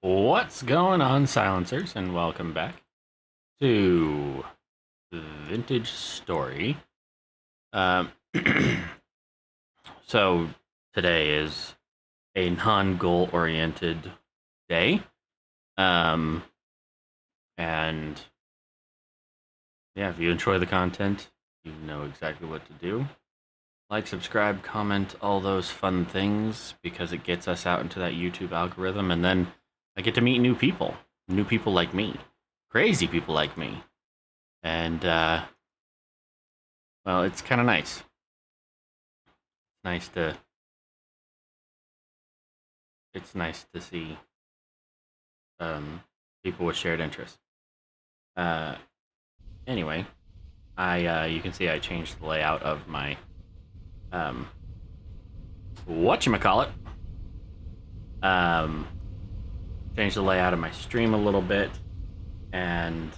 What's going on, silencers, and welcome back to Vintage Story. Um, so today is a non-goal oriented day, um, and yeah, if you enjoy the content, you know exactly what to do. Like, subscribe, comment, all those fun things because it gets us out into that YouTube algorithm, and then I get to meet new people like me, crazy people like me. And well, it's kind of nice. Nice to it's nice to see um, people with shared interests. Uh, anyway, I you can see I changed the layout of my um, whatchamacallit. Um, changed the layout of my stream a little bit, and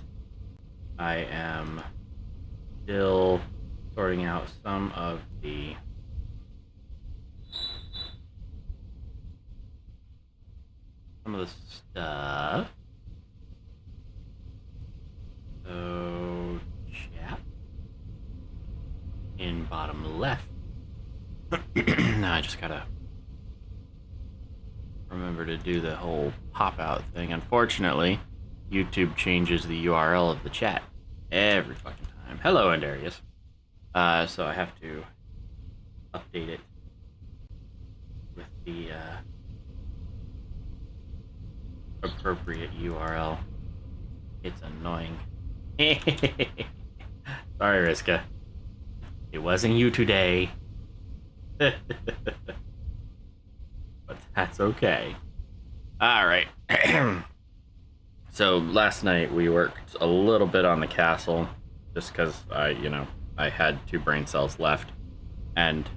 I am still sorting out some of the stuff. So, chat in bottom left. Now I just gotta remember to do the whole pop out thing. Unfortunately, YouTube changes the URL of the chat every fucking time. Hello, Andarius. So I have to update it with the appropriate URL. It's annoying. Sorry, Riska. It wasn't you today. But that's okay. Alright. So last night we worked a little bit on the castle just because I had 2 brain cells left and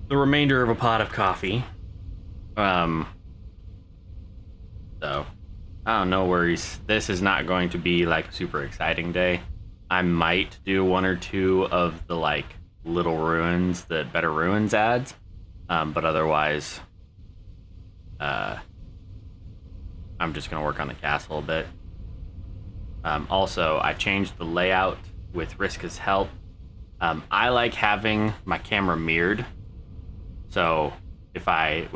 the remainder of a pot of coffee. So no worries. This is not going to be like a super exciting day. I might do 1 or 2 of the like little ruins that Better Ruins adds, but otherwise, I'm just gonna work on the castle a bit. Also, I changed the layout with Riska's help. I like having my camera mirrored, so if I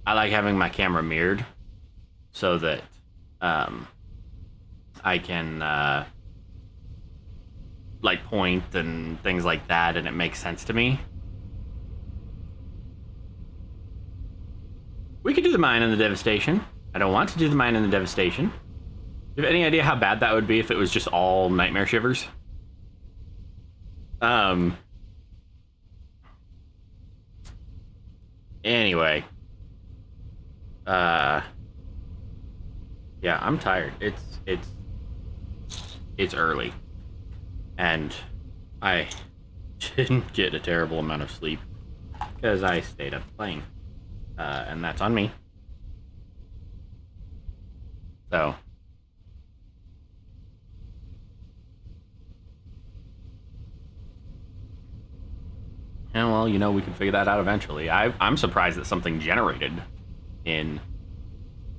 like having my camera mirrored so that I can like point and things like that, and it makes sense to me. We could do the mine and the devastation. I don't want to do the mine and the devastation. Do you have any idea how bad that would be if it was just all nightmare shivers? Anyway. Yeah, I'm tired. It's early. And I didn't get a terrible amount of sleep because I stayed up playing. And that's on me. So yeah, well, we can figure that out eventually. I'm surprised that something generated in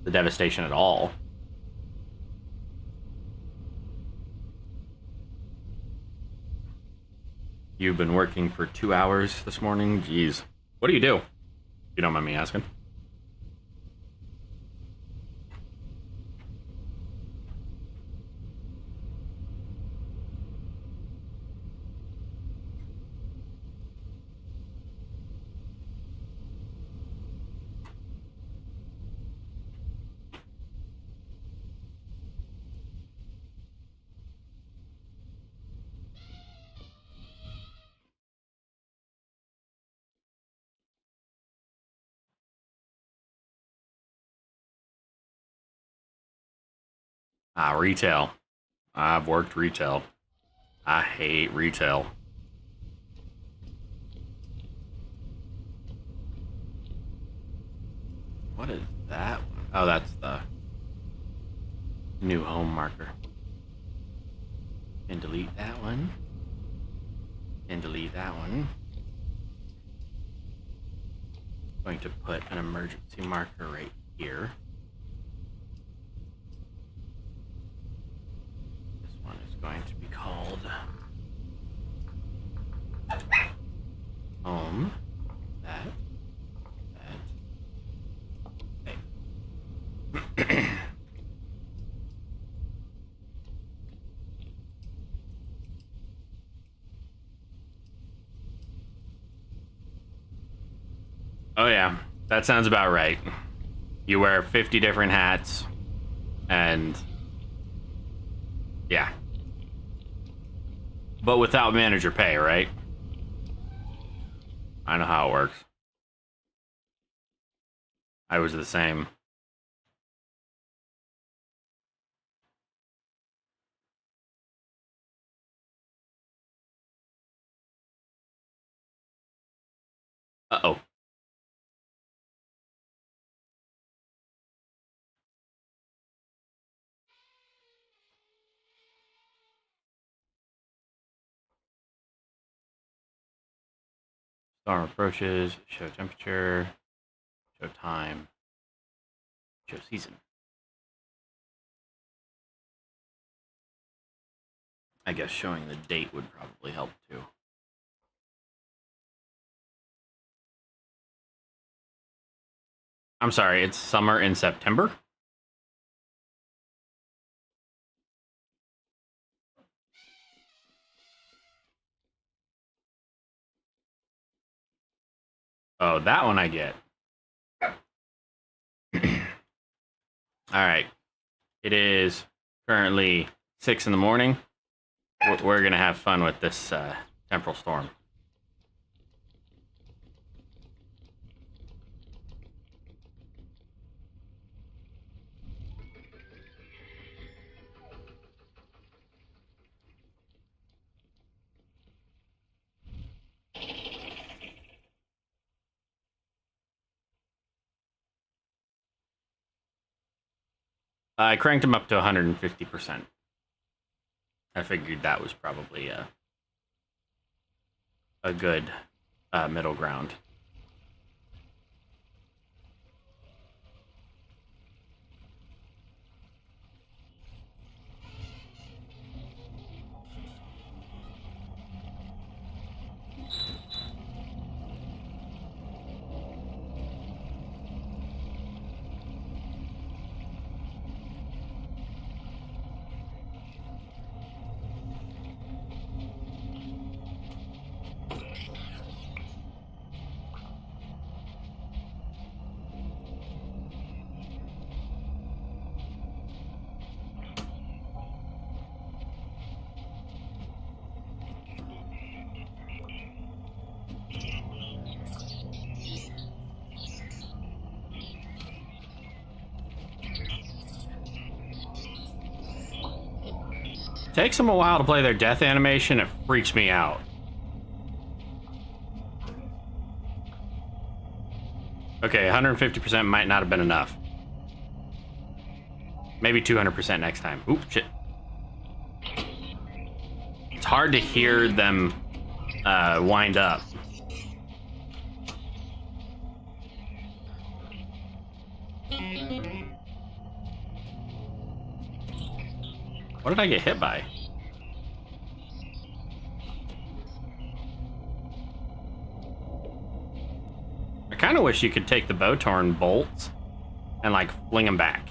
the devastation at all. You've been working for 2 hours this morning? Jeez. What do you do? If you don't mind me asking. Retail. I've worked retail. I hate retail. What is that one? Oh, that's the new home marker. And delete that one. And delete that one. going to put an emergency marker right here. This one is going to be called home. That. Okay. Oh yeah, that sounds about right. You wear 50 different hats, and yeah. But without manager pay, right? I know how it works. I was the same. Uh-oh. Storm approaches, show temperature, show time, show season. I guess showing the date would probably help too. I'm sorry, it's summer in September? Oh, that one I get. All right. It is currently 6 in the morning. We're going to have fun with this temporal storm. I cranked him up to 150%. I figured that was probably a good middle ground. Takes them a while to play their death animation. It freaks me out. Okay, 150% might not have been enough. Maybe 200% next time. Oop, shit. It's hard to hear them wind up. What did I get hit by? I kind of wish you could take the Botorn bolts and like fling them back.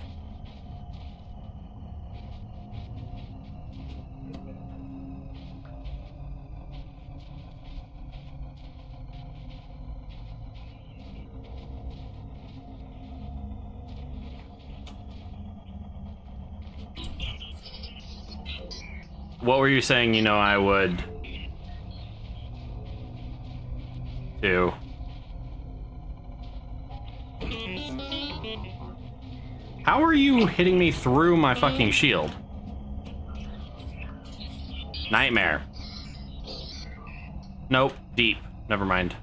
What were you saying, you know, I would do? How are you hitting me through my fucking shield? Nightmare. Nope, deep. Never mind.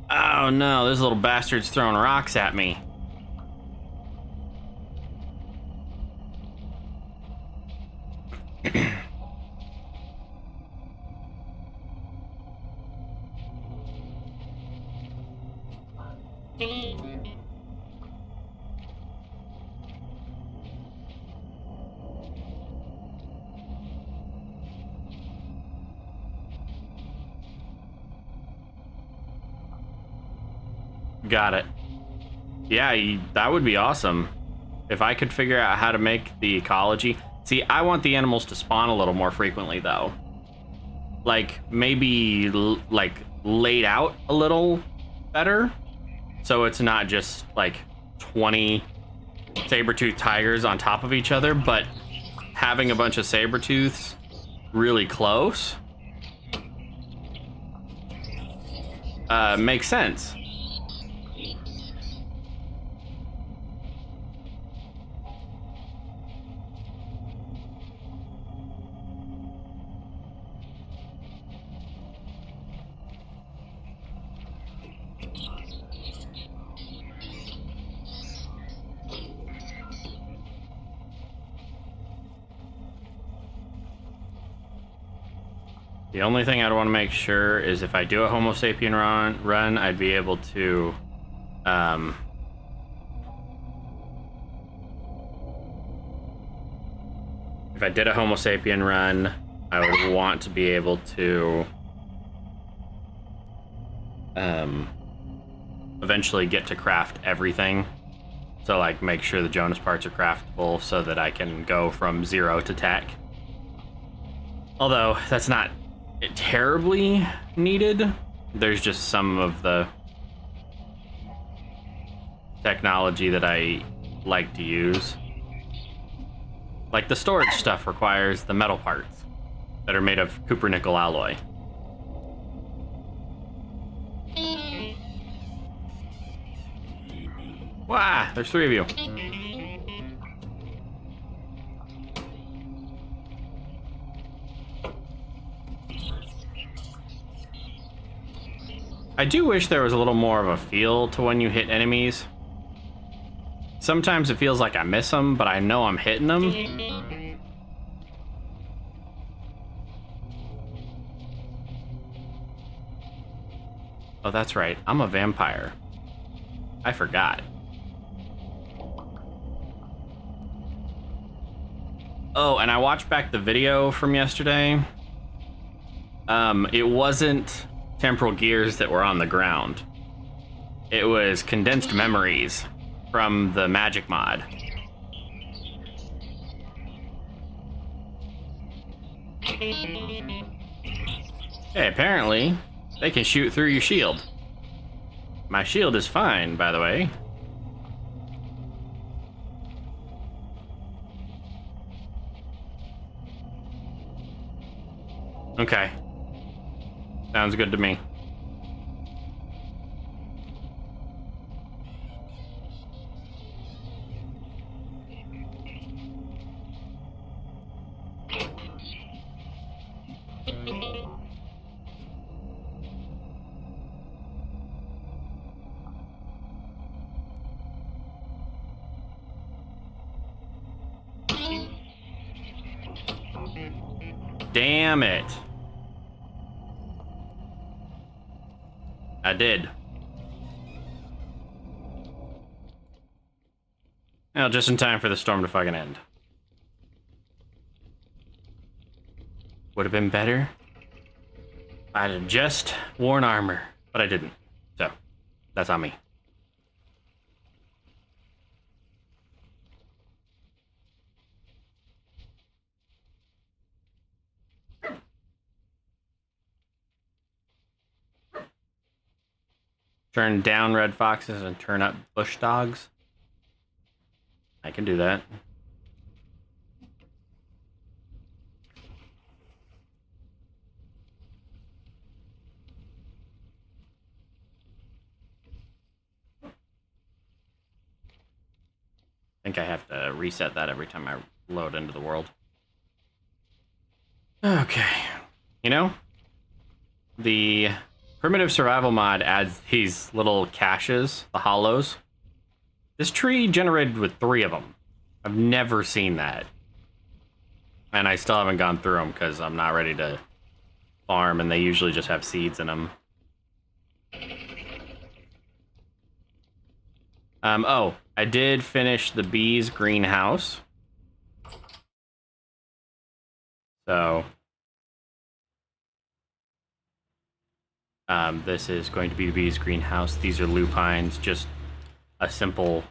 Oh no, this little bastard's throwing rocks at me. Got it. Yeah, that would be awesome. If I could figure out how to make the ecology... See, I want the animals to spawn a little more frequently, though. Like, maybe, like, laid out a little better. So it's not just, like, 20 saber-tooth tigers on top of each other, but having a bunch of saber-tooths really close makes sense. The only thing I'd want to make sure is if I do a Homo sapien run, I'd be able to, if I did a Homo sapien run, I would want to be able to, eventually get to craft everything. So, like, make sure the Jonas parts are craftable so that I can go from 0 to tech. Although, that's not terribly needed. There's just some of the technology that I like to use. Like the storage stuff requires the metal parts that are made of copper nickel alloy. Wow, there's 3 of you. I do wish there was a little more of a feel to when you hit enemies. Sometimes it feels like I miss them, but I know I'm hitting them. Oh, that's right. I'm a vampire. I forgot. Oh, and I watched back the video from yesterday. It wasn't temporal gears that were on the ground. It was condensed memories from the magic mod. Hey, apparently they can shoot through your shield. My shield is fine, by the way. Okay. Sounds good to me. Damn it. I did. Well, just in time for the storm to fucking end. Would have been better if I'd have just worn armor, but I didn't. So, that's on me. Turn down red foxes and turn up bush dogs. I can do that. I think I have to reset that every time I load into the world. Okay. You know, the Primitive Survival mod adds these little caches, the hollows. This tree generated with 3 of them. I've never seen that. And I still haven't gone through them because I'm not ready to farm, and they usually just have seeds in them. Oh, I did finish the bees' greenhouse. So, this is going to be the bees' greenhouse. These are lupines, just a simple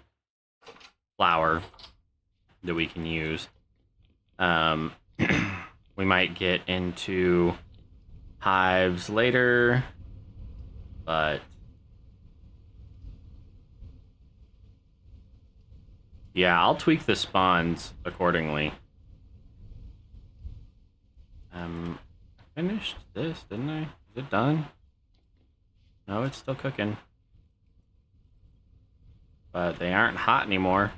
flower that we can use. We might get into hives later, but yeah, I'll tweak the spawns accordingly. I finished this, didn't I? Is it done? No, it's still cooking. But they aren't hot anymore.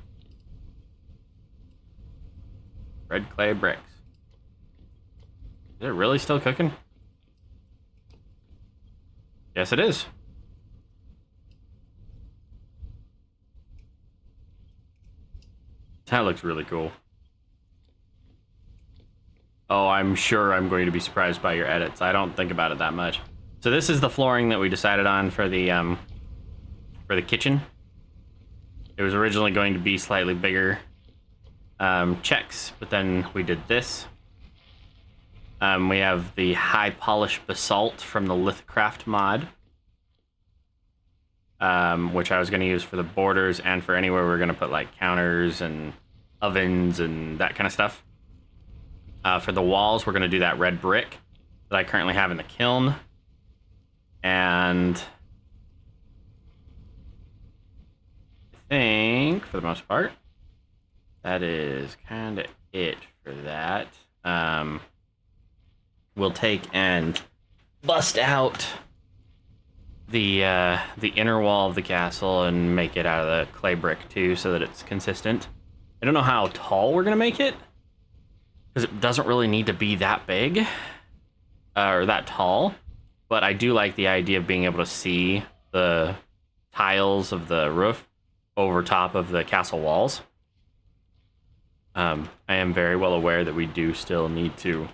Red clay bricks. Is it really still cooking? Yes, it is. That looks really cool. Oh, I'm sure I'm going to be surprised by your edits. I don't think about it that much. So this is the flooring that we decided on for the kitchen. It was originally going to be slightly bigger checks, but then we did this. We have the high polish basalt from the Lithcraft mod, which I was going to use for the borders and for anywhere we're going to put like counters and ovens and that kind of stuff. For the walls, we're going to do that red brick that I currently have in the kiln. And I think, for the most part, that is kind of it for that. We'll take and bust out the inner wall of the castle and make it out of the clay brick too, so that it's consistent. I don't know how tall we're gonna make it, because it doesn't really need to be that big or that tall. But I do like the idea of being able to see the tiles of the roof over top of the castle walls. I am very well aware that we do still need to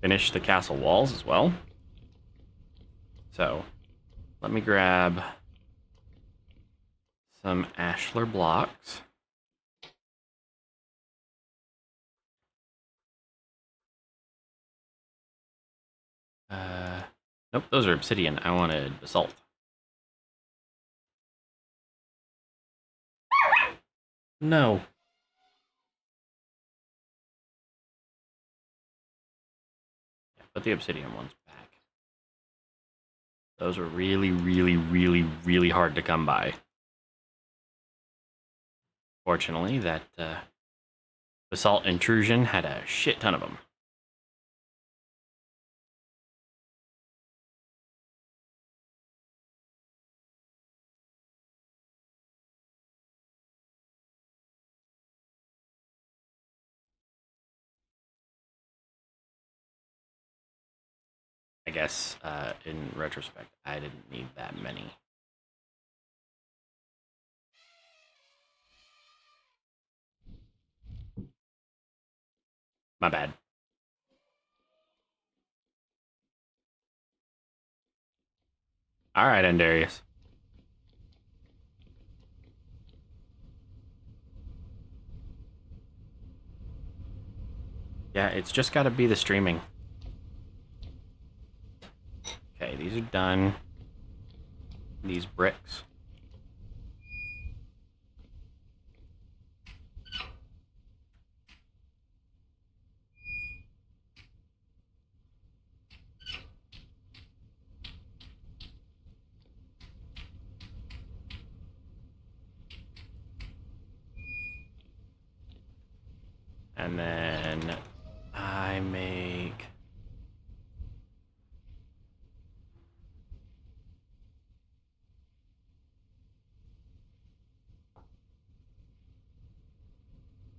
finish the castle walls as well. So let me grab some ashlar blocks. Nope, those are obsidian. I wanted basalt. No. Yeah, put the obsidian ones back. Those are really, really, really, really hard to come by. Fortunately, that basalt intrusion had a shit ton of them. I guess, in retrospect, I didn't need that many. My bad. All right, Endarius. Yeah, it's just got to be the streaming. Okay, these are done. These bricks. And then I make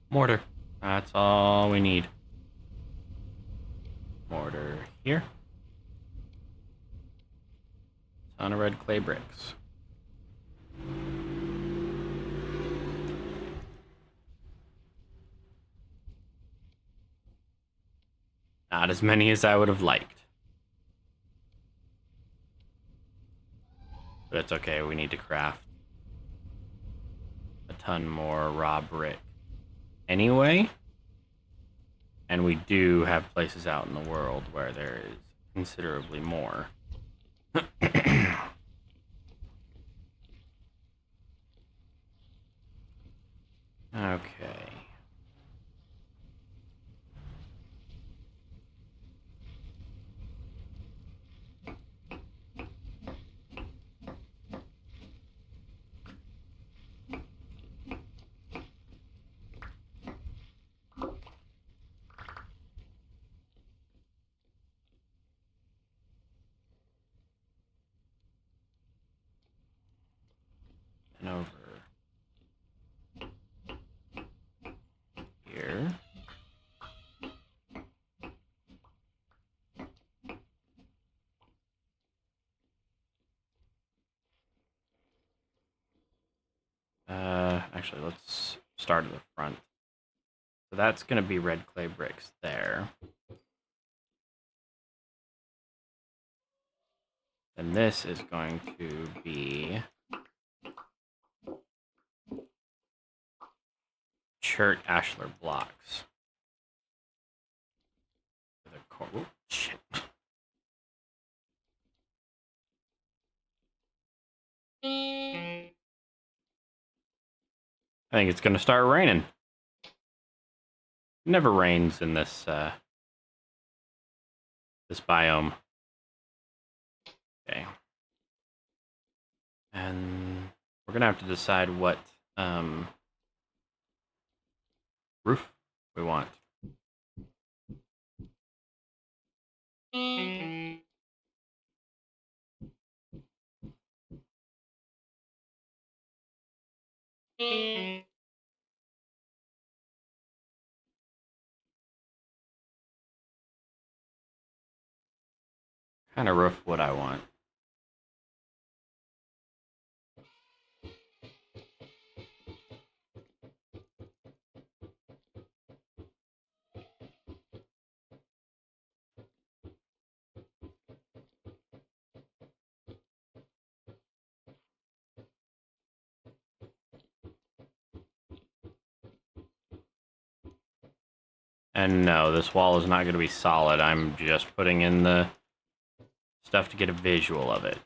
mortar. That's all we need. Mortar here. Ton of red clay bricks. Not as many as I would have liked. But it's okay, we need to craft. ton more raw brick anyway. And we do have places out in the world where there is considerably more. Okay. And over here. Actually, let's start at the front. So that's going to be red clay bricks there. And this is going to be Chert Ashlar blocks. Oh, shit. I think it's going to start raining. It never rains in this this biome. Okay. And we're going to have to decide what roof we want. What kind of roof would I want? And no, this wall is not going to be solid. I'm just putting in the stuff to get a visual of it.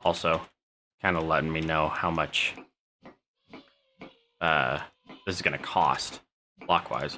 Also, kind of letting me know how much this is going to cost block-wise.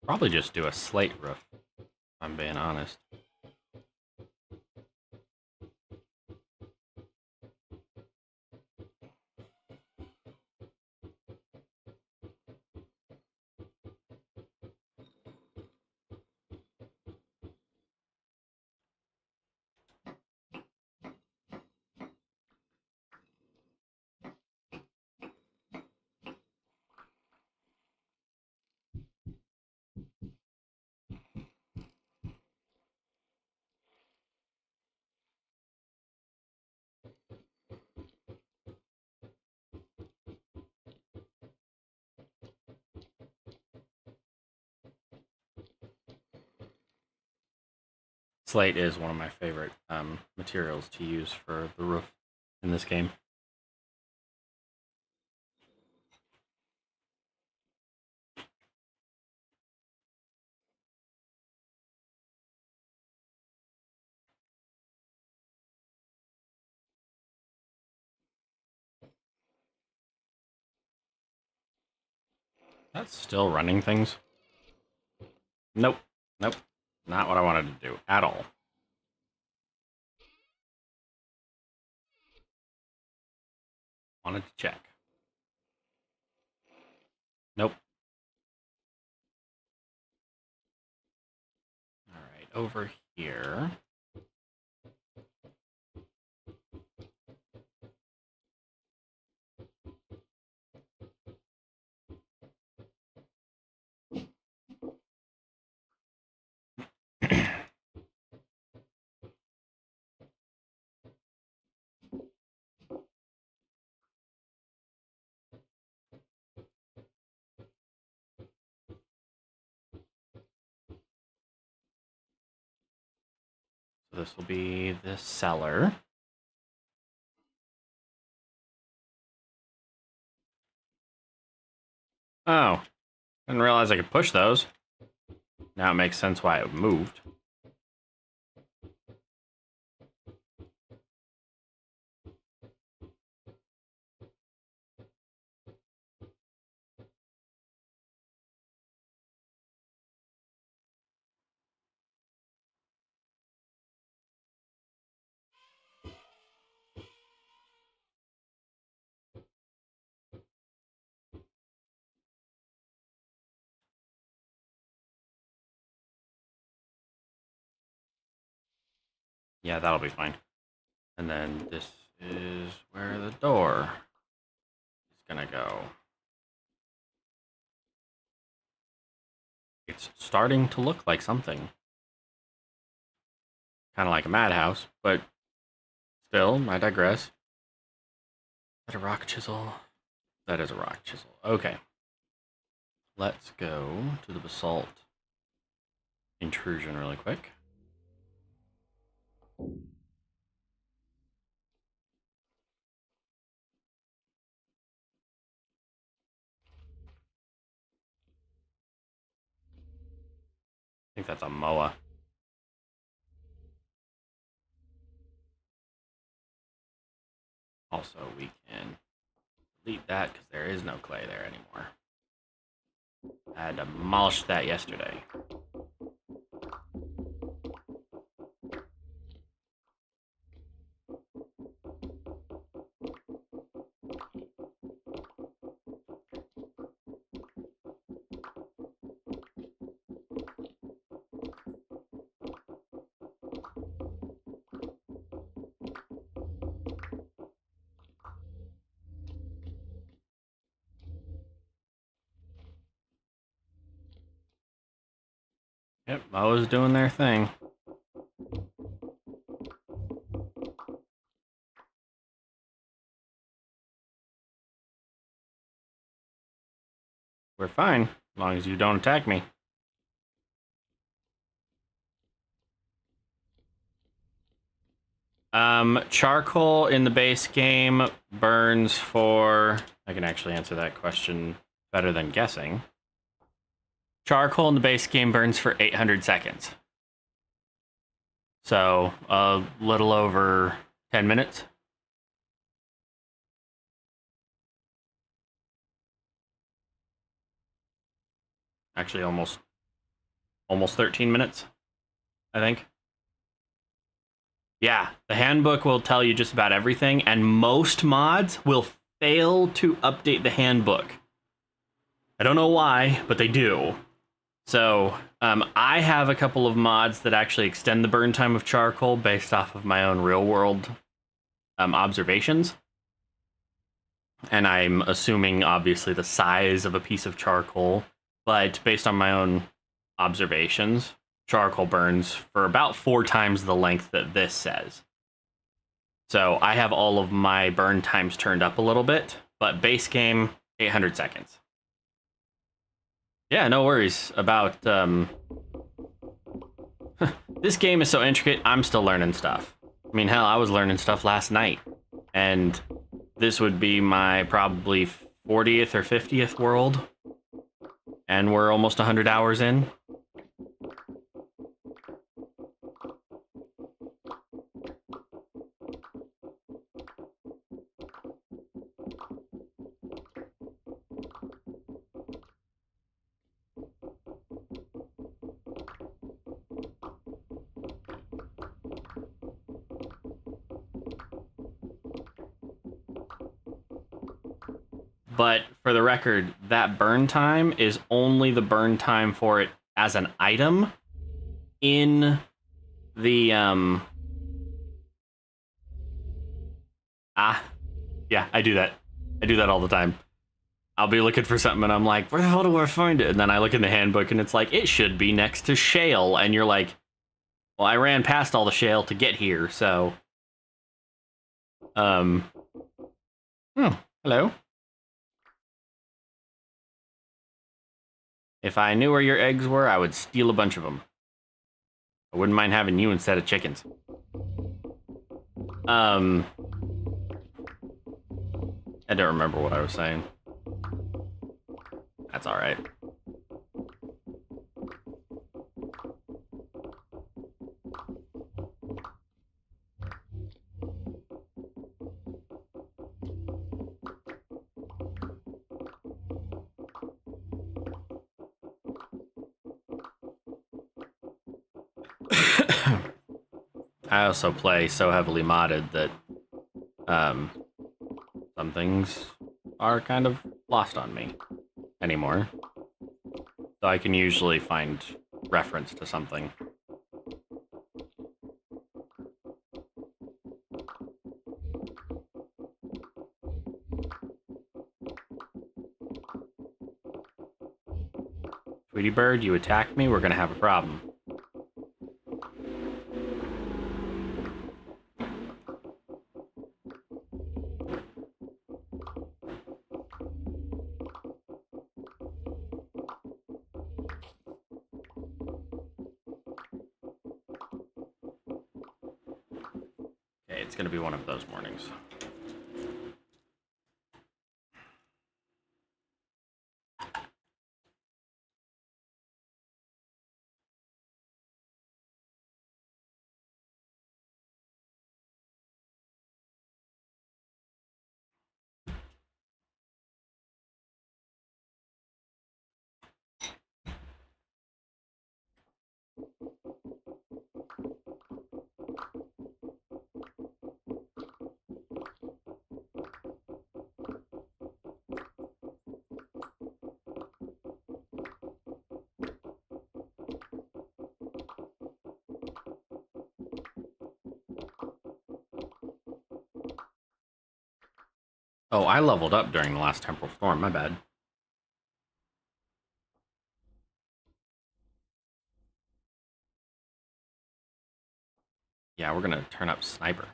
Probably just do a slate roof, if I'm being honest. Slate is one of my favorite materials to use for the roof in this game. That's still running things? Nope. Nope. Not what I wanted to do at all. Wanted to check. Nope. All right, over here. So this will be the cellar. Oh, didn't realize I could push those. Now it makes sense why it moved. Yeah, that'll be fine. And then this is where the door is gonna go. It's starting to look like something. Kind of like a madhouse, but still, I digress. Is that a rock chisel? That is a rock chisel. Okay. Let's go to the basalt intrusion really quick. I think that's a MOA. Also, we can delete that because there is no clay there anymore. I had demolished that yesterday. Yep, MOA's doing their thing. We're fine, as long as you don't attack me. Charcoal in the base game burns for... I can actually answer that question better than guessing. Charcoal in the base game burns for 800 seconds. So, a little over 10 minutes. Actually, almost 13 minutes, I think. Yeah, the handbook will tell you just about everything, and most mods will fail to update the handbook. I don't know why, but they do. So, I have a couple of mods that actually extend the burn time of charcoal based off of my own real-world observations. And I'm assuming, obviously, the size of a piece of charcoal, but based on my own observations, charcoal burns for about 4 times the length that this says. So I have all of my burn times turned up a little bit, but base game, 800 seconds. Yeah, no worries about This game is so intricate, I'm still learning stuff. I mean, hell, I was learning stuff last night. And this would be my probably 40th or 50th world. And we're almost 100 hours in. But for the record, that burn time is only the burn time for it as an item in the yeah, I do that. I do that all the time. I'll be looking for something and I'm like, where the hell do I find it? And then I look in the handbook and it's like, it should be next to shale. And you're like, well, I ran past all the shale to get here, so oh, hello. If I knew where your eggs were, I would steal a bunch of them. I wouldn't mind having you instead of chickens. I don't remember what I was saying. That's all right. I also play so heavily modded that some things are kind of lost on me anymore. So I can usually find reference to something. Tweety Bird, you attacked me, we're gonna have a problem. Okay, it's gonna be one of those mornings. Oh, I leveled up during the last Temporal Storm, my bad. Yeah, we're gonna turn up Sniper.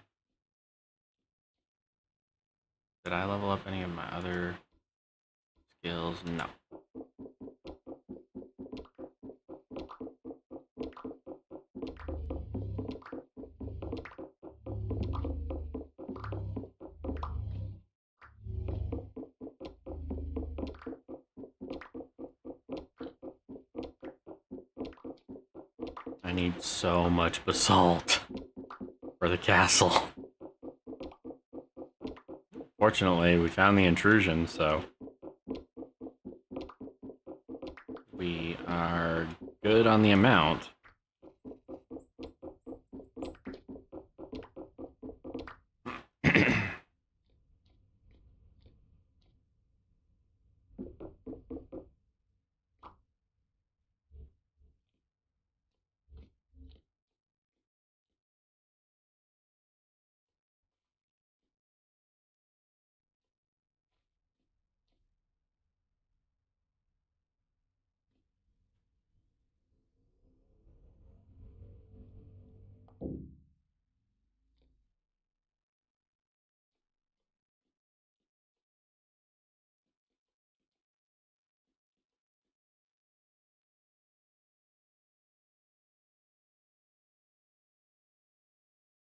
Did I level up any of my other skills? No. I need so much basalt for the castle. Fortunately, we found the intrusion, so we are good on the amount.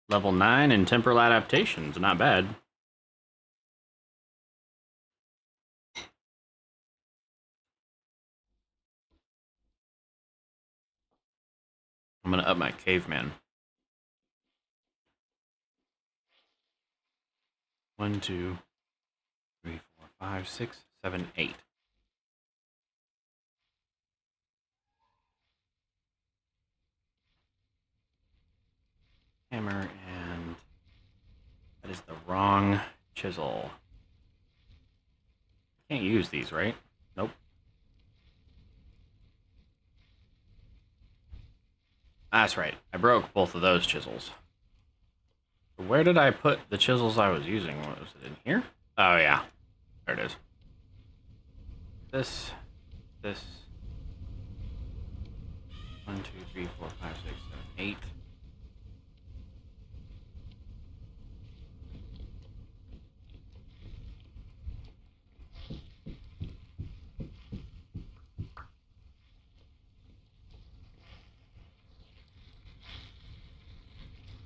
Level 9 in temporal adaptations. Not bad. I'm gonna up my caveman. 1, 2, 3, 4, 5, 6, 7, 8. Hammer, and that is the wrong chisel. Can't use these, right? Nope. That's right. I broke both of those chisels. Where did I put the chisels I was using? What was it, in here? Oh, yeah. There it is. This. 1, 2, 3, 4, 5, 6, 7, 8.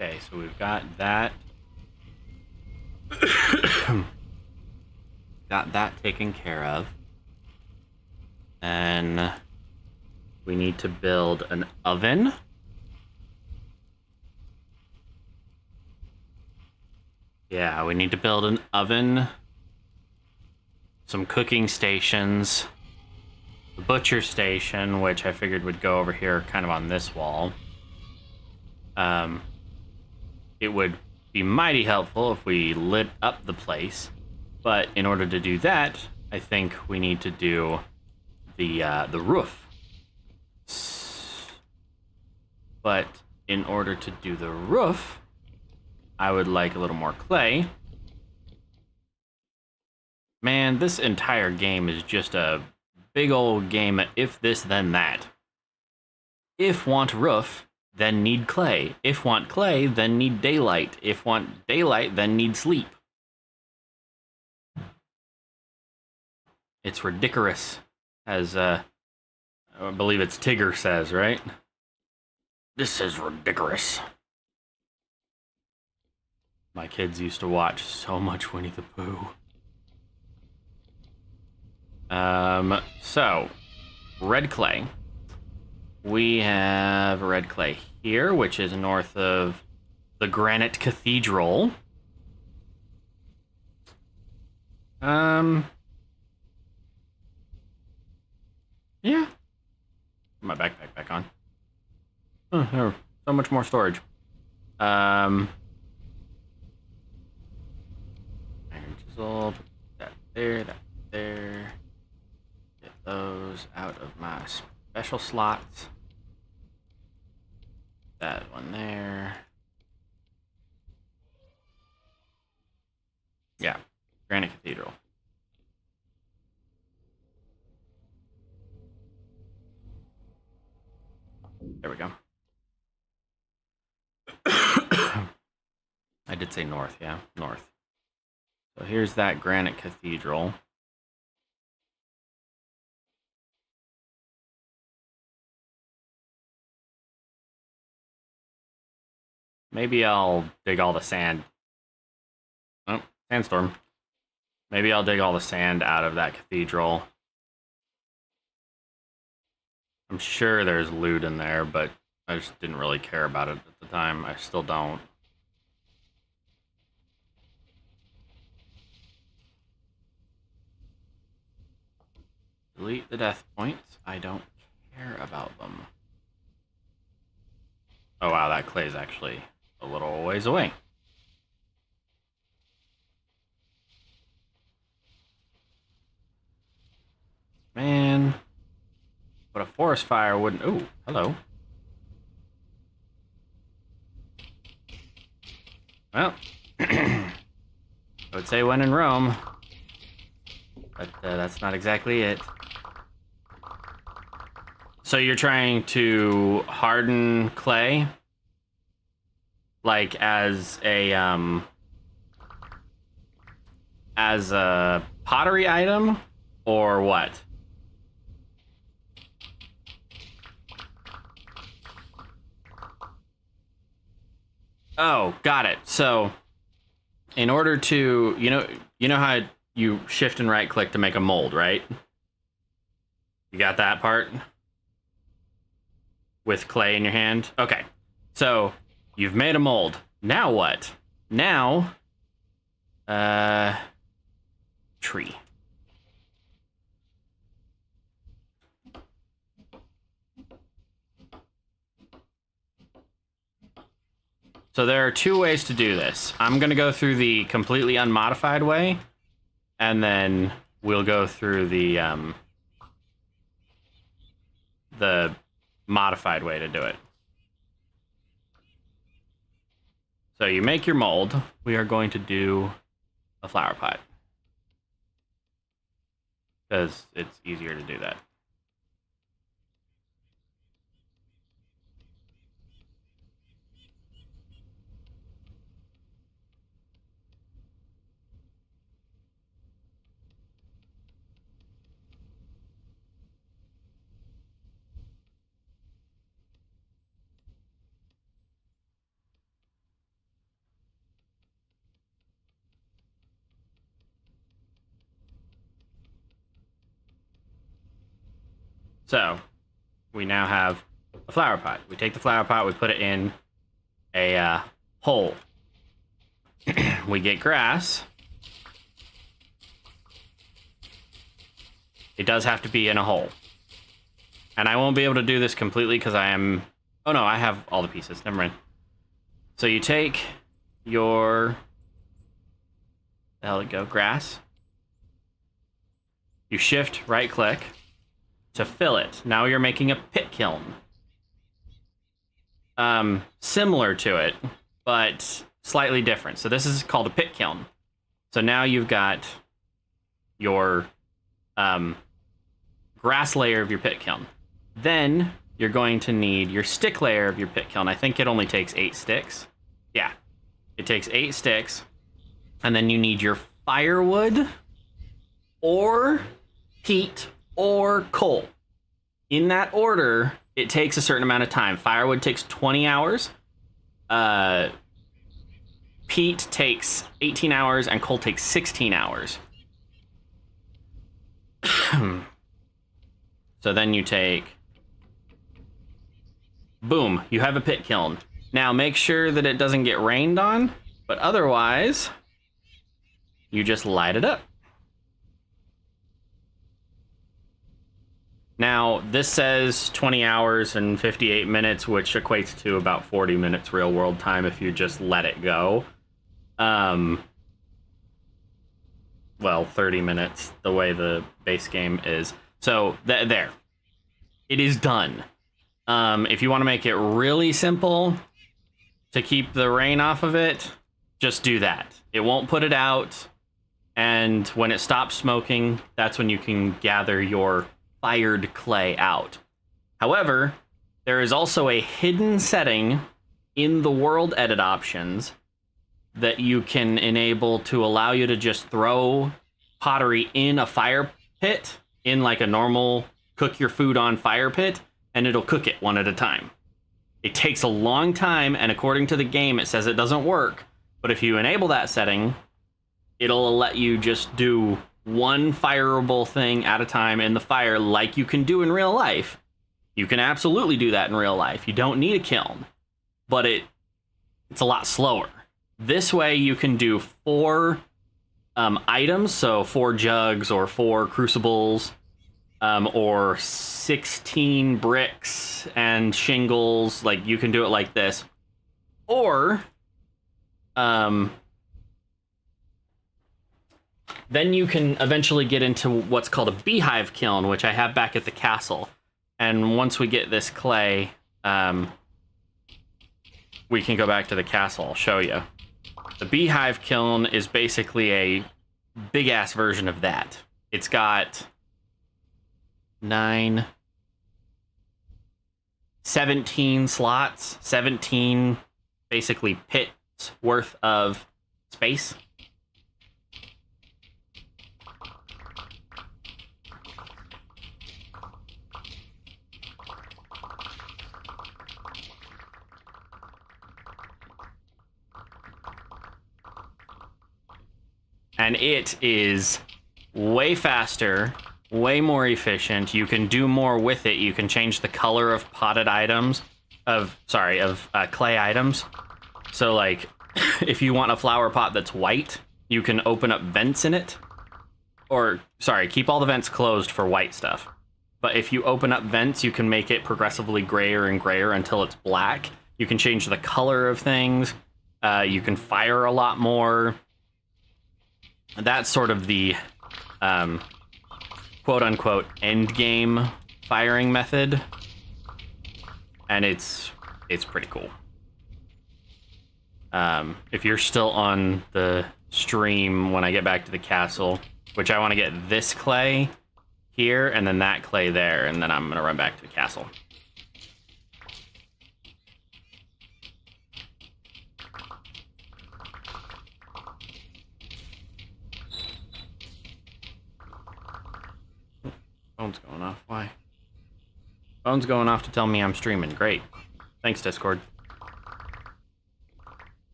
Okay, so we've got that. Got that taken care of. And we need to build an oven. Yeah, we need to build an oven. Some cooking stations. The butcher station, which I figured would go over here kind of on this wall. It would be mighty helpful if we lit up the place. But in order to do that, I think we need to do the roof. But in order to do the roof, I would like a little more clay. Man, this entire game is just a big old game of if this, then that. If want roof, then need clay. If want clay, then need daylight. If want daylight, then need sleep. It's ridiculous, as I believe it's Tigger says, right? This is ridiculous. My kids used to watch so much Winnie the Pooh. So, red clay. We have red clay here, which is north of the Granite Cathedral. Yeah. Put my backpack back on. Oh, there, so much more storage. Iron chisel, put that there, that there. Get those out of my special slots. That one there. Yeah, Granite Cathedral. There we go. I did say north, yeah, north. So here's that Granite Cathedral. Maybe I'll dig all the sand. Oh, sandstorm. Maybe I'll dig all the sand out of that cathedral. I'm sure there's loot in there, but I just didn't really care about it at the time. I still don't. Delete the death points. I don't care about them. Oh wow, that clay is actually a little ways away. Man. But a forest fire wouldn't... Ooh, hello. Well, I would say when in Rome. But that's not exactly it. So you're trying to harden clay? Like as a pottery item? Or what? Oh, got it. So, in order to, you know how you shift and right click to make a mold, right? You got that part? With clay in your hand? Okay. So, you've made a mold. Now what? Now, tree. So there are two ways to do this. I'm going to go through the completely unmodified way, and then we'll go through the modified way to do it. So you make your mold. We are going to do a flower pot, because it's easier to do that. So we now have a flower pot. We take the flower pot, we put it in a hole. We get grass. It does have to be in a hole. And I won't be able to do this completely because I am... Oh no, I have all the pieces. Never mind. So you take your... The hell it go? Grass. You shift right click to fill it. Now you're making a pit kiln. Similar to it, but slightly different. So this is called a pit kiln. So now you've got your grass layer of your pit kiln. Then you're going to need your stick layer of your pit kiln. I think it only takes 8 sticks. Yeah, it takes 8 sticks. And then you need your firewood or peat or coal. In that order, it takes a certain amount of time. Firewood takes 20 hours. Peat takes 18 hours and coal takes 16 hours. So then you take... Boom, you have a pit kiln. Now make sure that it doesn't get rained on, but otherwise, you just light it up. Now, this says 20 hours and 58 minutes, which equates to about 40 minutes real world time if you just let it go. Well, 30 minutes, the way the base game is. So, there. It is done. If you want to make it really simple to keep the rain off of it, just do that. It won't put it out, and when it stops smoking, that's when you can gather your fired clay out. However, there is also a hidden setting in the world edit options that you can enable to allow you to just throw pottery in a fire pit, in like a normal cook your food on fire pit, and it'll cook it one at a time. It takes a long time, and according to the game, it says it doesn't work, but if you enable that setting, it'll let you just do one fireable thing at a time in the fire like you can do in real life. You can absolutely do that in real life. You don't need a kiln, but it's a lot slower. This way you can do 4 items, so 4 jugs or 4 crucibles, or 16 bricks and shingles. Like, you can do it like this. Or, then you can eventually get into what's called a beehive kiln, which I have back at the castle. And once we get this clay, we can go back to the castle. I'll show you. The beehive kiln is basically a big-ass version of that. It's got 17 slots, 17 basically pits worth of space. and it is way faster, way more efficient. You can do more with it. You can change the color of potted items, of clay items. So like, if you want a flower pot that's white, you can open up vents in it. Or, sorry, keep all the vents closed for white stuff. But if you open up vents, you can make it progressively grayer and grayer until it's black. You can change the color of things. You can fire a lot more. That's sort of the quote-unquote end game firing method. And it's pretty cool. If you're still on the stream when I get back to the castle, which I want to get this clay here and then that clay there, and then I'm going to run back to the castle. Phone's going off. Why? Phone's going off to tell me I'm streaming. Great. Thanks, Discord.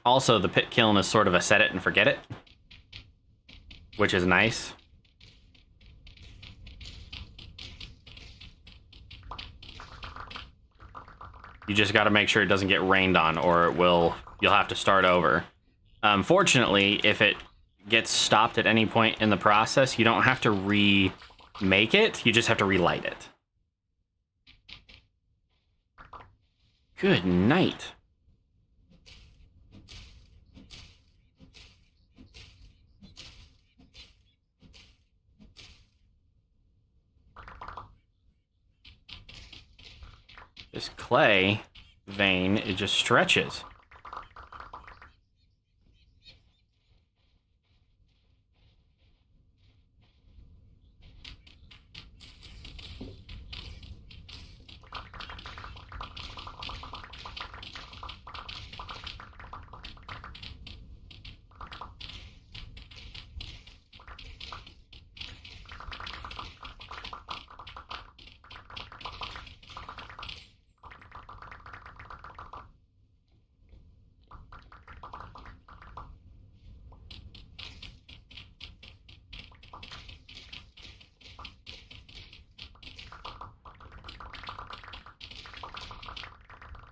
Also, the pit kiln is sort of a set it and forget it, which is nice. You just got to make sure it doesn't get rained on, or you'll have to start over. Fortunately, if it gets stopped at any point in the process, you don't have to remake it, you just have to relight it. Good night. This clay vein, it just stretches.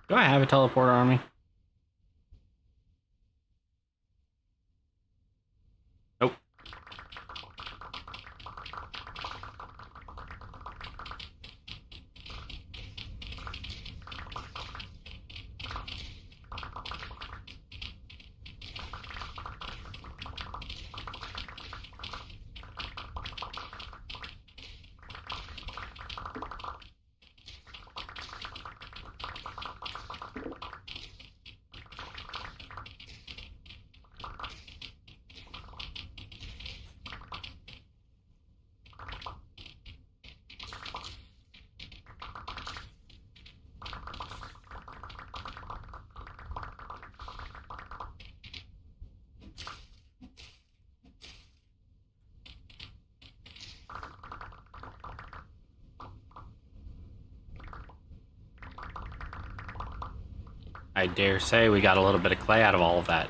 Do I have a teleporter on me? Nope. I dare say we got a little bit of clay out of all of that.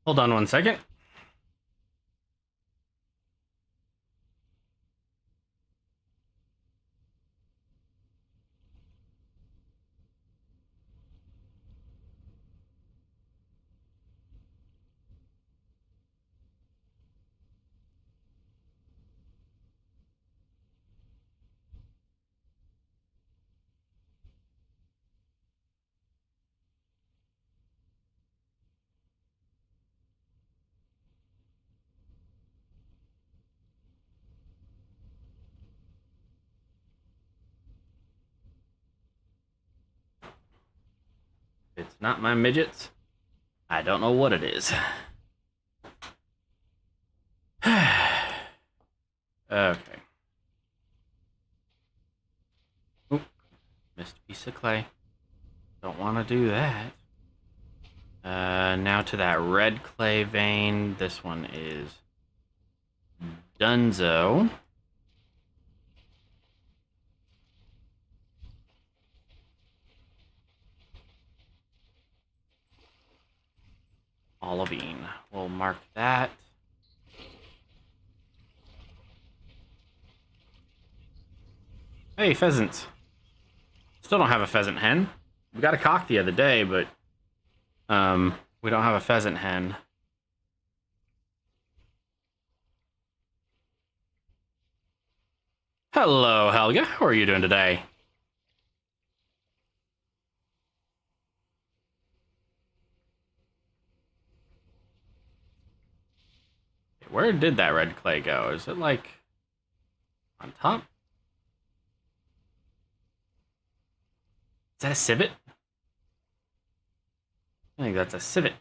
Hold on one second. It's not my midgets. I don't know what it is. Okay. Oop. Missed a piece of clay. Don't want to do that. Now to that red clay vein. This one is Dunzo. olivine. We'll mark that. Hey, pheasants. Still don't have a pheasant hen. We got a cock the other day, but we don't have a pheasant hen. Hello, Helga. How are you doing today? Where did that red clay go? Is it like on top? Is that a civet? I think that's a civet.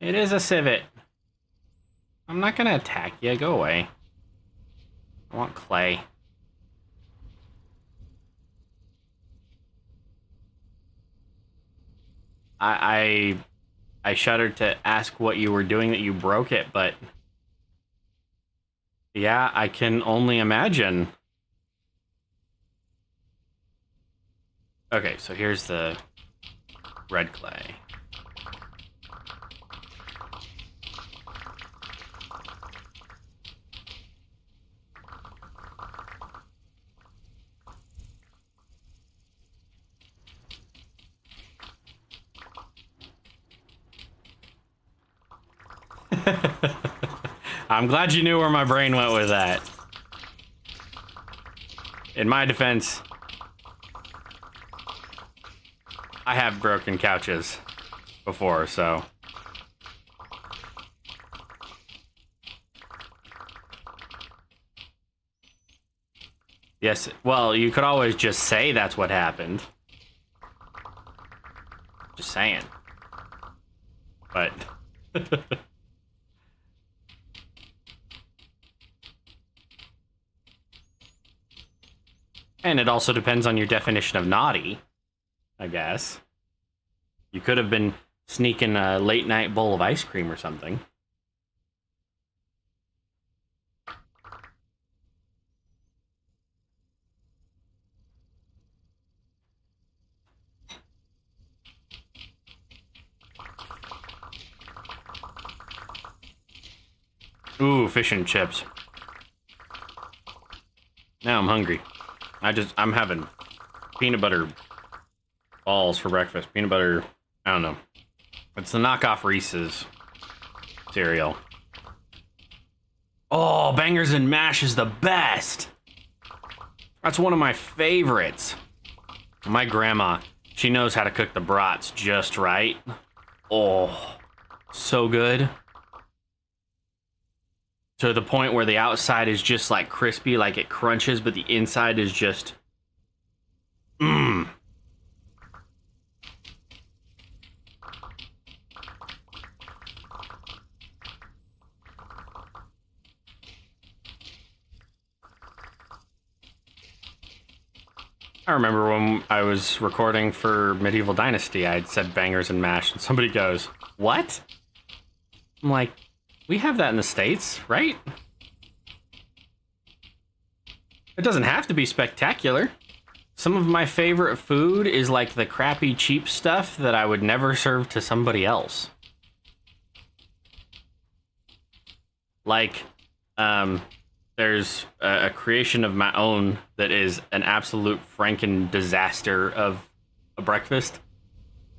It is a civet. I'm not gonna attack you. Go away. I want clay. I shuddered to ask what you were doing that you broke it, but yeah, I can only imagine. Okay, so here's the red clay. I'm glad you knew where my brain went with that. In my defense, I have broken couches before, so. Yes, well, you could always just say that's what happened. Just saying. But. And it also depends on your definition of naughty, I guess. You could have been sneaking a late night bowl of ice cream or something. Ooh, fish and chips. Now I'm hungry. I'm having peanut butter balls for breakfast. Peanut butter, I don't know. It's the knockoff Reese's cereal. Oh, Bangers and Mash is the best. That's one of my favorites. My grandma, she knows how to cook the brats just right. Oh, so good. To the point where the outside is just like crispy, like it crunches, but the inside is just mmm. I remember when I was recording for Medieval Dynasty, I had said Bangers and Mash, and somebody goes, "What?" I'm like, we have that in the States, right? It doesn't have to be spectacular. Some of my favorite food is like the crappy, cheap stuff that I would never serve to somebody else. Like, there's a creation of my own that is an absolute franken disaster of a breakfast.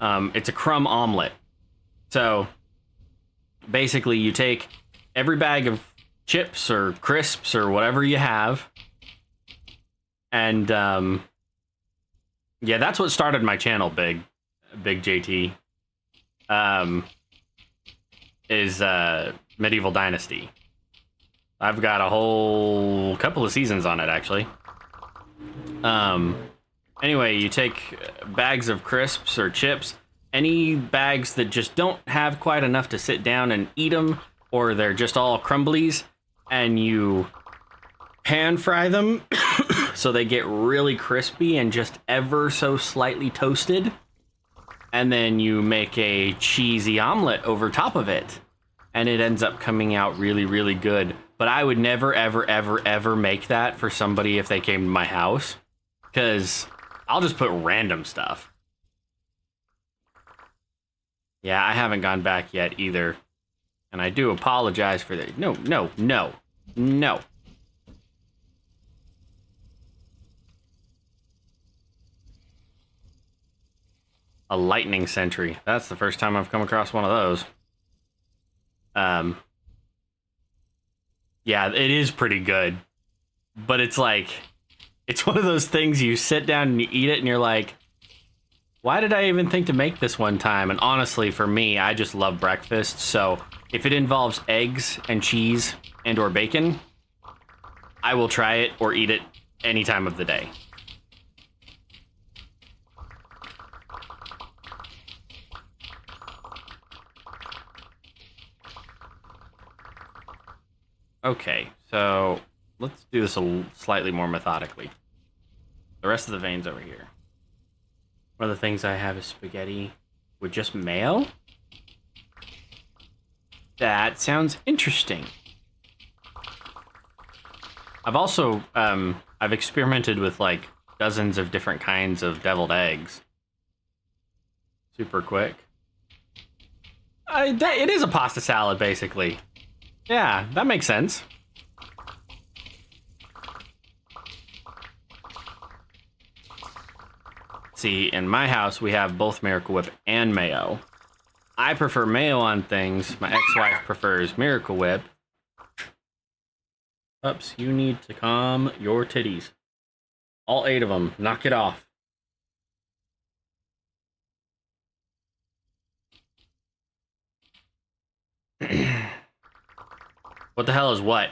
It's a crumb omelet. So basically, you take every bag of chips or crisps or whatever you have, and yeah, that's what started my channel, Big JT. Is Medieval Dynasty. I've got a whole couple of seasons on it, actually. Anyway, you take bags of crisps or chips, any bags that just don't have quite enough to sit down and eat them, or they're just all crumblies, and you pan fry them so they get really crispy and just ever so slightly toasted. And then you make a cheesy omelet over top of it, and it ends up coming out really, really good. But I would never, ever, ever, ever make that for somebody if they came to my house, because I'll just put random stuff. Yeah, I haven't gone back yet either. And I do apologize for that. No, no, no, no. A lightning sentry. That's the first time I've come across one of those. Yeah, it is pretty good. But it's like, it's one of those things you sit down and you eat it and you're like, why did I even think to make this one time? And honestly, for me, I just love breakfast. So if it involves eggs and cheese and or bacon, I will try it or eat it any time of the day. Okay, so let's do this slightly more methodically. The rest of the veins over here. One of the things I have is spaghetti with just mayo. That sounds interesting. I've also, I've experimented with like dozens of different kinds of deviled eggs. Super quick. It is a pasta salad, basically. Yeah, that makes sense. See, in my house, we have both Miracle Whip and mayo. I prefer mayo on things. My ex-wife prefers Miracle Whip. Pups, you need to calm your titties. All 8 of them. Knock it off. What the hell is what?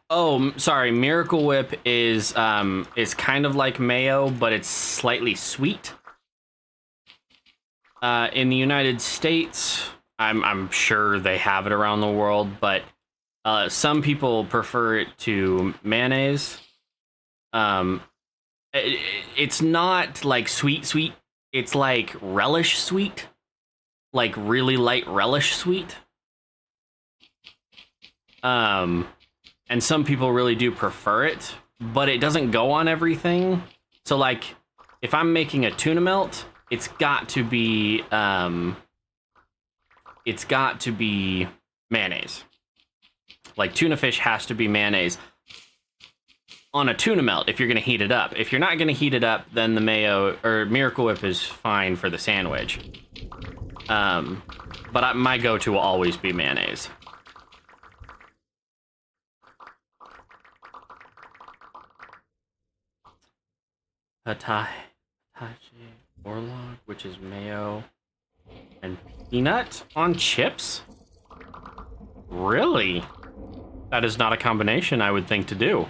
Oh, sorry. Miracle Whip is kind of like mayo, but it's slightly sweet. In the United States, I'm sure they have it around the world, but some people prefer it to mayonnaise. It's not like sweet. It's like relish sweet, like really light relish sweet. And some people really do prefer it, but it doesn't go on everything. So like, if I'm making a tuna melt, it's got to be mayonnaise. Like tuna fish has to be mayonnaise on a tuna melt if you're going to heat it up. If you're not going to heat it up, then the mayo or Miracle Whip is fine for the sandwich. But my go-to will always be mayonnaise. Patache Orlog, which is mayo and peanut on chips? Really? That is not a combination I would think to do.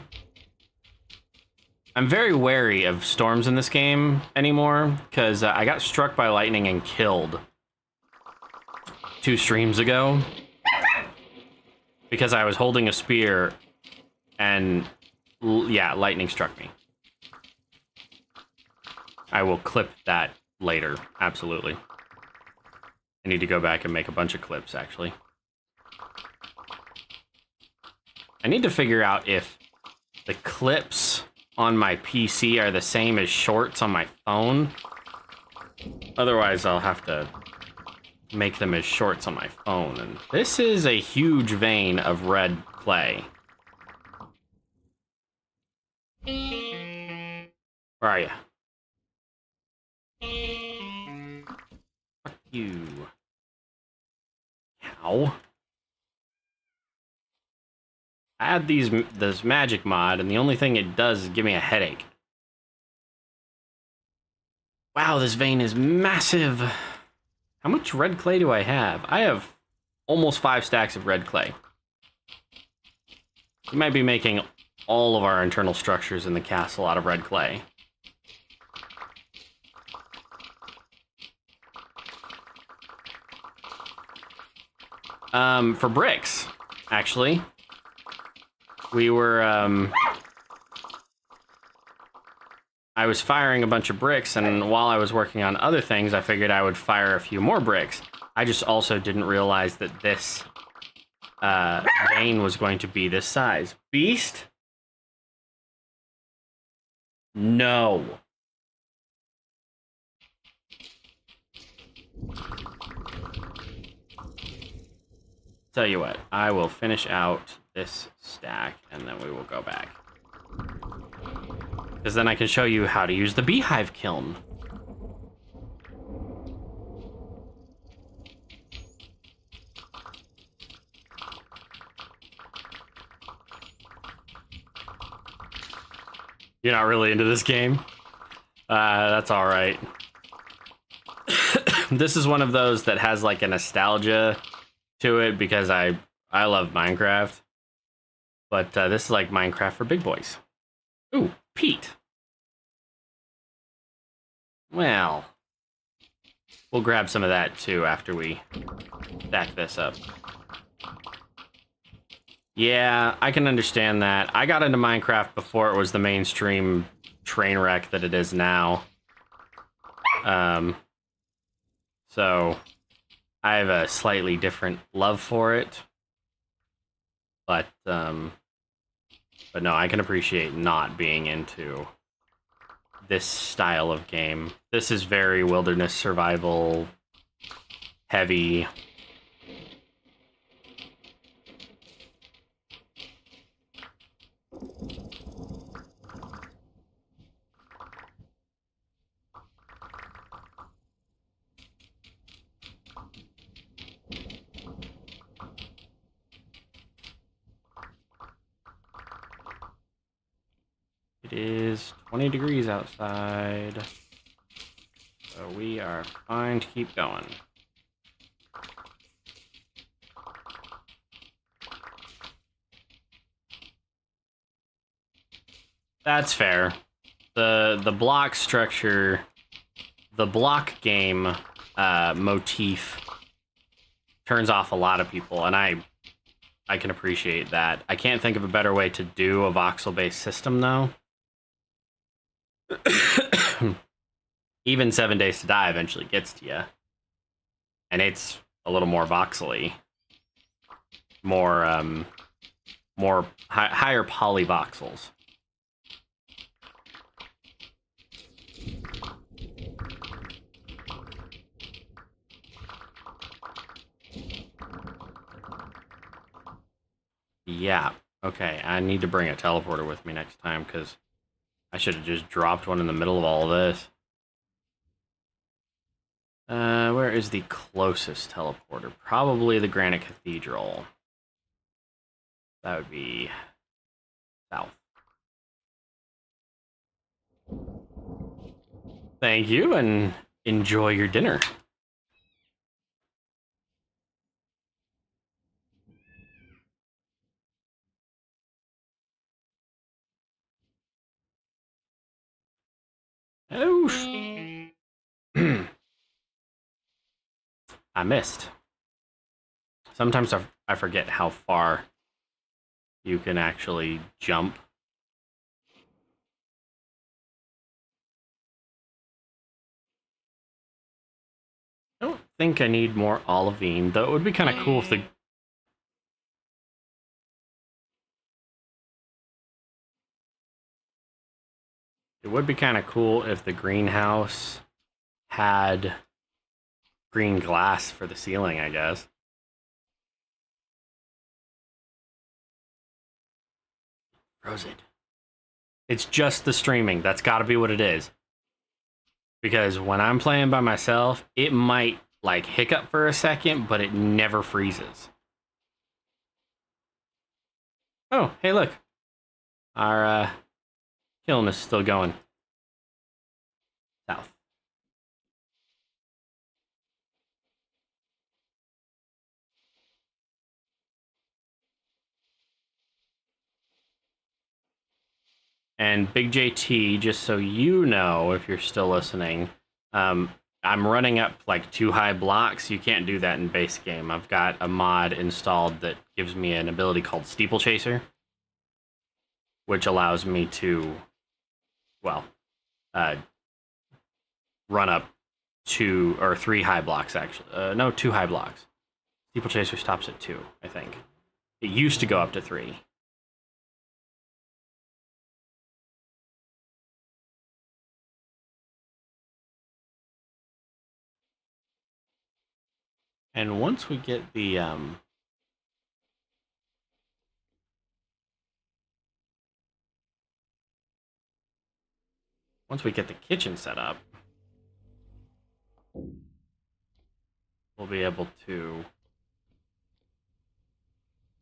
I'm very wary of storms in this game anymore, because I got struck by lightning and killed 2 streams ago. Because I was holding a spear, and yeah, lightning struck me. I will clip that later, absolutely. I need to go back and make a bunch of clips, actually. I need to figure out if the clips on my PC are the same as shorts on my phone. Otherwise, I'll have to make them as shorts on my phone. And this is a huge vein of red clay. Where are you? Fuck you. Cow. I had this magic mod, and the only thing it does is give me a headache. Wow, this vein is massive. How much red clay do I have? I have almost 5 stacks of red clay. We might be making all of our internal structures in the castle out of red clay. For bricks, actually. We were, I was firing a bunch of bricks, and while I was working on other things, I figured I would fire a few more bricks. I just also didn't realize that this vein was going to be this size. Beast? No. Tell you what, I will finish out this stack and then we will go back. Because then I can show you how to use the beehive kiln. You're not really into this game? That's all right. This is one of those that has like a nostalgia to it because I love Minecraft. But this is like Minecraft for big boys. Ooh, Pete. Well, we'll grab some of that too after we stack this up. Yeah, I can understand that. I got into Minecraft before it was the mainstream train wreck that it is now. So I have a slightly different love for it. But no, I can appreciate not being into this style of game. This is very wilderness survival heavy. It is 20 degrees outside, so we are fine to keep going. That's fair. The block structure, the block game motif turns off a lot of people, and I can appreciate that. I can't think of a better way to do a voxel-based system, though. Even 7 Days to Die eventually gets to you. And it's a little more voxely. More, higher poly voxels. Yeah, okay, I need to bring a teleporter with me next time, because I should have just dropped one in the middle of all of this. Where is the closest teleporter? Probably the Granite Cathedral. That would be south. Thank you, and enjoy your dinner. Oh, I missed. Sometimes I forget how far you can actually jump. I don't think I need more olivine, though it would be kind of cool if the... It would be kind of cool if the greenhouse had green glass for the ceiling, I guess. Froze it. It's just the streaming. That's got to be what it is. Because when I'm playing by myself, it might like hiccup for a second, but it never freezes. Oh, hey, look. Our kiln is still going. South. And Big JT, just so you know, if you're still listening, I'm running up like 2 high blocks. You can't do that in base game. I've got a mod installed that gives me an ability called Steeple Chaser, which allows me to, well, run up 2 or 3 high blocks, actually. No, 2 high blocks. Steeple Chaser stops at 2, I think. It used to go up to 3. And once we get the kitchen set up, we'll be able to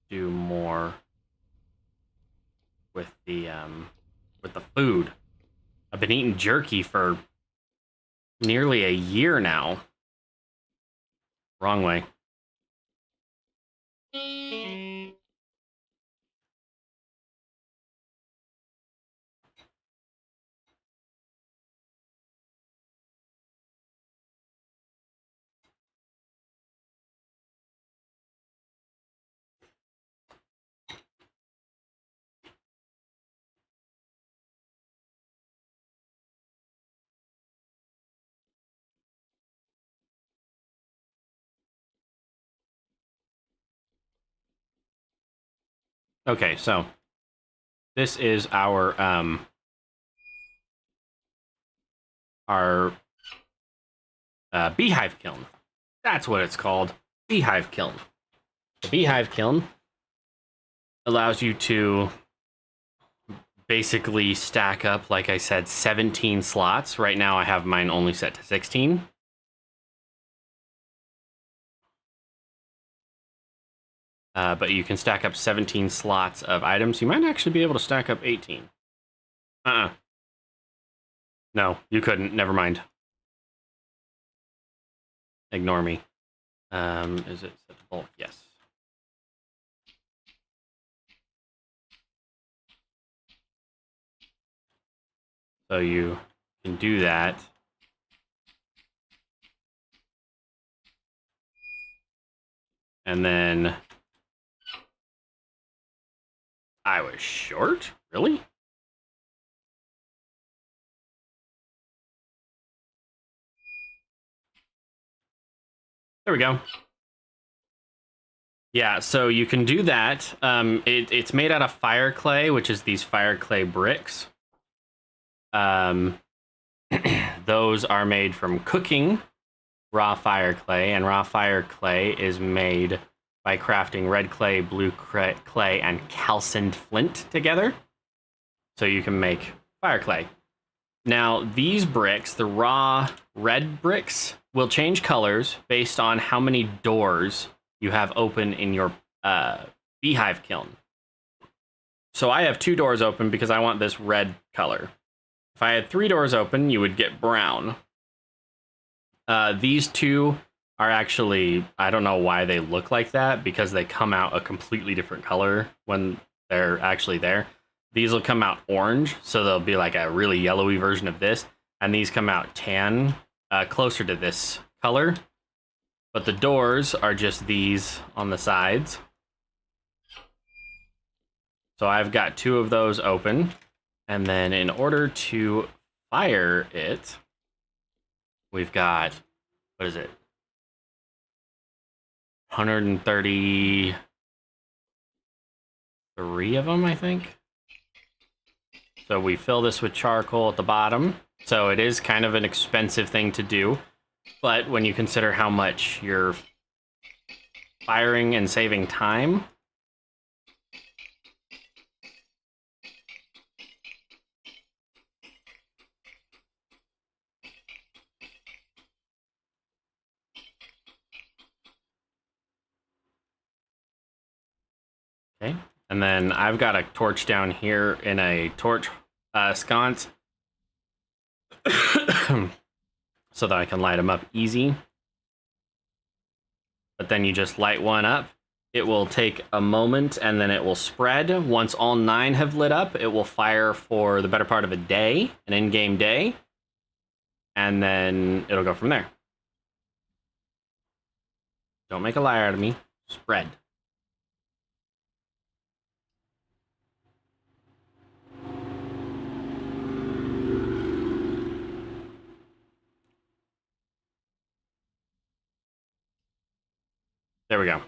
do more with the food. I've been eating jerky for nearly a year now. Wrong way. Okay, so this is our beehive kiln. That's what it's called, beehive kiln. The beehive kiln allows you to basically stack up, like I said, 17 slots. Right now I have mine only set to 16. But you can stack up 17 slots of items. You might actually be able to stack up 18. No, you couldn't. Never mind. Ignore me. Is it set to bulk? Yes. So you can do that. And then I was short? Really? There we go. Yeah, so you can do that. It's made out of fire clay, which is these fire clay bricks. Those are made from cooking raw fire clay, and raw fire clay is made by crafting red clay, blue clay, and calcined flint together. So you can make fire clay. Now, these bricks, the raw red bricks, will change colors based on how many doors you have open in your beehive kiln. So I have 2 doors open because I want this red color. If I had 3 doors open, you would get brown. These 2 are actually, I don't know why they look like that, because they come out a completely different color when they're actually there. These will come out orange, so they'll be like a really yellowy version of this, and these come out tan, closer to this color. But the doors are just these on the sides. So I've got 2 of those open, and then in order to fire it, we've got, what is it? 133 of them, I think. So we fill this with charcoal at the bottom. So it is kind of an expensive thing to do, but when you consider how much you're firing and saving time, okay. And then I've got a torch down here in a torch sconce so that I can light them up easy. But then you just light one up. It will take a moment and then it will spread. Once all 9 have lit up, it will fire for the better part of a day, an in-game day. And then it'll go from there. Don't make a liar out of me. Spread. There we go.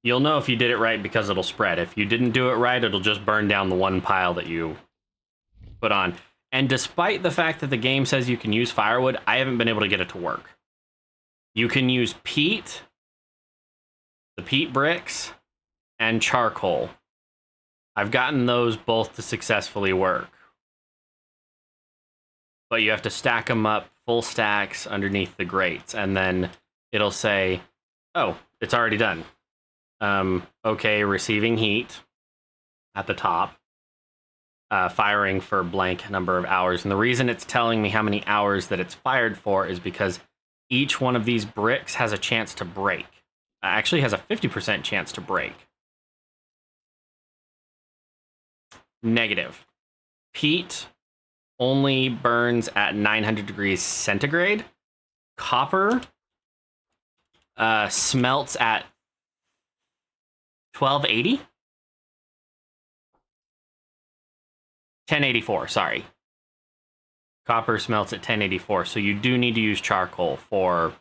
You'll know if you did it right because it'll spread. If you didn't do it right, it'll just burn down the one pile that you put on. And despite the fact that the game says you can use firewood, I haven't been able to get it to work. You can use peat, the peat bricks, and charcoal. I've gotten those both to successfully work. But you have to stack them up full stacks underneath the grates, and then it'll say, oh, it's already done. Okay, receiving heat at the top. Firing for blank number of hours. And the reason it's telling me how many hours that it's fired for is because each one of these bricks has a chance to break. Actually has a 50% chance to break. Negative. Peat only burns at 900 degrees centigrade. Copper smelts at 1280. 1084, sorry. Copper smelts at 1084, so you do need to use charcoal for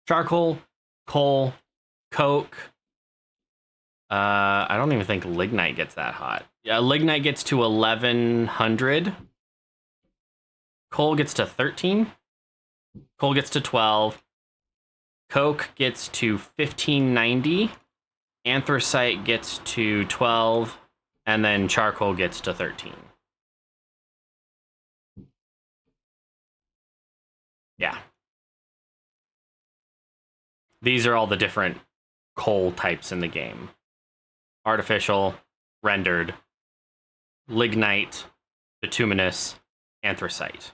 charcoal, coal, coke. I don't even think lignite gets that hot. Yeah, lignite gets to 1100. Coal gets to 13. Coal gets to 12. Coke gets to 1590. Anthracite gets to 12. And then charcoal gets to 13. Yeah. These are all the different coal types in the game. Artificial, rendered, lignite, bituminous, anthracite.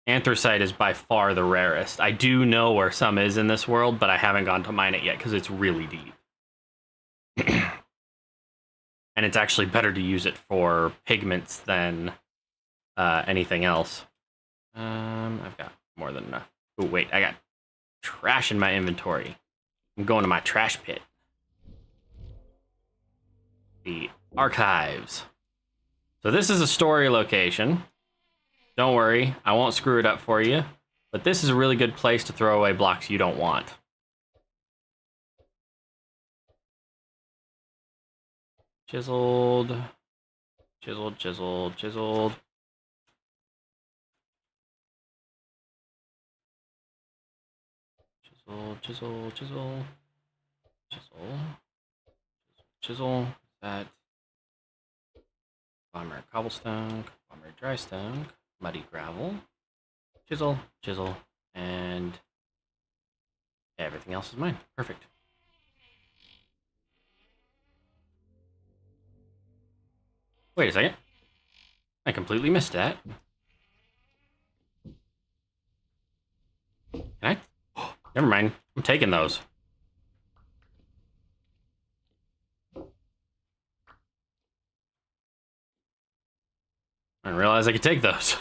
Anthracite is by far the rarest. I do know where some is in this world, but I haven't gone to mine it yet because it's really deep. And it's actually better to use it for pigments than anything else. I've got more than enough. Oh, wait, I got trash in my inventory. I'm going to my trash pit. The archives. So this is a story location. Don't worry, I won't screw it up for you. But this is a really good place to throw away blocks you don't want. Chiseled, chiseled, chiseled, chiseled. Chisel, chisel, chisel, chisel, chisel. That bomber cobblestone, bomber dry stone, muddy gravel, chisel, chisel, and everything else is mine. Perfect. Wait a second. I completely missed that. Can I? Oh, never mind. I'm taking those. I didn't realize I could take those.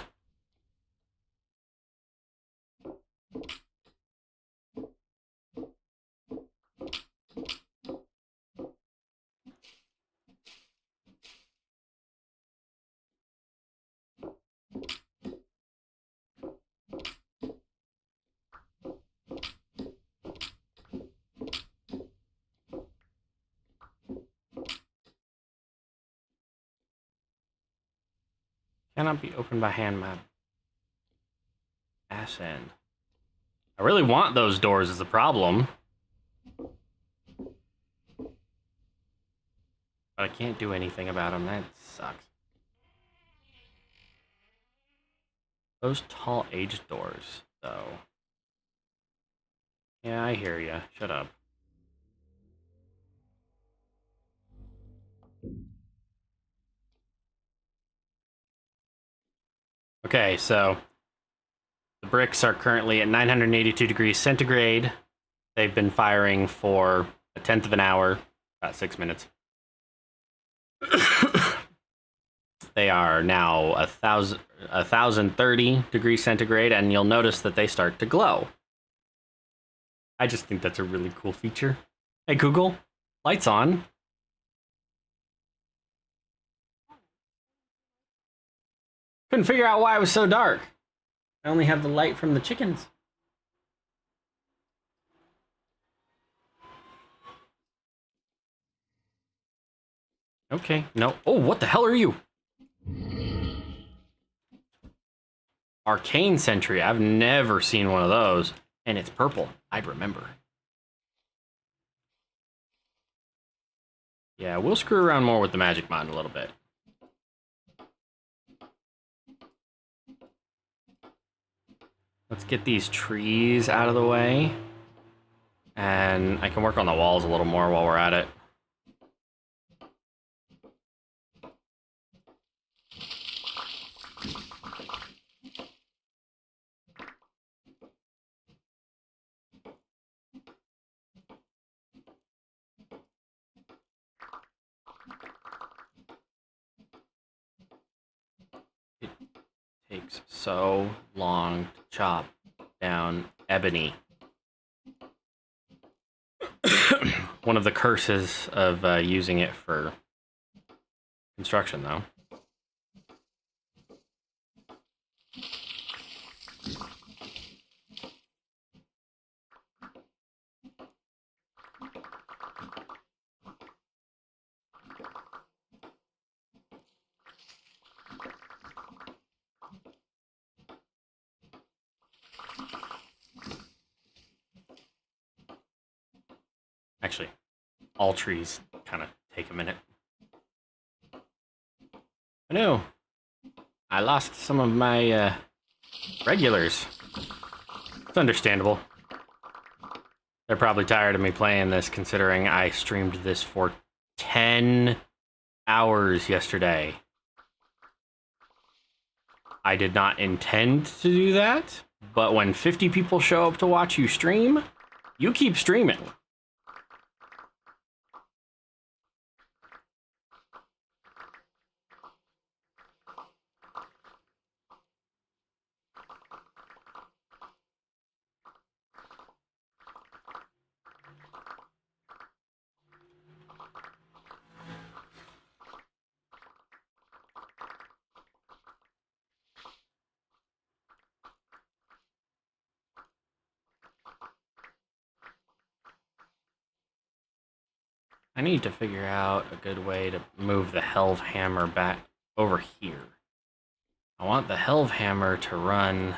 Cannot be opened by hand, my ass end. I really want those doors is the problem. But I can't do anything about them. That sucks. Those tall aged doors, though. Yeah, I hear ya. Shut up. Okay, so the bricks are currently at 982 degrees centigrade. They've been firing for a tenth of an hour, about 6 minutes. They are now 1030 degrees centigrade, and you'll notice that they start to glow. I just think that's a really cool feature. Hey Google, lights on. Couldn't figure out why it was so dark. I only have the light from the chickens. Okay, no. Oh, what the hell are you? Arcane Sentry. I've never seen one of those. And it's purple. I'd remember. Yeah, we'll screw around more with the magic mod in a little bit. Let's get these trees out of the way. And I can work on the walls a little more while we're at it. It takes so long to chop down ebony. One of the curses of using it for construction, though. Actually, all trees kind of take a minute. I know. I lost some of my regulars. It's understandable. They're probably tired of me playing this, considering I streamed this for 10 hours yesterday. I did not intend to do that, but when 50 people show up to watch you stream, you keep streaming. I need to figure out a good way to move the Helve Hammer back over here. I want the Helve Hammer to run...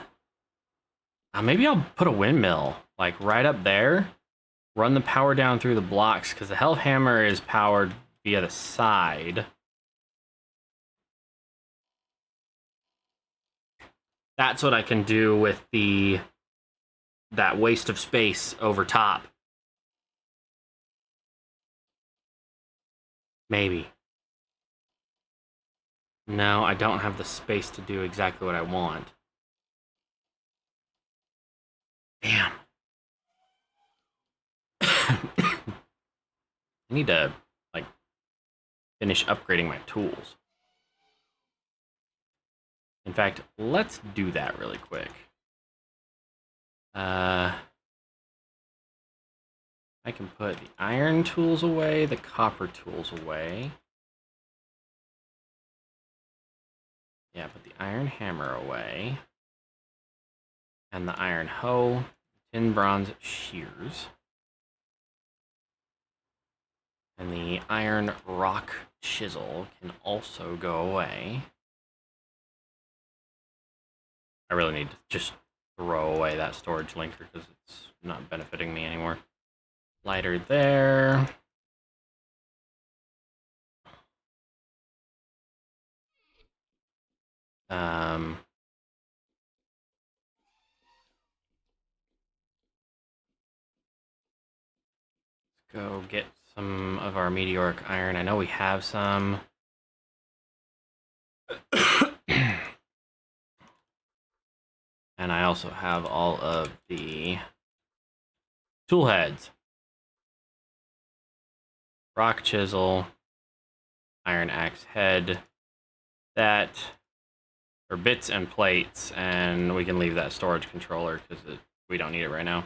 maybe I'll put a windmill, like, right up there. Run the power down through the blocks, because the Helve Hammer is powered via the side. That's what I can do with that waste of space over top. Maybe. No, I don't have the space to do exactly what I want. Damn. I need to, like, finish upgrading my tools. In fact, let's do that really quick. I can put the iron tools away, the copper tools away. Yeah, put the iron hammer away. And the iron hoe, tin bronze shears. And the iron rock chisel can also go away. I really need to just throw away that storage linker because it's not benefiting me anymore. Lighter there. Let's go get some of our meteoric iron. I know we have some. And I also have all of the tool heads. Rock chisel, iron axe head, that, or bits and plates, and we can leave that storage controller because we don't need it right now.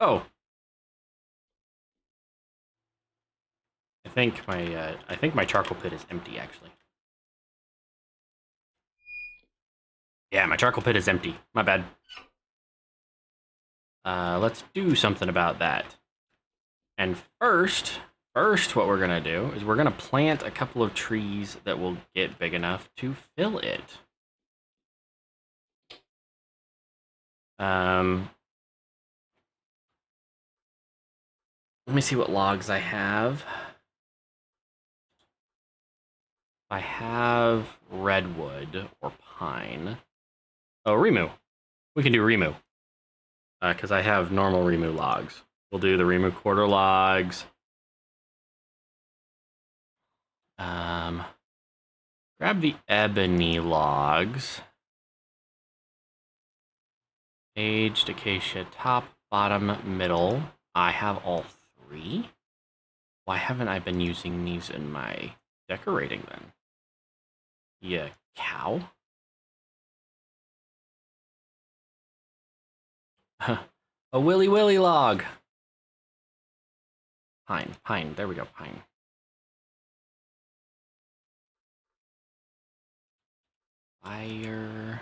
Oh. I think my charcoal pit is empty, actually. Yeah, my charcoal pit is empty. My bad. Let's do something about that. And first, first, what we're going to do is we're going to plant a couple of trees that will get big enough to fill it. Let me see what logs I have. I have redwood or pine. Oh, Remu. We can do Remu. Because I have normal Remu logs. We'll do the Remu quarter logs. Grab the ebony logs. Aged acacia, top, bottom, middle. I have all three. Why haven't I been using these in my decorating then? Yeah, cow. A willy willy log. Pine, pine. There we go, pine. Firewood.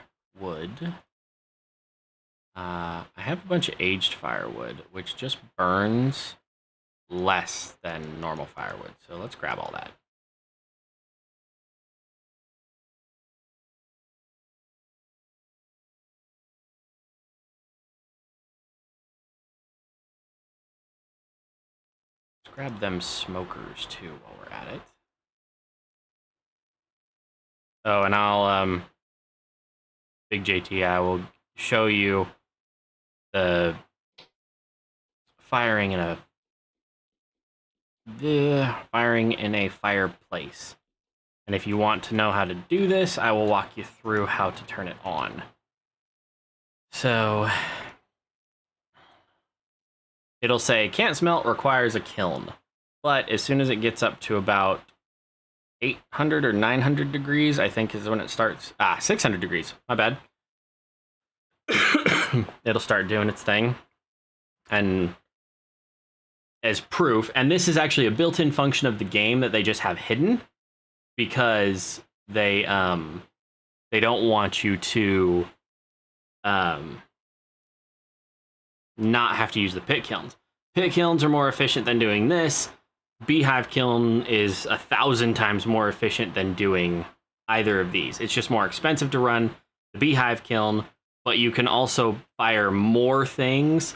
I have a bunch of aged firewood, which just burns less than normal firewood. So let's grab all that. Let's grab them smokers too while we're at it. Oh, and I'll, Big JT, I will show you the firing in a fireplace. And if you want to know how to do this, I will walk you through how to turn it on. So it'll say can't smelt, requires a kiln. But as soon as it gets up to about 800 or 900 degrees, I think is when it starts. 600 degrees. My bad. It'll start doing its thing. And as proof, and this is actually a built-in function of the game that they just have hidden because they don't want you to not have to use the pit kilns. Pit kilns are more efficient than doing this. Beehive kiln is 1,000 times more efficient than doing either of these. It's just more expensive to run the beehive kiln, but you can also fire more things.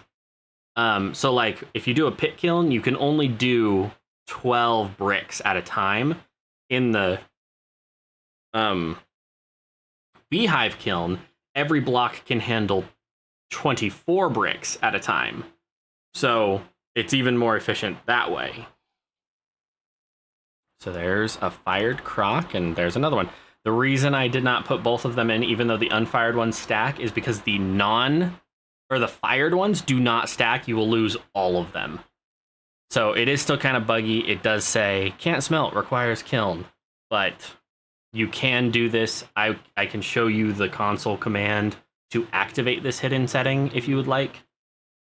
So like if you do a pit kiln, you can only do 12 bricks at a time. In the beehive kiln, every block can handle 24 bricks at a time. So it's even more efficient that way. So there's a fired crock, and there's another one. The reason I did not put both of them in, even though the unfired ones stack, is because the fired ones do not stack. You will lose all of them. So it is still kind of buggy. It does say, can't smelt, requires kiln. But you can do this. I can show you the console command to activate this hidden setting if you would like.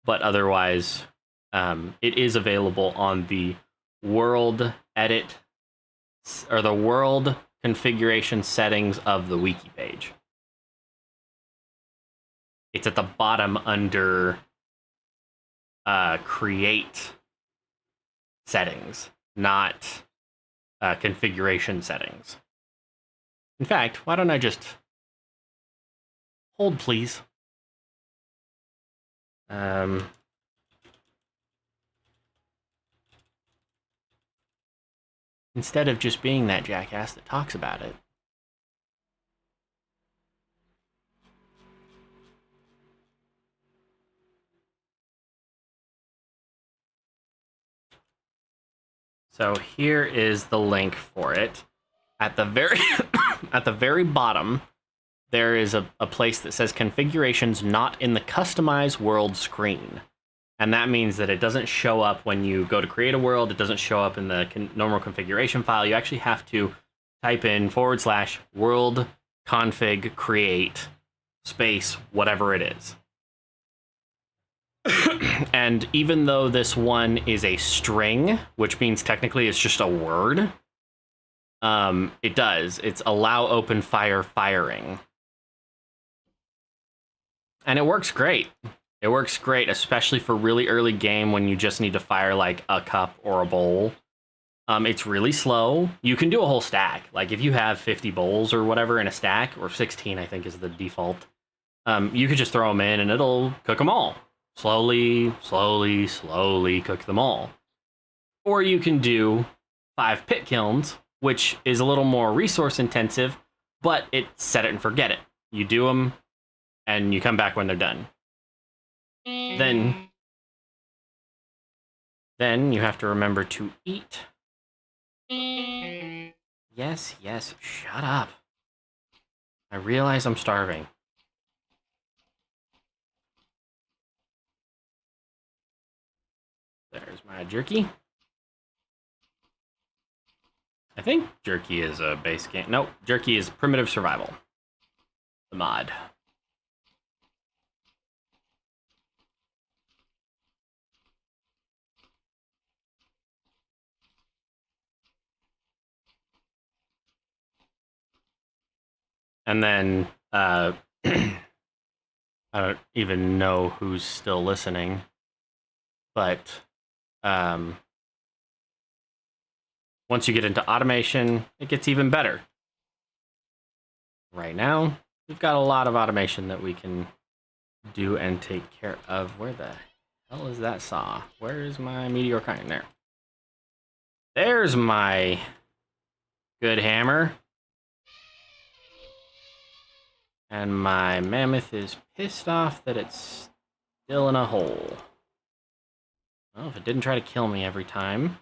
But otherwise, it is available on the world edit, or the world configuration settings of the wiki page. It's at the bottom under create settings, not configuration settings. In fact, why don't I just hold, please? Instead of just being that jackass that talks about it. So here is the link for it. At the very at the very bottom, there is a place that says configurations not in the customize world screen. And that means that it doesn't show up when you go to create a world. It doesn't show up in the normal configuration file. You actually have to type in / world config create space whatever it is. And even though this one is a string, which means technically it's just a word, it does. It's allow open fire firing. And it works great. It works great, especially for really early game when you just need to fire like a cup or a bowl. It's really slow. You can do a whole stack. Like if you have 50 bowls or whatever in a stack, or 16, I think is the default. You could just throw them in and it'll cook them all. Slowly, slowly, slowly cook them all. Or you can do 5 pit kilns, which is a little more resource intensive, but it's set it and forget it. You do them and you come back when they're done. Then you have to remember to eat. Yes, yes, shut up. I realize I'm starving. There's my jerky. I think jerky is a base game. Nope, jerky is primitive survival. The mod. And then I don't even know who's still listening, but once you get into automation, it gets even better. Right now, we've got a lot of automation that we can do and take care of. Where the hell is that saw? Where is my meteor kind? There. There's my good hammer. And my mammoth is pissed off that it's still in a hole. Well, if it didn't try to kill me every time.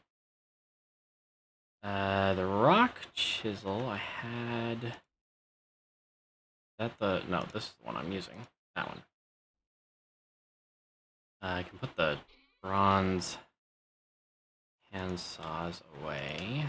The rock chisel I had... Is that the... No, this is the one I'm using. That one. I can put the bronze hand saws away.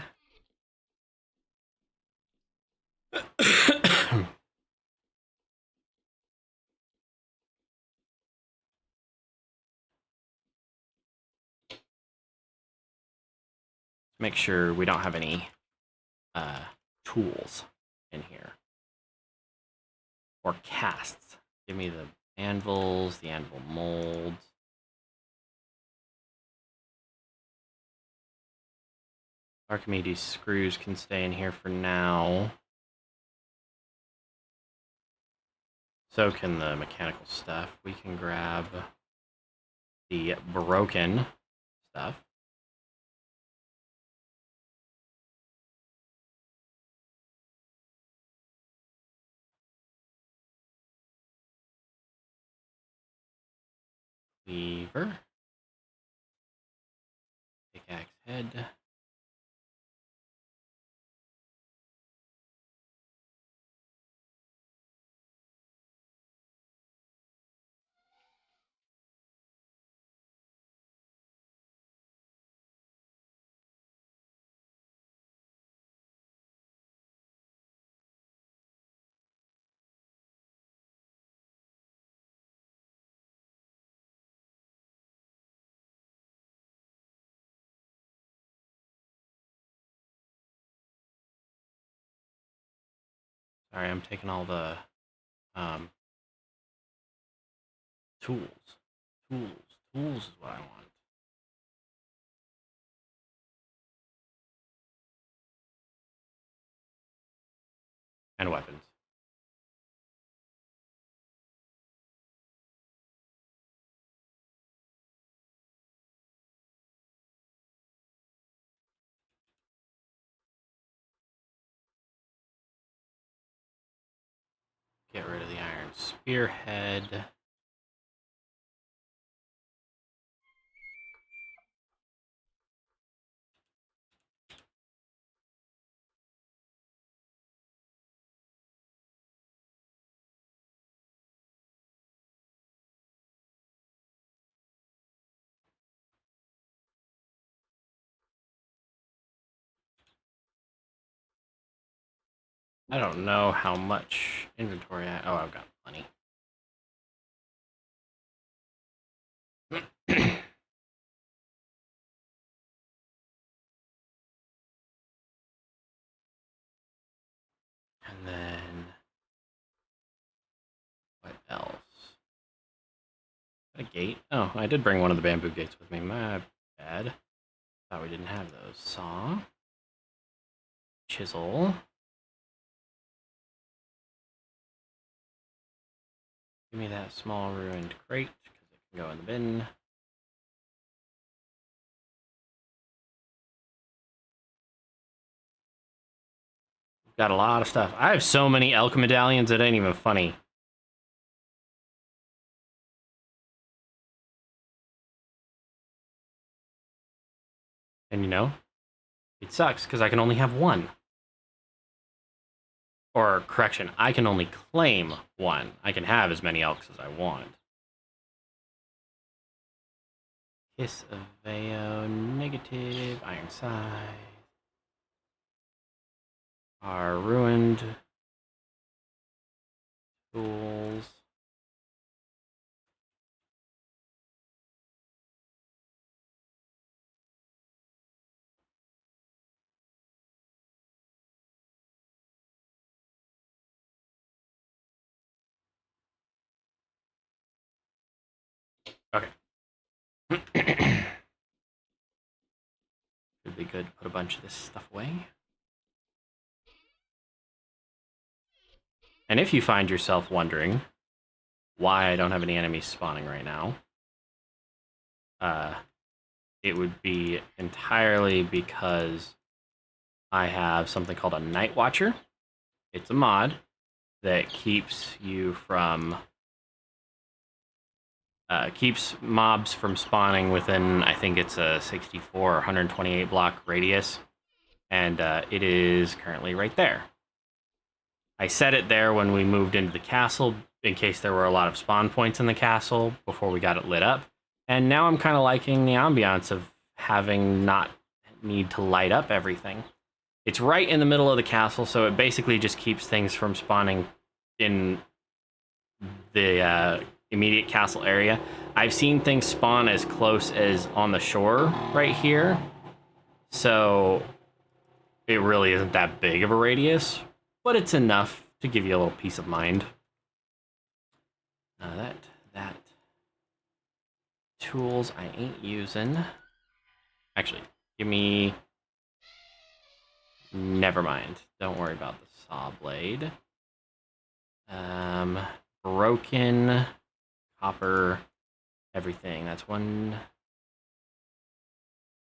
Make sure we don't have any tools in here. Or casts. Give me the anvils, the anvil molds. Archimedes screws can stay in here for now. So can the mechanical stuff. We can grab the broken stuff. Cleaver. Pickaxe head. Sorry, I'm taking all the tools. Tools is what I want. And weapons. Get rid of the iron spearhead. I don't know how much inventory I... Oh, I've got plenty. And then... What else? A gate? Oh, I did bring one of the bamboo gates with me. My bad. Thought we didn't have those. Saw. Chisel. Give me that small ruined crate, because it can go in the bin. Got a lot of stuff. I have so many elk medallions, it ain't even funny. And you know, it sucks, because I can only have one. Or, correction, I can only claim one. I can have as many elks as I want. Kiss of Veo, negative, Iron Scythe. Our ruined tools. Okay. Should be good to put a bunch of this stuff away. And if you find yourself wondering why I don't have any enemies spawning right now, it would be entirely because I have something called a Night Watcher. It's a mod that keeps you from keeps mobs from spawning within, I think it's a 64 or 128 block radius, and it is currently right there. I set it there when we moved into the castle in case there were a lot of spawn points in the castle before we got it lit up, and now I'm kind of liking the ambiance of having not need to light up everything. It's right in the middle of the castle, so it basically just keeps things from spawning in the immediate castle area. I've seen things spawn as close as on the shore right here, so it really isn't that big of a radius, but it's enough to give you a little peace of mind. That tools I ain't using. Actually, give me. Never mind. Don't worry about the saw blade. Broken copper, everything. That's one.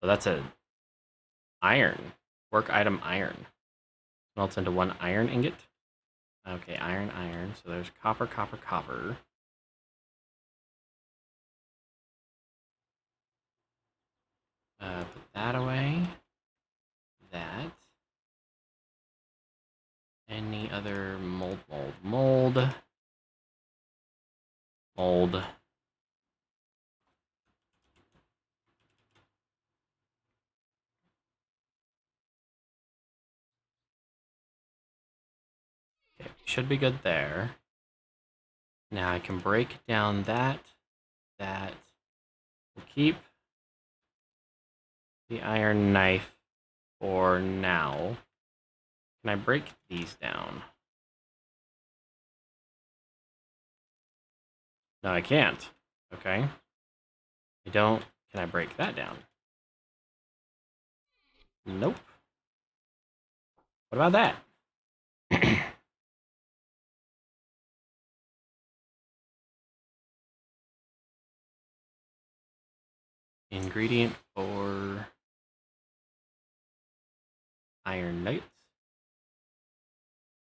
So that's a iron. Work item iron. Melts into one iron ingot. Okay, iron. So there's copper. Put that away. That. Any other mold. Okay, should be good there. Now I can break down that. We'll keep the iron knife for now. Can I break these down? No, I can't. Okay. I don't. Can I break that down? Nope. What about that? Ingredient for iron nuggets.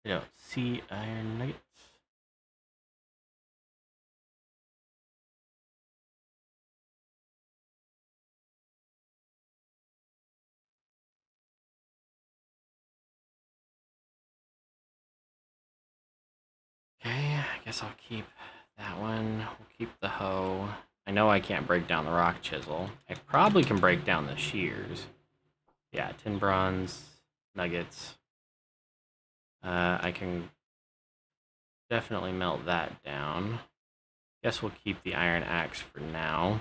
I don't see iron nuggets. Okay, I guess I'll keep that one. We'll keep the hoe. I know I can't break down the rock chisel. I probably can break down the shears. Yeah, tin bronze, nuggets. I can definitely melt that down. Guess we'll keep the iron axe for now.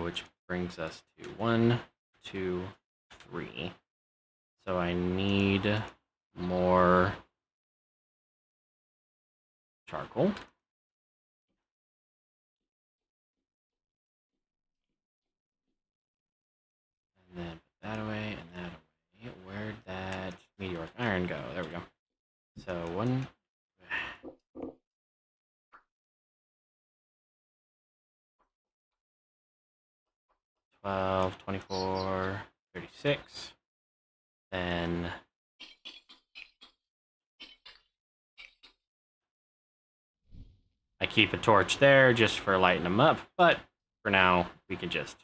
Which brings us to 1, 2, 3. So I need more charcoal. there we go. So 1. 12, 24, 36. Then I keep a torch there just for lighting them up, but for now we can just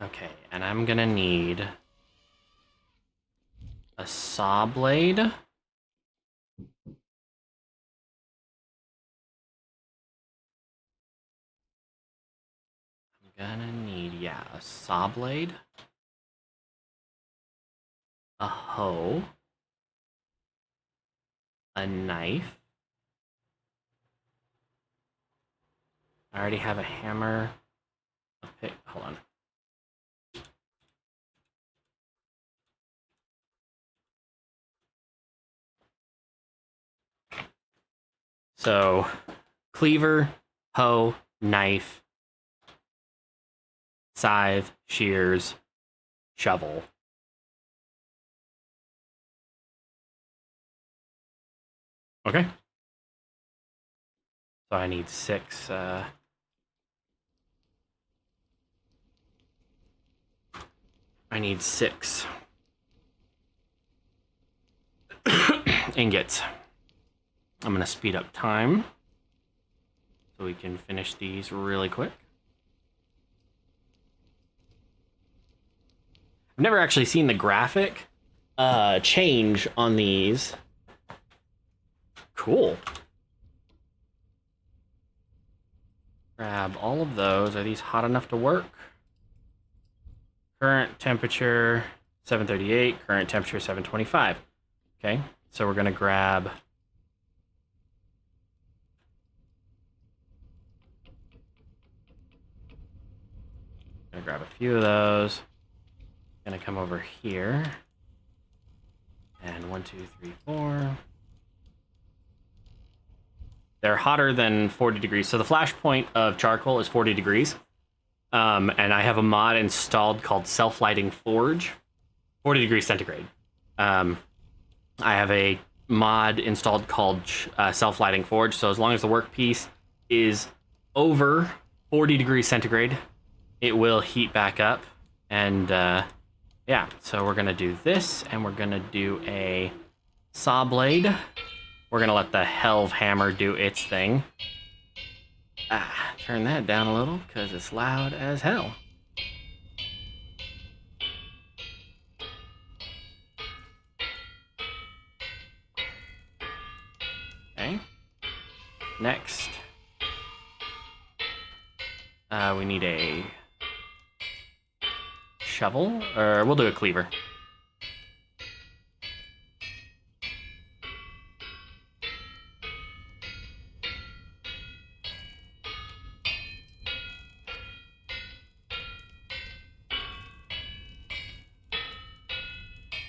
okay, and I'm gonna need a saw blade. I'm gonna need, yeah, a saw blade, a hoe, a knife. I already have a hammer, a pick, hold on. So, cleaver, hoe, knife, scythe, shears, shovel. Okay. So I need 6, I need 6 ingots. I'm gonna speed up time so we can finish these really quick. I've never actually seen the graphic change on these. Cool. Grab all of those. Are these hot enough to work? Current temperature 738, current temperature 725. Okay, so we're gonna grab a few of those. Gonna come over here. And 1, 2, 3, 4. They're hotter than 40 degrees. So the flash point of charcoal is 40 degrees. And I have a mod installed called Self-Lighting Forge, 40 degrees centigrade. I have a mod installed called Self-Lighting Forge. So as long as the workpiece is over 40 degrees centigrade, it will heat back up. And yeah, so we're gonna do this, and we're gonna do a saw blade. We're gonna let the Helve hammer do its thing. Turn that down a little because it's loud as hell. Okay. Next, we need a shovel, or we'll do a cleaver.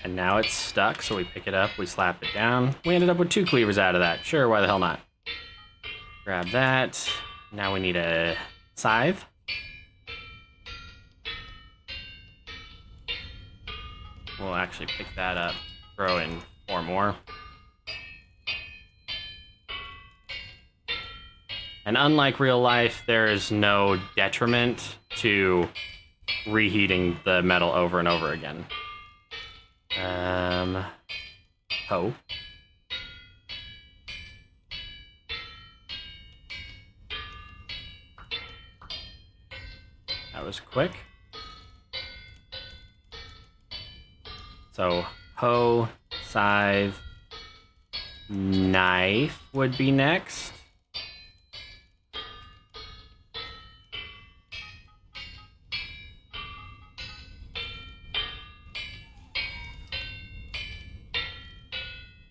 And now it's stuck, so we pick it up, we slap it down. We ended up with 2 cleavers out of that. Sure, why the hell not? Grab that. Now we need a scythe. We'll actually pick that up, throw in 4 more. And unlike real life, there is no detriment to reheating the metal over and over again. Hoe. That was quick. So, hoe, scythe, knife would be next.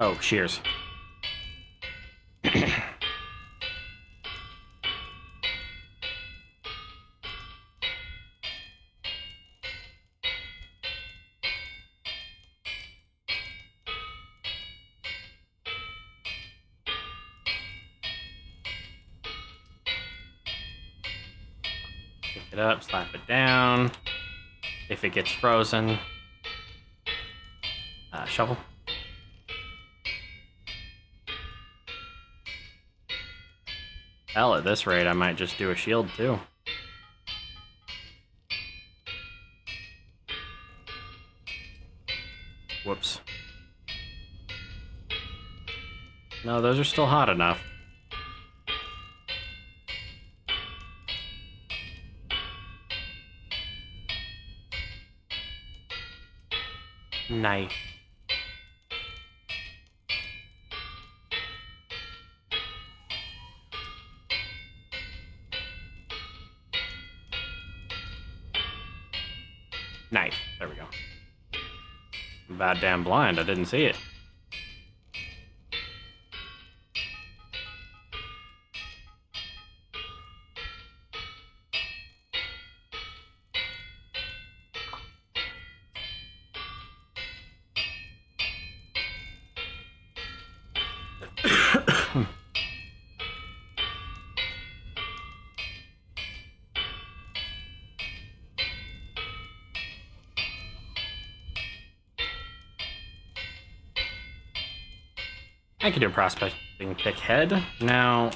Oh, shears. it up, slap it down. If it gets frozen, shovel. Hell, at this rate, I might just do a shield too. Whoops. No, those are still hot enough. Knife. Knife. There we go. Bad damn blind. I didn't see it. I could do a prospecting pick head. Now,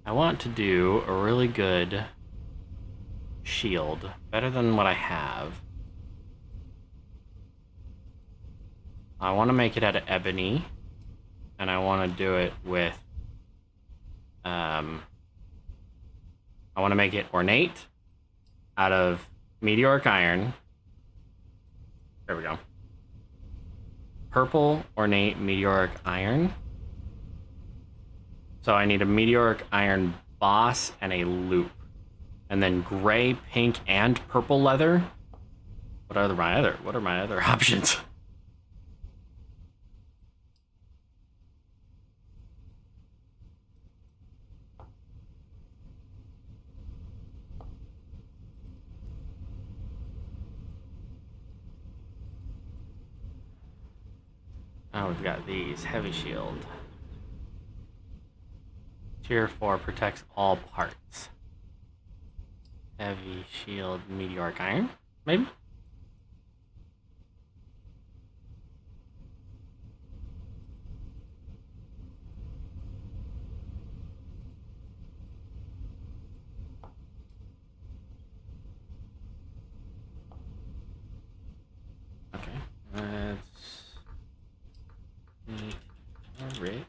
I want to do a really good shield, better than what I have. I want to make it out of ebony, and I want to do it with, I want to make it ornate out of meteoric iron. There we go. Purple ornate meteoric iron. So I need a meteoric iron boss and a loop. And then gray, pink, and purple leather. What are my other options? Oh, we've got these. Heavy shield. Tier 4 protects all parts. Heavy shield, meteoric iron, maybe? Okay, let's make a rig.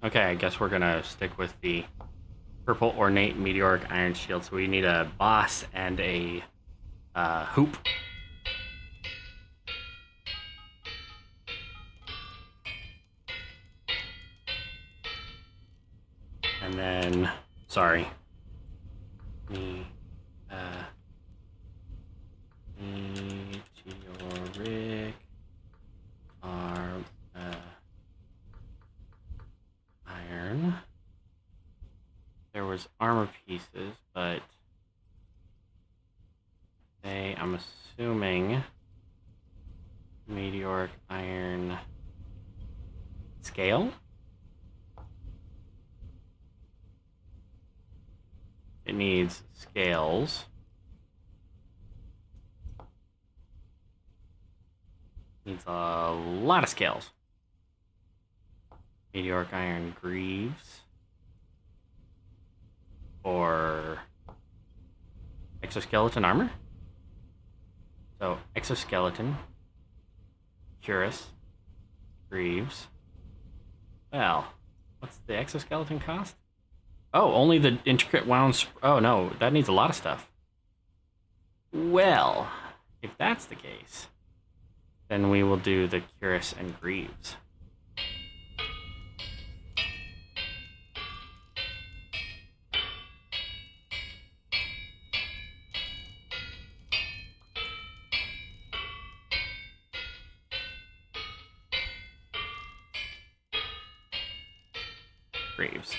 Okay, I guess we're gonna stick with the purple ornate meteoric iron shield. So we need a boss and a hoop. And then, sorry, meteoric iron. There was armor pieces, but I'm assuming meteoric iron scale. It needs scales. Needs a lot of scales. Meteoric iron greaves. Or exoskeleton armor. So exoskeleton, cuirass, greaves. Well, what's the exoskeleton cost? Oh, only the intricate wound. Oh no, that needs a lot of stuff. Well, if that's the case, Then we will do the Cuirass and Greaves. Greaves.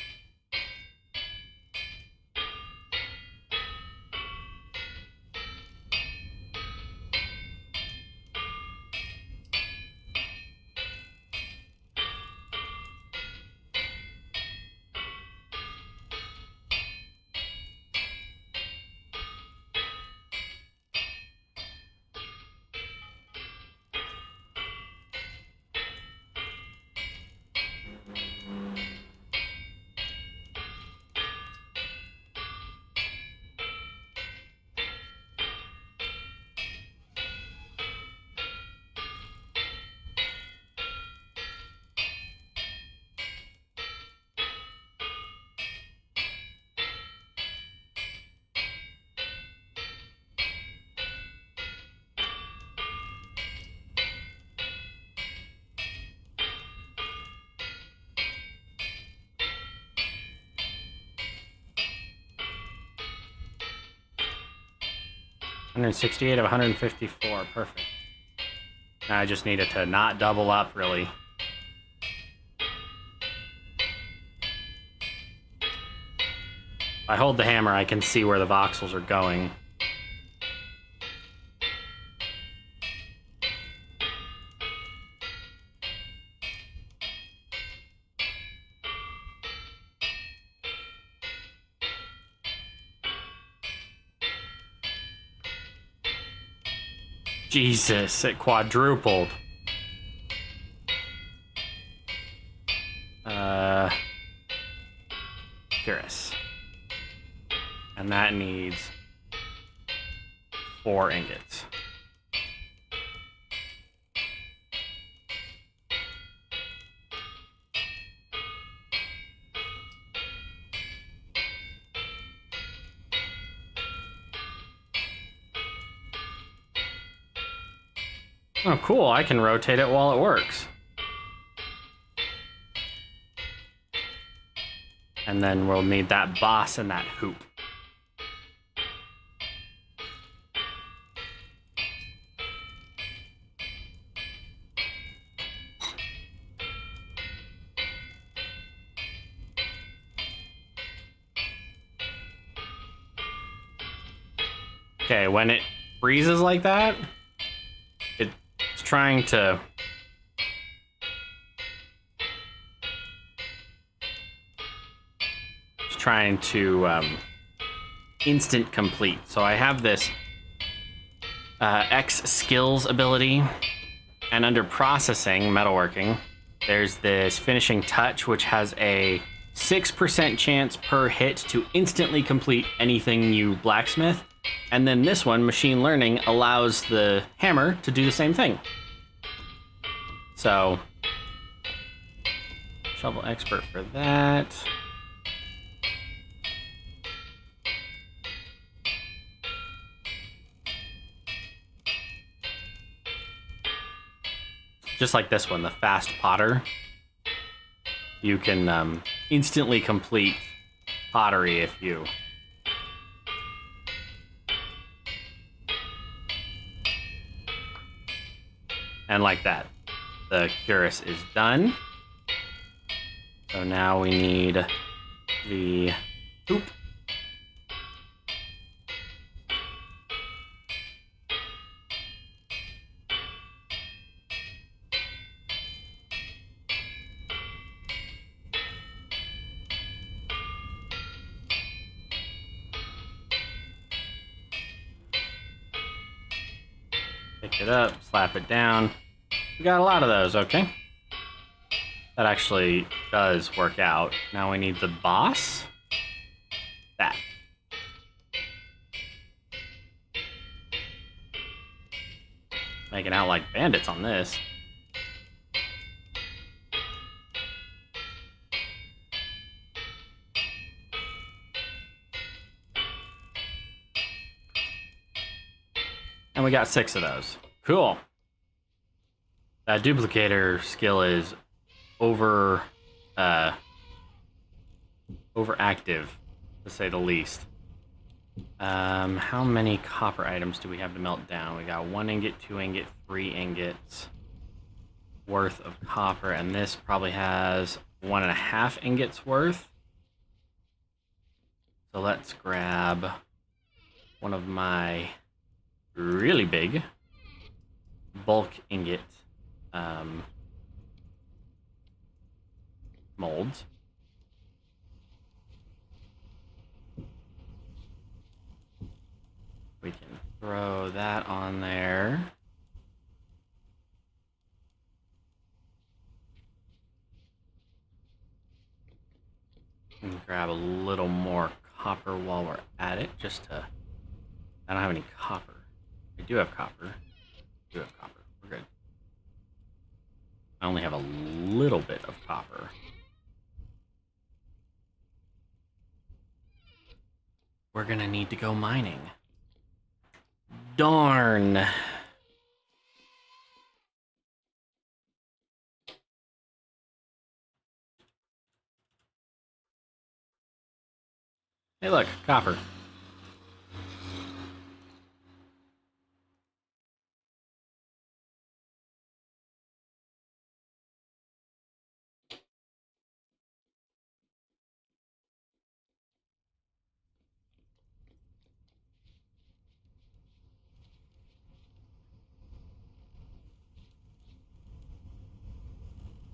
$168 of 154, perfect. Now I just need it to not double up, really. If I hold the hammer, I can see where the voxels are going. Jesus, it quadrupled. Cuirass. And that needs 4 ingots. Oh, cool. I can rotate it while it works. And then we'll need that boss and that hoop. Okay, when it freezes like that, it's trying to... instant complete. So I have this X skills ability, and under processing, metalworking, there's this finishing touch, which has a 6% chance per hit to instantly complete anything you blacksmith. And then this one, machine learning, allows the hammer to do the same thing. So, shovel expert for that. Just like this one, the fast potter. You can instantly complete pottery if you... And like that, the cuirass is done. So now we need the hoop. Pick it up, slap it down. We got a lot of those, okay. That actually does work out. Now we need the boss. That. Making out like bandits on this. And we got 6 of those. Cool. That duplicator skill is over uh, overactive, to say the least. How many copper items do we have to melt down? We got 1 ingot, 2 ingot, 3 ingots worth of copper, and this probably has 1.5 ingots worth. So let's grab one of my really big bulk ingot molds. We can throw that on there. And grab a little more copper while we're at it, just to... I don't have any copper. I do have copper. I do have copper. We're good. I only have a little bit of copper. We're gonna need to go mining. Darn. Hey look, copper.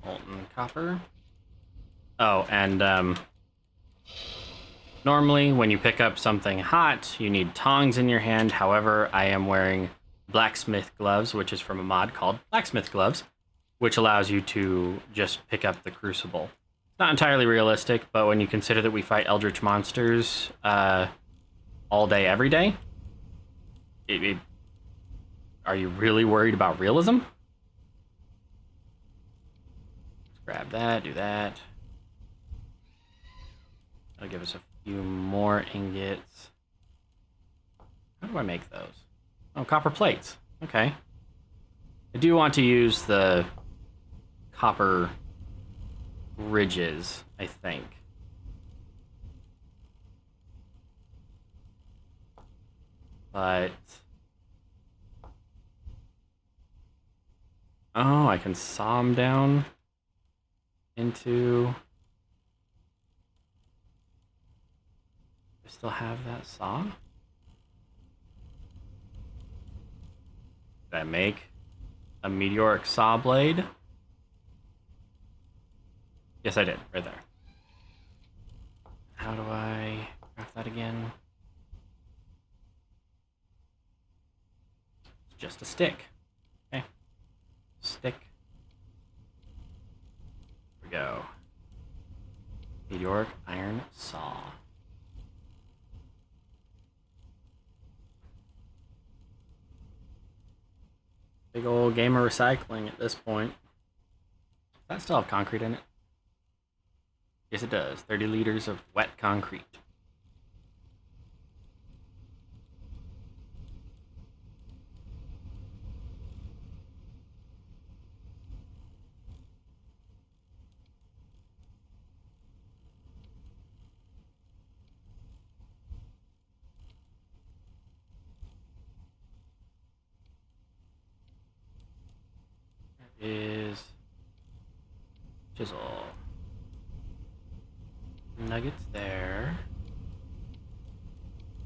Molten copper. Oh, and normally when you pick up something hot, you need tongs in your hand. However, I am wearing blacksmith gloves, which is from a mod called Blacksmith Gloves, which allows you to just pick up the crucible. It's not entirely realistic, but when you consider that we fight eldritch monsters all day, every day, are you really worried about realism? Let's grab that, do that. That'll give us a few more ingots. How do I make those? Oh, copper plates. Okay. I do want to use the copper ridges, I think. But... oh, I can saw them down into... I still have that saw? Did I make a meteoric saw blade? Yes, I did, right there. How do I craft that again? It's just a stick. Okay. Stick. Here we go. Meteoric iron saw. Big old game of recycling at this point. Does that still have concrete in it? Yes, it does. 30 liters of wet concrete. There is chisel. Nuggets there.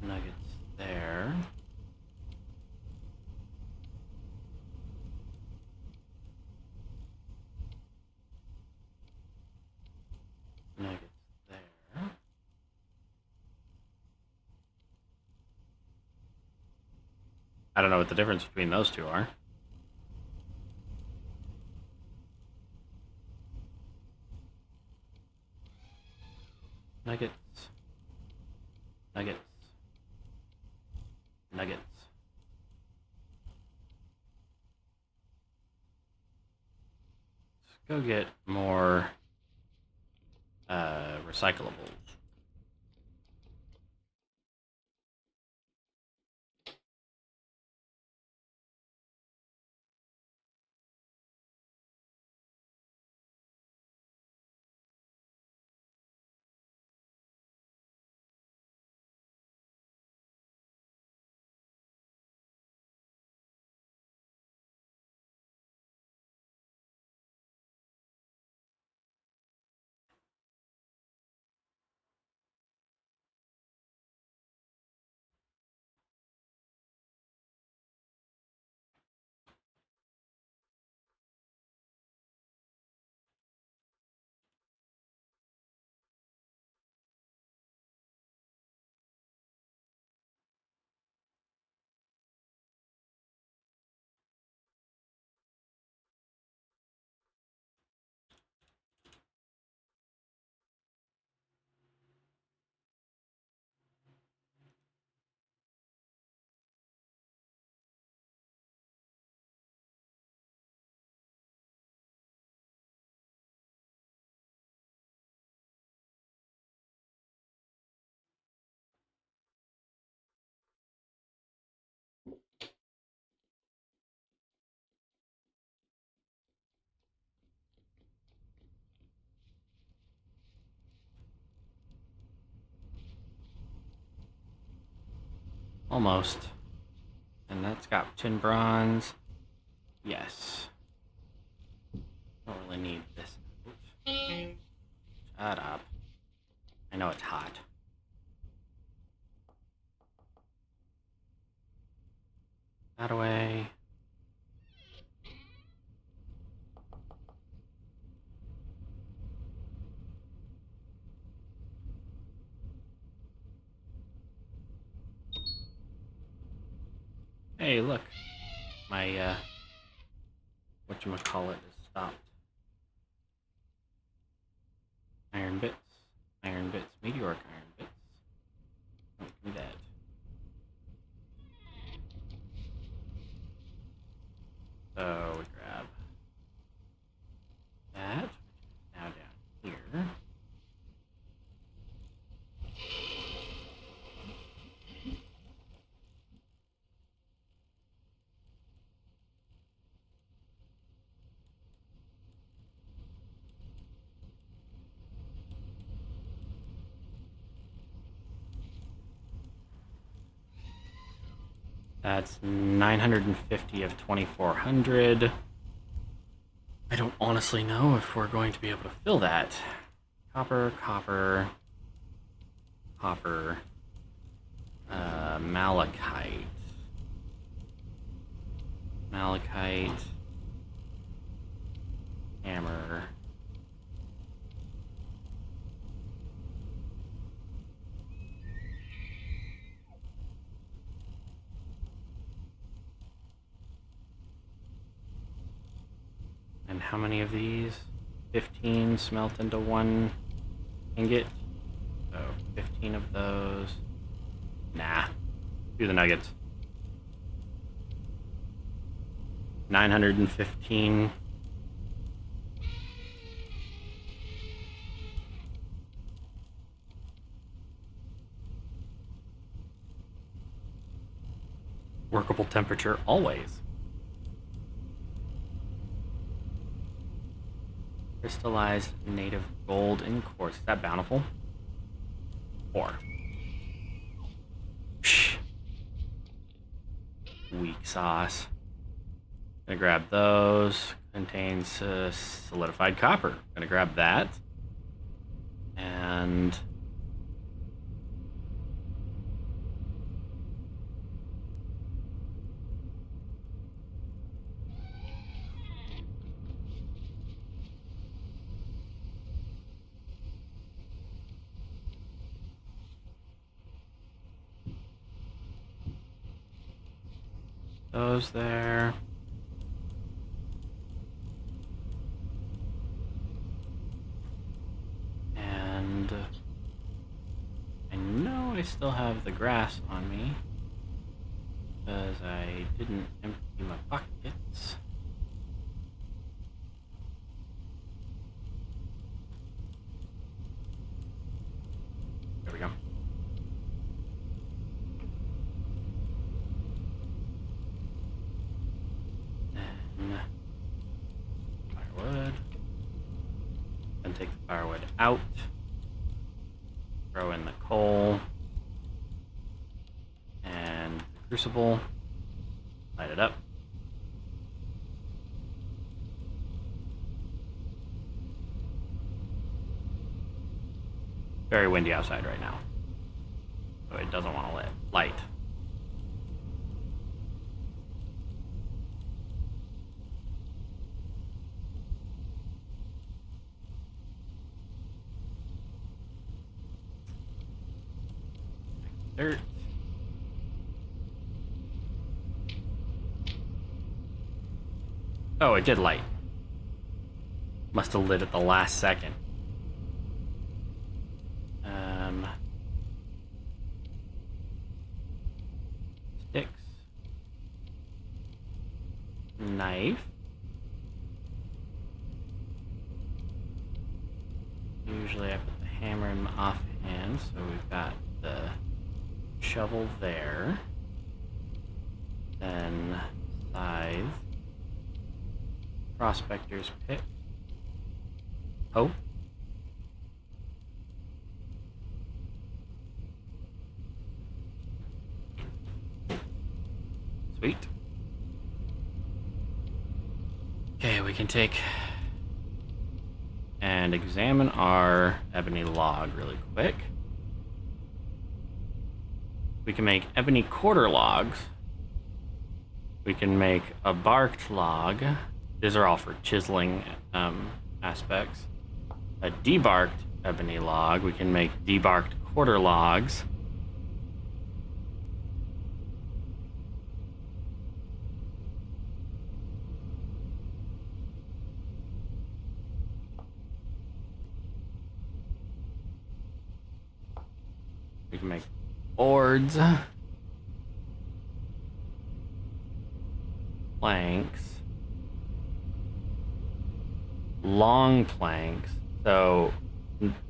Nuggets there. Nuggets there. I don't know what the difference between those two are. Nuggets. Nuggets. Nuggets. Let's go get more recyclables. Almost. And that's got tin bronze. Yes. Don't really need this. Oops. Shut up. I know it's hot. That away. Hey, look. My, whatchamacallit is stopped. Iron bits. Iron bits. Meteoric iron bits. Oh, give me that. So we grab that, which is now down here. That's 950 of 2400. I don't honestly know if we're going to be able to fill that. Copper, copper, copper, malachite. Malachite, hammer. And how many of these? 15 smelt into one ingot. So 15 of those. Nah. Do the nuggets. 915. Workable temperature always. Crystallized native gold in quartz. Is that bountiful? 4. Psh. Weak sauce. Gonna grab those. Contains solidified copper. Gonna grab that. And those there. And I know I still have the grass on me because I didn't empty my pockets. There we go. Firewood. Then take the firewood out. Throw in the coal. And the crucible. Light it up. Very windy outside right now. So it doesn't want to light. Dirt. Oh, it did light. Must have lit at the last second. Sticks. Knife. Usually I put the hammer in my offhand, so we've got the shovel there. Then scythe. Prospector's pick. Oh. take and examine our ebony log really quick. We can make ebony quarter logs. We can make a barked log. These are all for chiseling aspects. A debarked ebony log. We can make debarked quarter logs. We can make boards, planks, long planks. So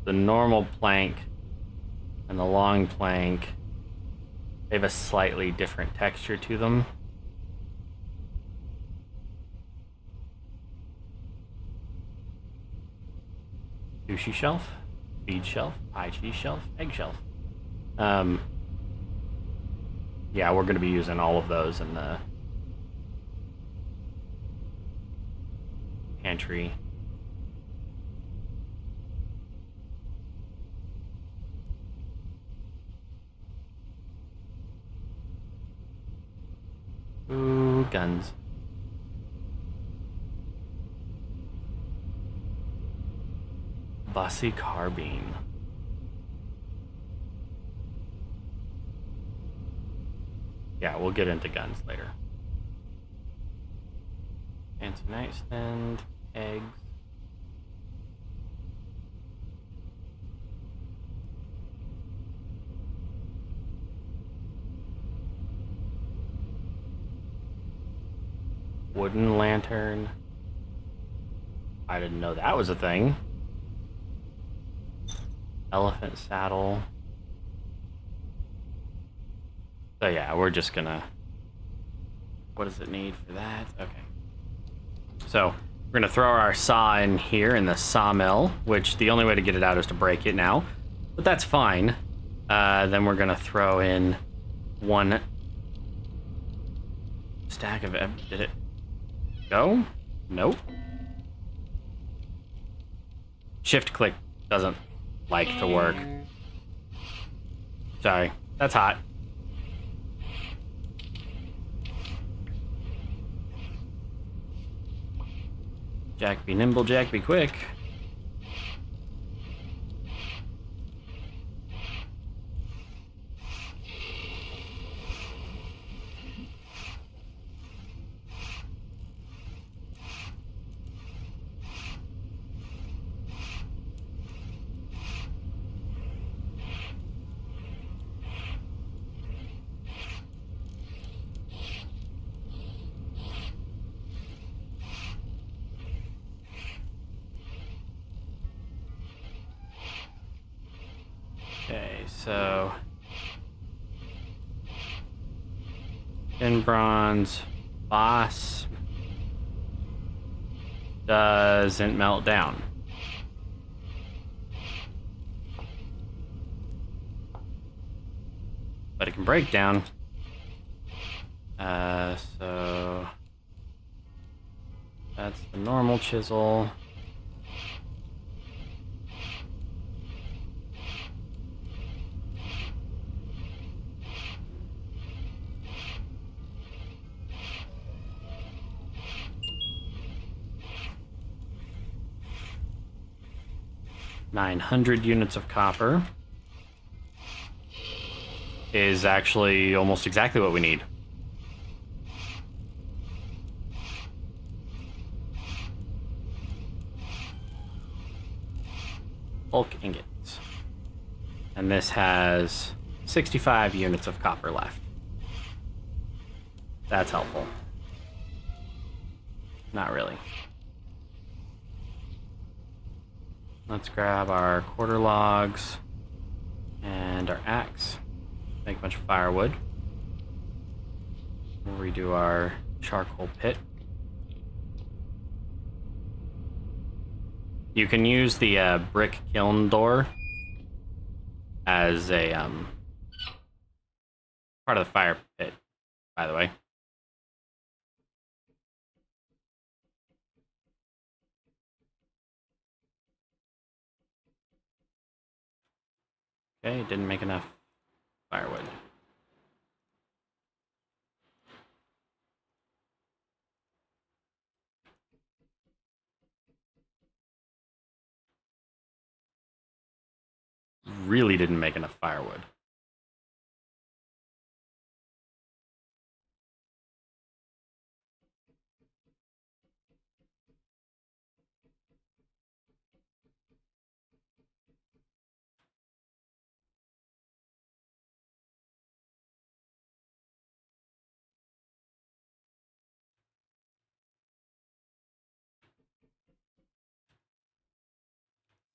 the normal plank and the long plank, they have a slightly different texture to them. Sushi shelf, feed shelf, pie cheese shelf, egg shelf. Yeah, we're going to be using all of those in the pantry. Ooh, guns. Bussy carbine. Yeah, we'll get into guns later. Fancy nightstand, eggs. Wooden lantern. I didn't know that was a thing. Elephant saddle. So yeah, we're just gonna... What does it need for that? Okay. So we're gonna throw our saw in here in the sawmill, which the only way to get it out is to break it now. But that's fine. Then we're gonna throw in one stack of... Did it go? Nope. Shift click doesn't like to work. Sorry, that's hot. Jack be nimble, Jack be quick. Okay, so in bronze, boss doesn't melt down. But it can break down. So that's the normal chisel. $900 units of copper is actually almost exactly what we need. Bulk ingots. And this has 65 units of copper left. That's helpful. Not really. Let's grab our quarter logs and our axe. Make a bunch of firewood. We'll redo our charcoal pit. You can use the brick kiln door as a part of the fire pit, by the way. Okay, didn't make enough firewood. Really didn't make enough firewood.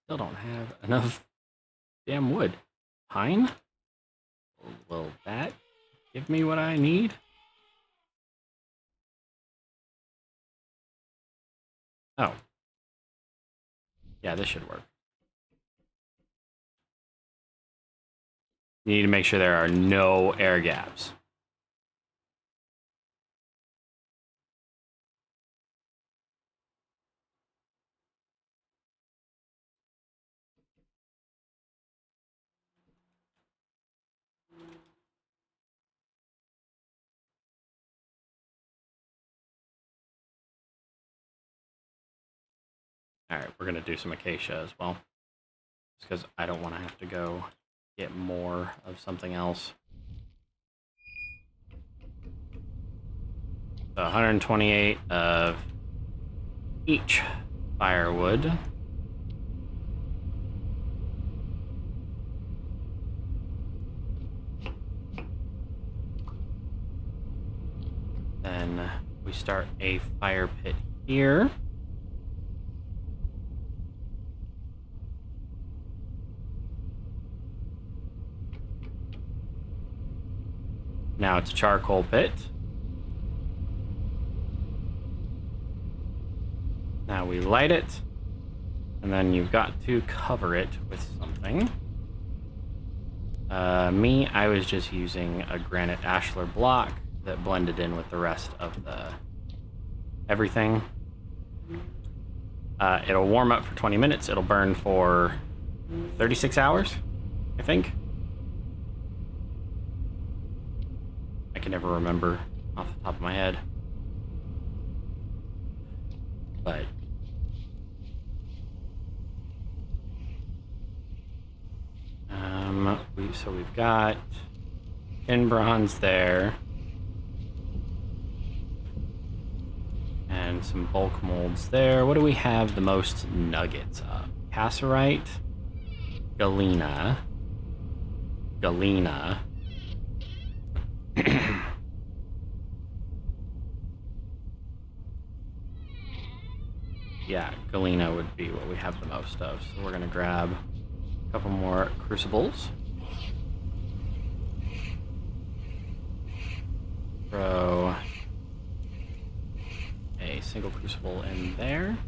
Still don't have enough damn wood. Pine? Will that give me what I need? Oh. Yeah, this should work. You need to make sure there are no air gaps. Alright, we're going to do some acacia as well. Just because I don't want to have to go get more of something else. So 128 of each firewood. Then we start a fire pit here. Now it's a charcoal pit. Now we light it, and then you've got to cover it with something. I was just using a granite ashlar block that blended in with the rest of the everything. It'll warm up for 20 minutes. It'll burn for 36 hours, I think. I can never remember off the top of my head. But so we've got tin bronze there, and some bulk molds there. What do we have the most nuggets of? Cassiterite, galena. Yeah, galena would be what we have the most of. So we're gonna grab a couple more crucibles. Throw a single crucible in there.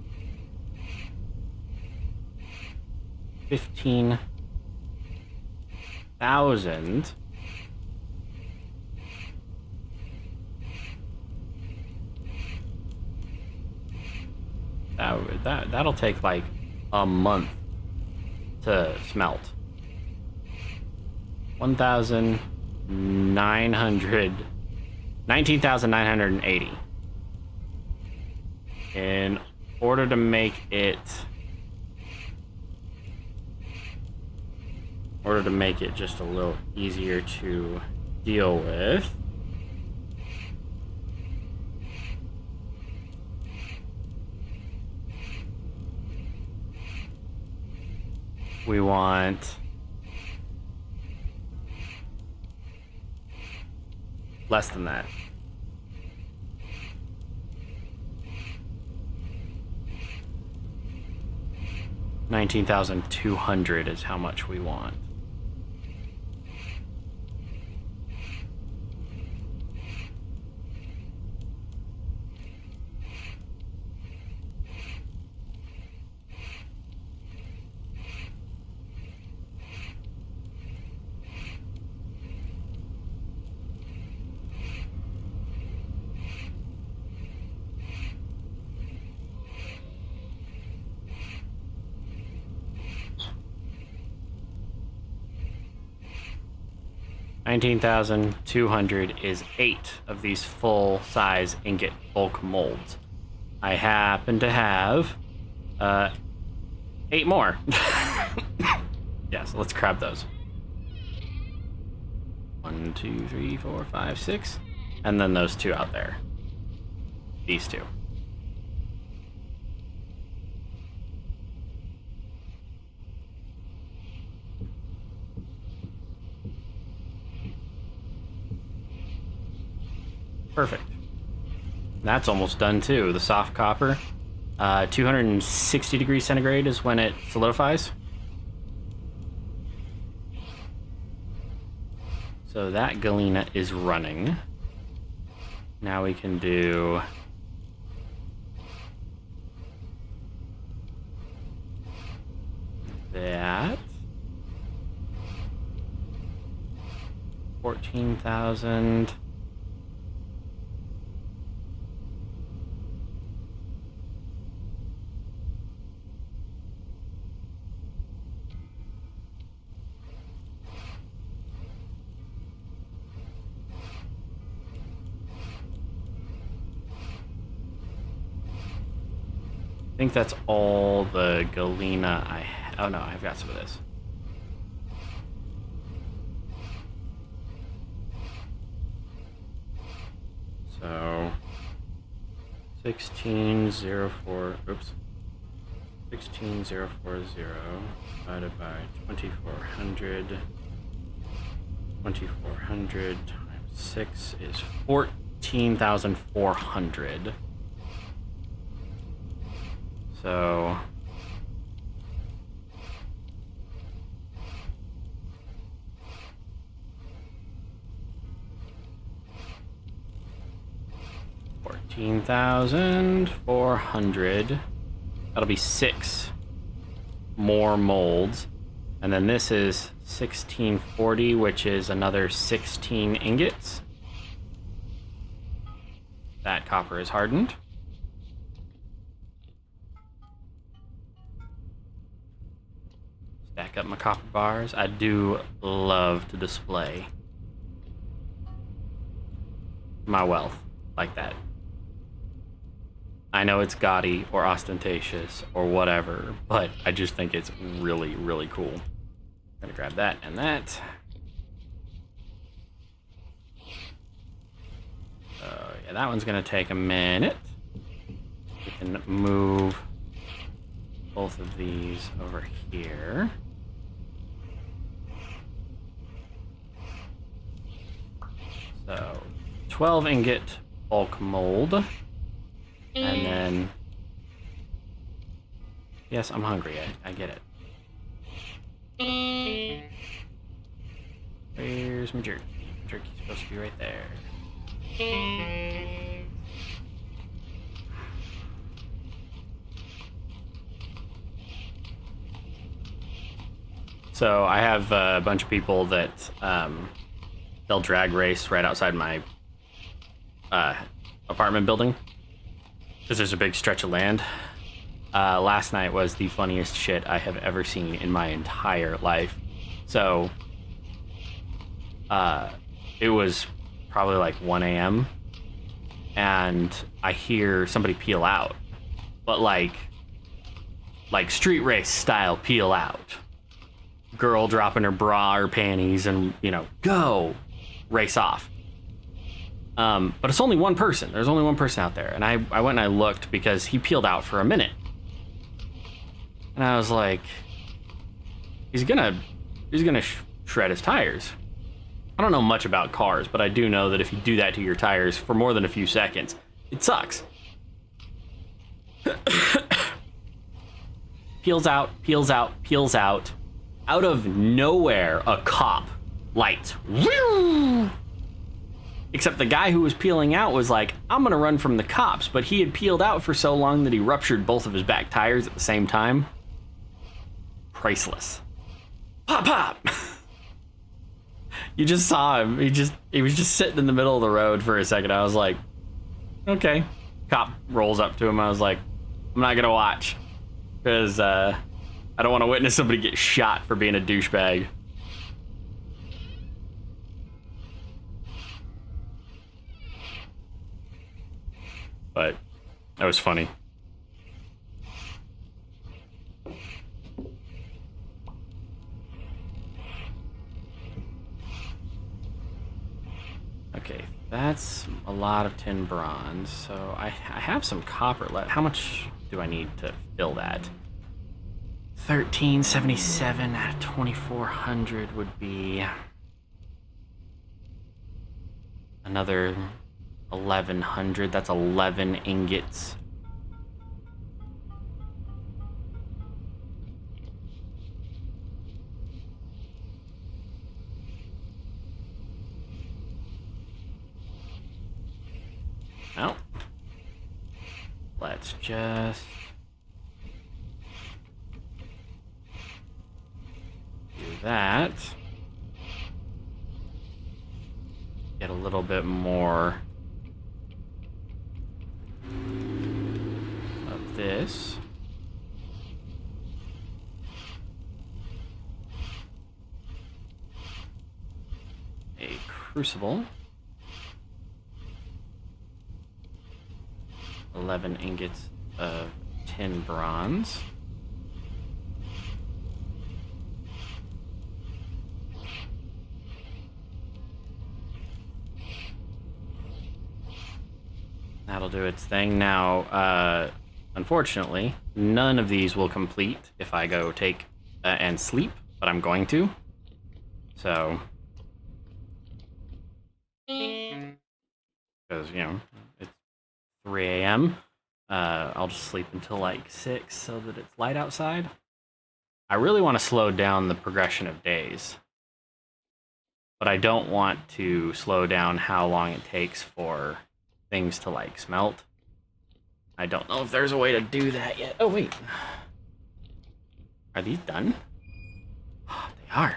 15,000. That'll take like a month to smelt. 19,980. In order to make it just a little easier to deal with, we want less than that. 19,200 is how much we want. 19,200 is 8 of these full-size ingot bulk molds. I happen to have 8 more. Yeah, so let's grab those. 1, 2, 3, 4, 5, 6. And then those 2 out there. These 2. Perfect. That's almost done too. The soft copper. 260 degrees centigrade is when it solidifies. So that galena is running. Now we can do that. 14,000. I think that's all the galena I have. Oh no, I've got some of this. So 16,040, oops. 16,040 divided by 2,400. 2,400 times 6 is 14,400. So $14,400. That'll be 6 more molds. And then this is 1640, which is another 16 ingots. That copper is hardened. Stack up my copper bars. I do love to display my wealth like that. I know it's gaudy or ostentatious or whatever, but I just think it's really, really cool. I'm gonna grab that and that. So yeah, that one's gonna take a minute. We can move both of these over here. So 12 ingot bulk mold. And then, yes, I'm hungry. I get it. Where's my jerky? Jerky's supposed to be right there. So I have a bunch of people that they'll drag race right outside my apartment building. Because there's a big stretch of land. Last night was the funniest shit I have ever seen in my entire life. So, it was probably like 1 a.m. and I hear somebody peel out. But like street race style peel out. Girl dropping her bra or panties and, you know, go! Race off. But it's only one person. There's only one person out there. And I went and I looked because he peeled out for a minute. And I was like, he's gonna shred his tires. I don't know much about cars, but I do know that if you do that to your tires for more than a few seconds, it sucks. Peels out, peels out, peels out. Out of nowhere, a cop. Lights. Woo! Except the guy who was peeling out was like, I'm gonna run from the cops, but he had peeled out for so long that he ruptured both of his back tires at the same time. Priceless. Pop, pop! You just saw him. He was just sitting in the middle of the road for a second. I was like, okay. Cop rolls up to him. I was like, I'm not gonna watch. Because I don't want to witness somebody get shot for being a douchebag. but that was funny. Okay, that's a lot of tin bronze, so I have some copper left. How much do I need to fill that? 1377 out of 2400 would be another 1100. That's 11 ingots. Well, let's just do that. Get a little bit more of this. A crucible. 11 ingots of tin bronze. That'll do its thing. Now, unfortunately, none of these will complete if I go take and sleep, but I'm going to. So, because, you know, it's 3 a.m. I'll just sleep until like 6 so that it's light outside. I really want to slow down the progression of days, but I don't want to slow down how long it takes for things to like smelt. I don't know if there's a way to do that yet. Oh, wait. Are these done? Oh, they are.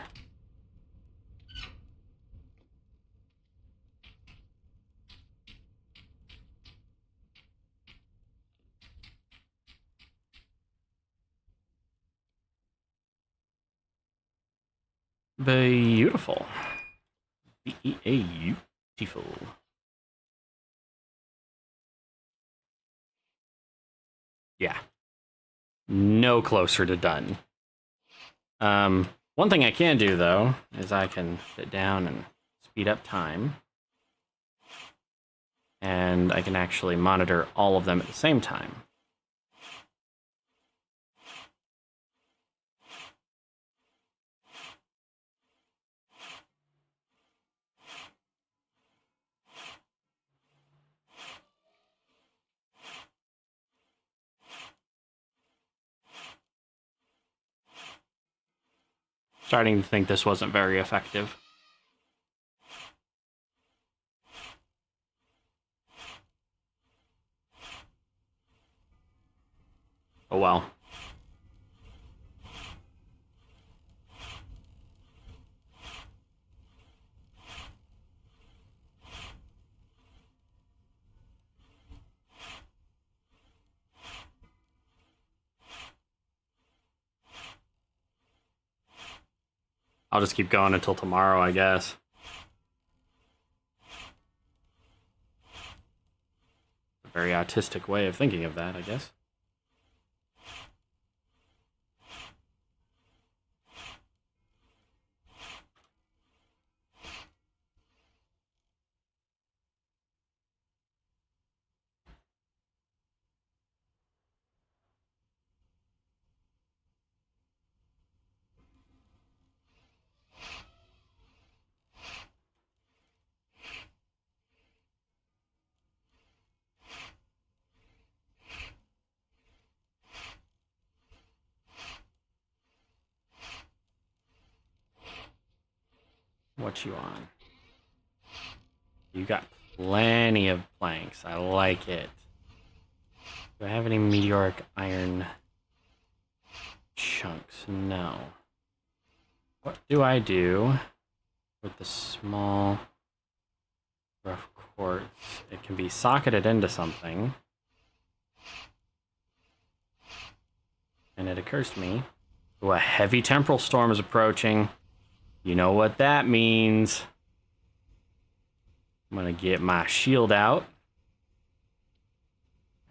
Beautiful. Beautiful. Yeah. No closer to done. One thing I can do, though, is I can sit down and speed up time. And I can actually monitor all of them at the same time. Starting to think this wasn't very effective. Oh well. I'll just keep going until tomorrow, I guess. A very autistic way of thinking of that, I guess. What you on? You got plenty of planks. I like it. Do I have any meteoric iron chunks? No. What do I do with the small rough quartz? It can be socketed into something. And it occurs to me, a heavy temporal storm is approaching. You know what that means. I'm gonna get my shield out.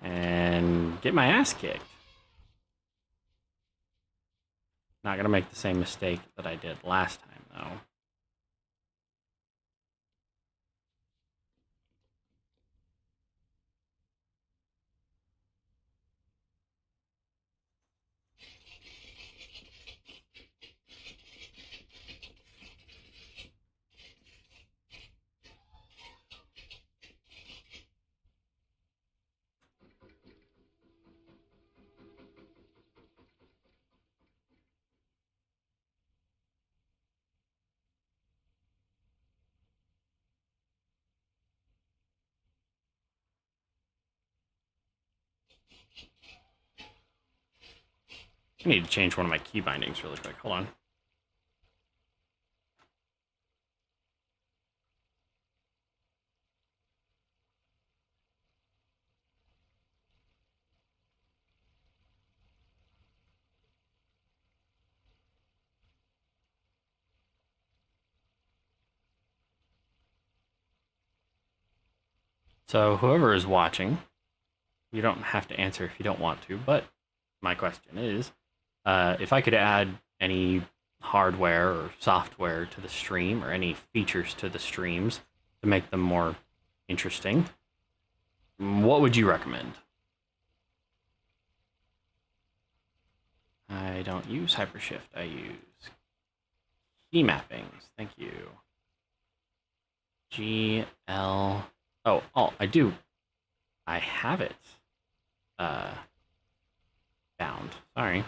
and get my ass kicked. Not gonna make the same mistake that I did last time, though. I need to change one of my key bindings really quick. Hold on. So whoever is watching, you don't have to answer if you don't want to, but my question is, if I could add any hardware or software to the stream or any features to the streams to make them more interesting, what would you recommend? I don't use Hypershift. I use key mappings. Thank you. GL. Oh, I do. I have it. Bound. Sorry.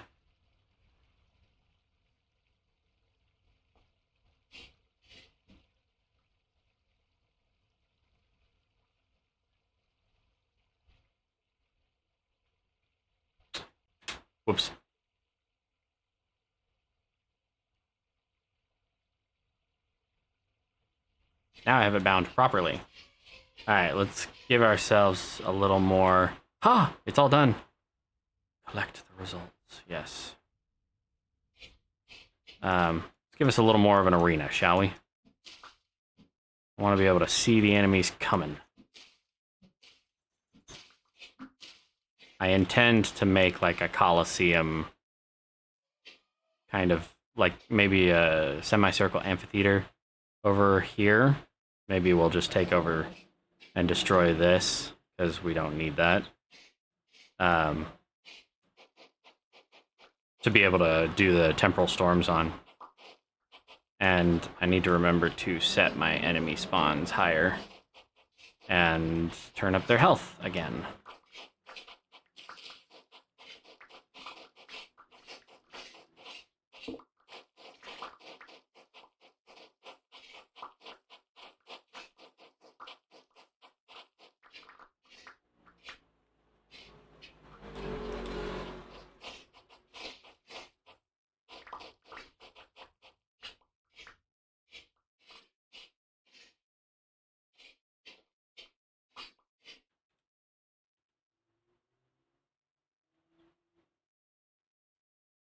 Whoops. Now I have it bound properly. Alright, let's give ourselves a little more... Ha! It's all done. Collect the results. Yes. Let's give us a little more of an arena, shall we? I want to be able to see the enemies coming. I intend to make like a Colosseum, kind of like maybe a semicircle amphitheater over here. Maybe we'll just take over and destroy this because we don't need that. To be able to do the temporal storms on. And I need to remember to set my enemy spawns higher and turn up their health again.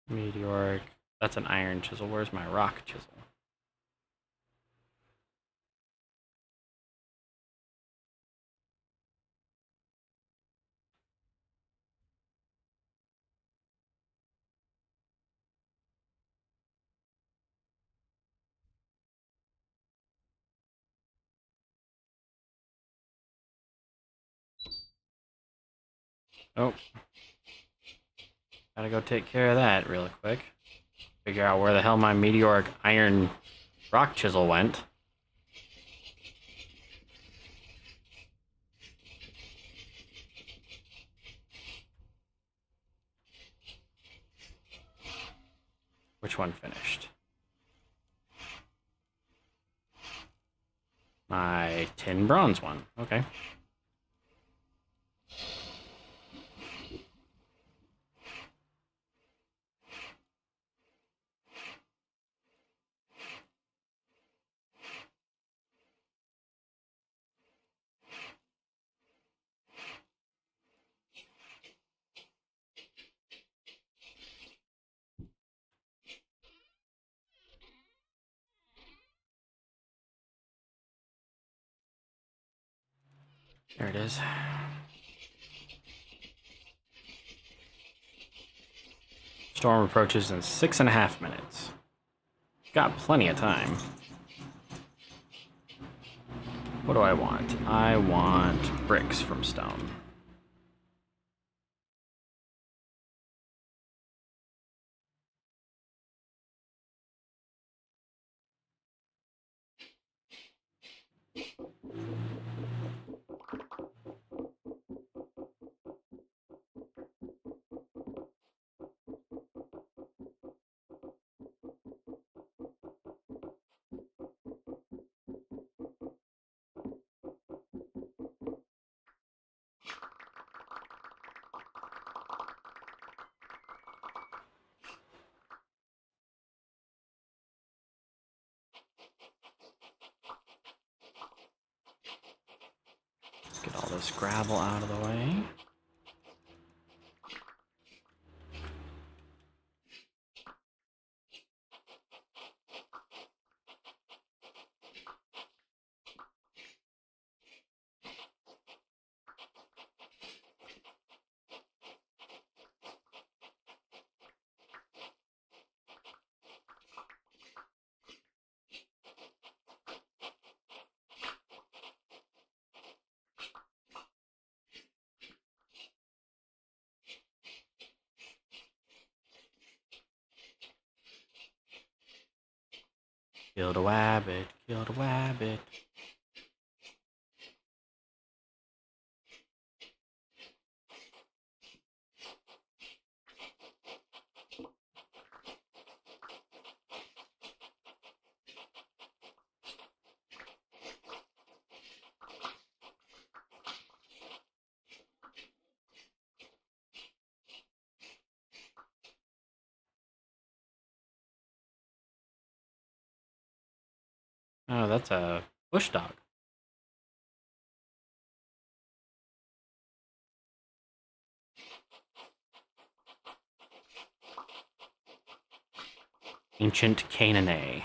Meteoric. That's an iron chisel. Where's my rock chisel? Oh. Gotta go take care of that real quick. Figure out where the hell my meteoric iron rock chisel went. Which one finished? My tin bronze one. Okay. There it is. Storm approaches in 6.5 minutes. Got plenty of time. What do I want? I want bricks from stone. Let's get all this gravel out of the way. Killed a wabbit, killed a wabbit. Oh, that's a bush dog. Ancient Canaanite.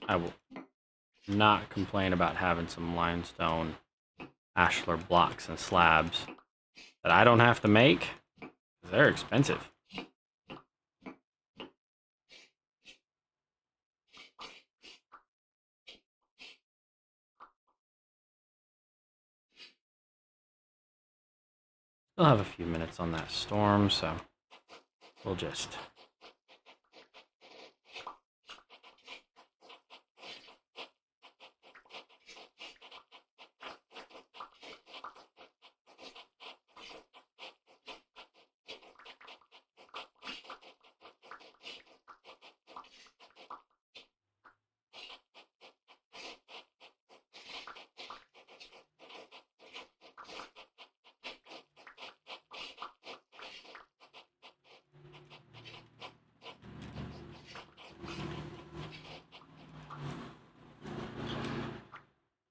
I will not complain about having some limestone ashlar blocks and slabs that I don't have to make. They're expensive. Still have a few minutes on that storm, so we'll just...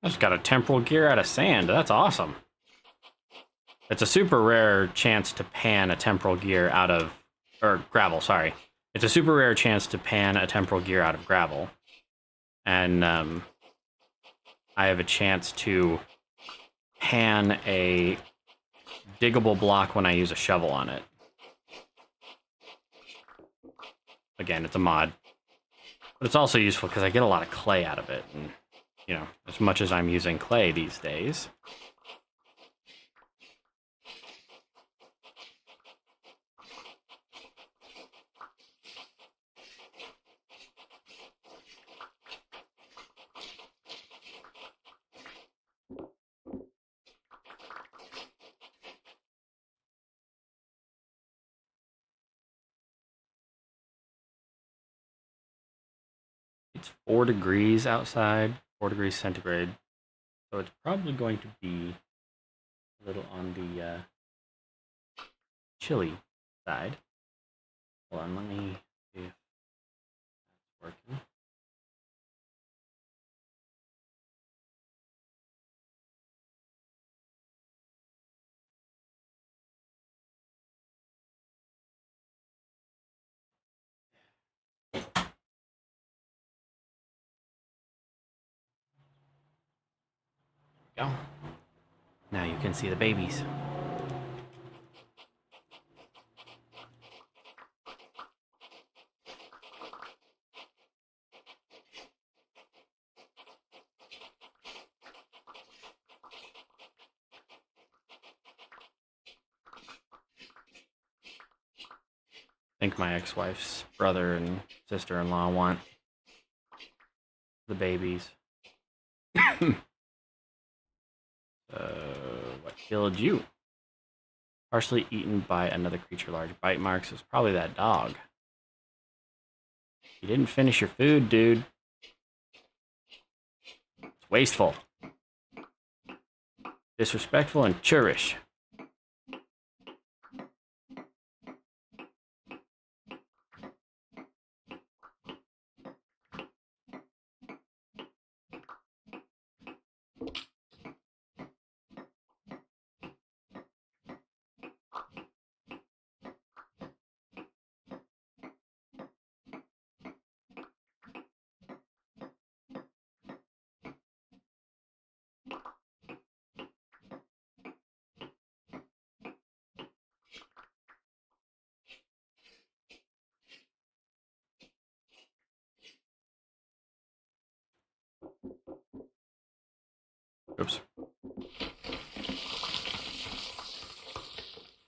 I just got a temporal gear out of sand. That's awesome. It's a super rare chance to pan a temporal gear out of... Or gravel, sorry. It's a super rare chance to pan a temporal gear out of gravel. And I have a chance to pan a diggable block when I use a shovel on it. Again, it's a mod. But it's also useful because I get a lot of clay out of it. And, you know, as much as I'm using clay these days... It's 4 degrees outside, 4 degrees centigrade. So it's probably going to be a little on the chilly side. Hold on, let me see if that's working. Go. Now you can see the babies. I think my ex-wife's brother and sister-in-law want the babies. What killed you? Partially eaten by another creature. Large bite marks. It was probably that dog. You didn't finish your food, dude. It's wasteful. Disrespectful and churlish. Oops.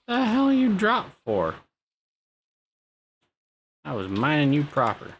The hell you drop for? I was mining you proper.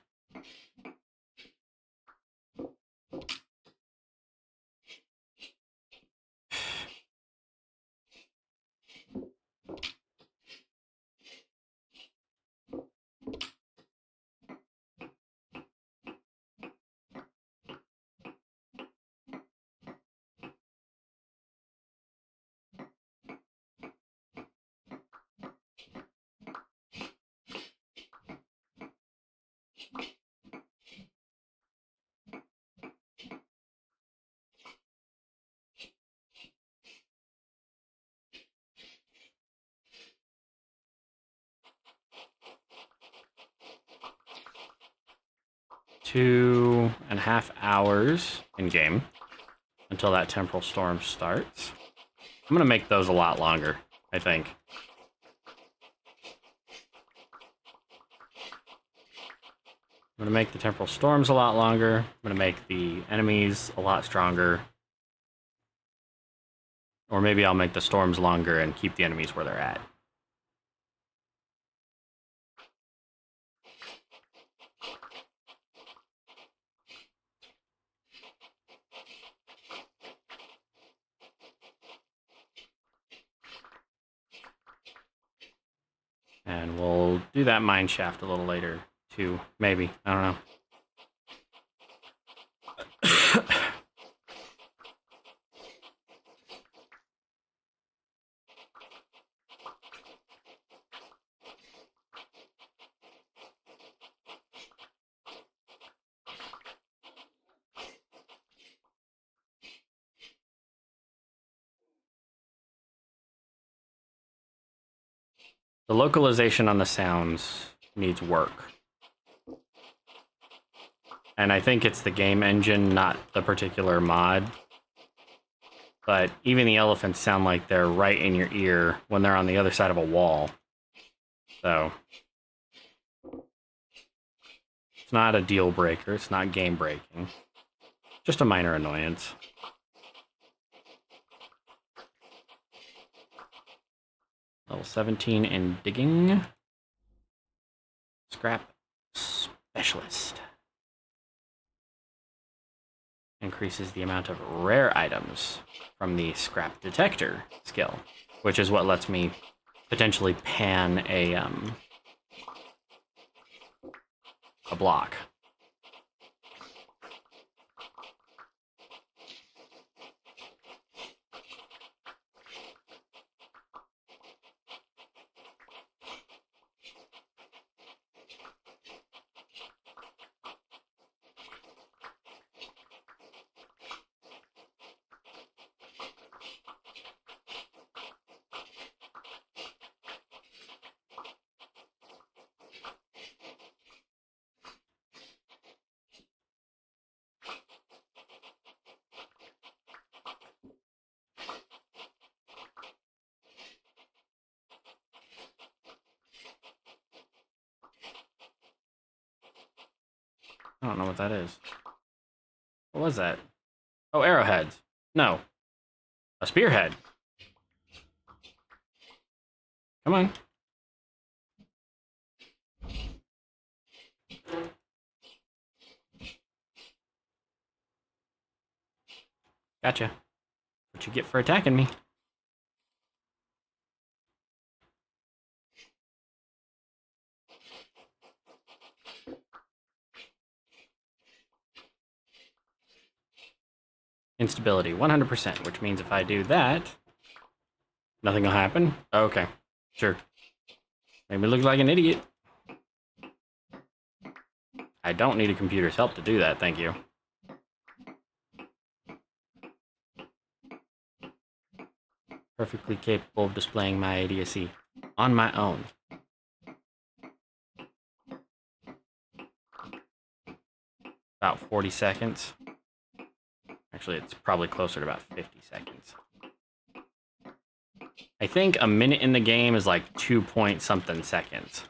Two and a half hours in game until that temporal storm starts. I'm gonna make those a lot longer, I think. I'm gonna make the temporal storms a lot longer. I'm gonna make the enemies a lot stronger. Or maybe I'll make the storms longer and keep the enemies where they're at. And we'll do that mine shaft a little later, too. Maybe. I don't know. The localization on the sounds needs work. And I think it's the game engine, not the particular mod. But even the elephants sound like they're right in your ear when they're on the other side of a wall. So it's not a deal breaker, it's not game breaking. Just a minor annoyance. Level 17 in digging. Scrap specialist. Increases the amount of rare items from the scrap detector skill, which is what lets me potentially pan a block. I don't know what that is. What was that? Oh, arrowheads. No. A spearhead. Come on. Gotcha. What you get for attacking me? Instability, 100%, which means if I do that, nothing will happen? Okay, sure. Made me look like an idiot. I don't need a computer's help to do that, thank you. Perfectly capable of displaying my idiocy on my own. About 40 seconds. Actually, it's probably closer to about 50 seconds. I think a minute in the game is like 2-point-something seconds.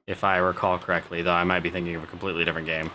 If I recall correctly, though I might be thinking of a completely different game.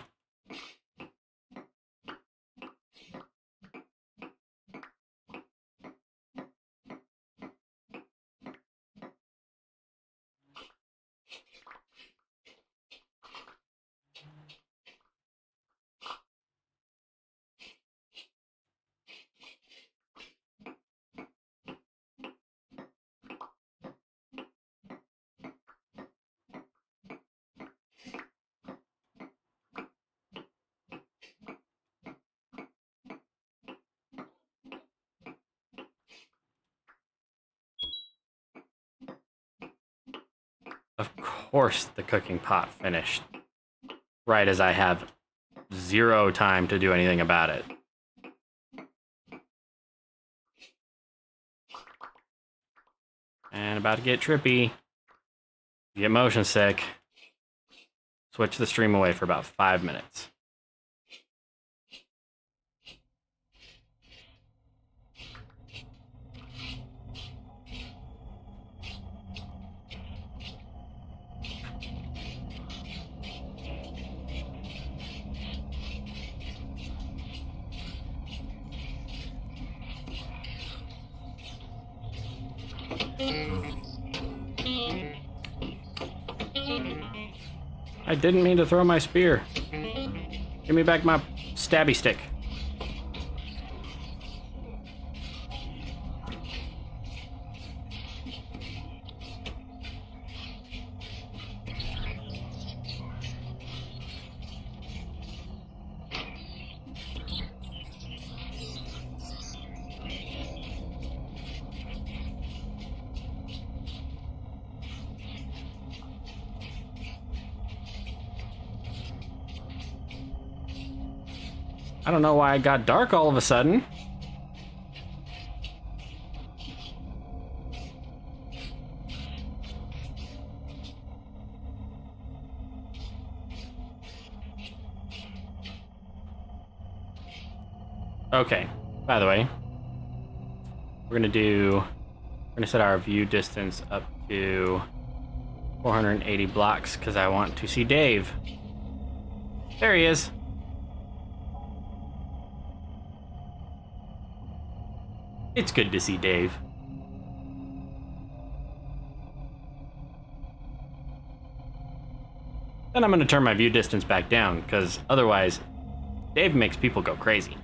Of course the cooking pot finished. Right as I have 0 time to do anything about it. And about to get trippy. Get motion sick. Switch the stream away for about 5 minutes. I didn't mean to throw my spear. Give me back my stabby stick. I don't know why it got dark all of a sudden. Okay, by the way, we're gonna set our view distance up to 480 blocks because I want to see Dave. There he is. It's good to see Dave. Then I'm going to turn my view distance back down, because otherwise, Dave makes people go crazy.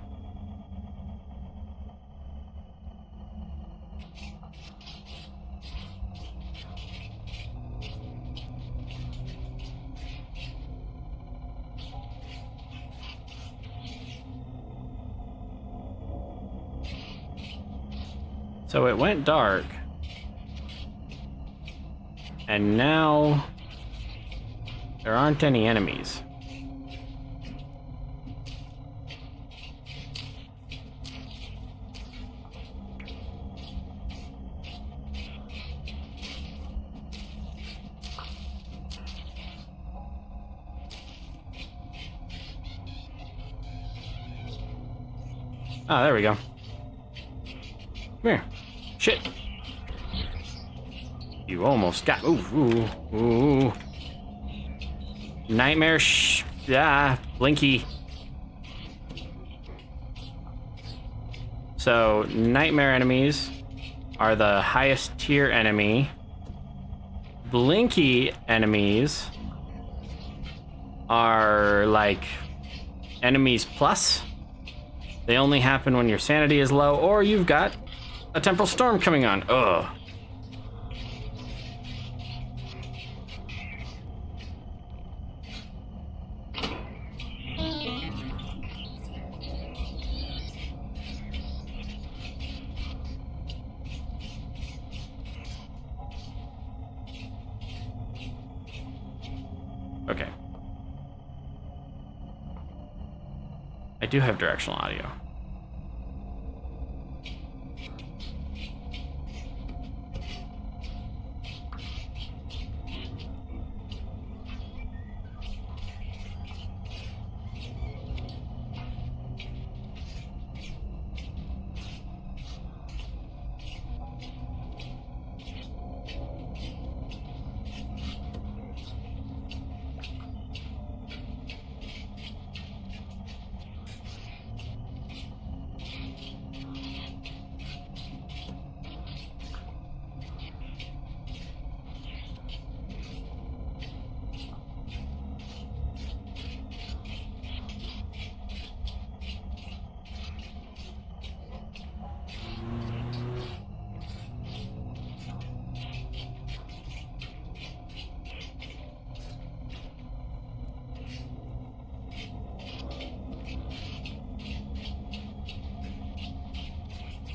So it went dark, and now there aren't any enemies. Ah, there we go. Come here. Shit. You almost got... Ooh, ooh, ooh. Nightmare Blinky. So, nightmare enemies are the highest tier enemy. Blinky enemies are like enemies plus. They only happen when your sanity is low or you've got a temporal storm coming on. Ugh. Okay. I do have directional audio.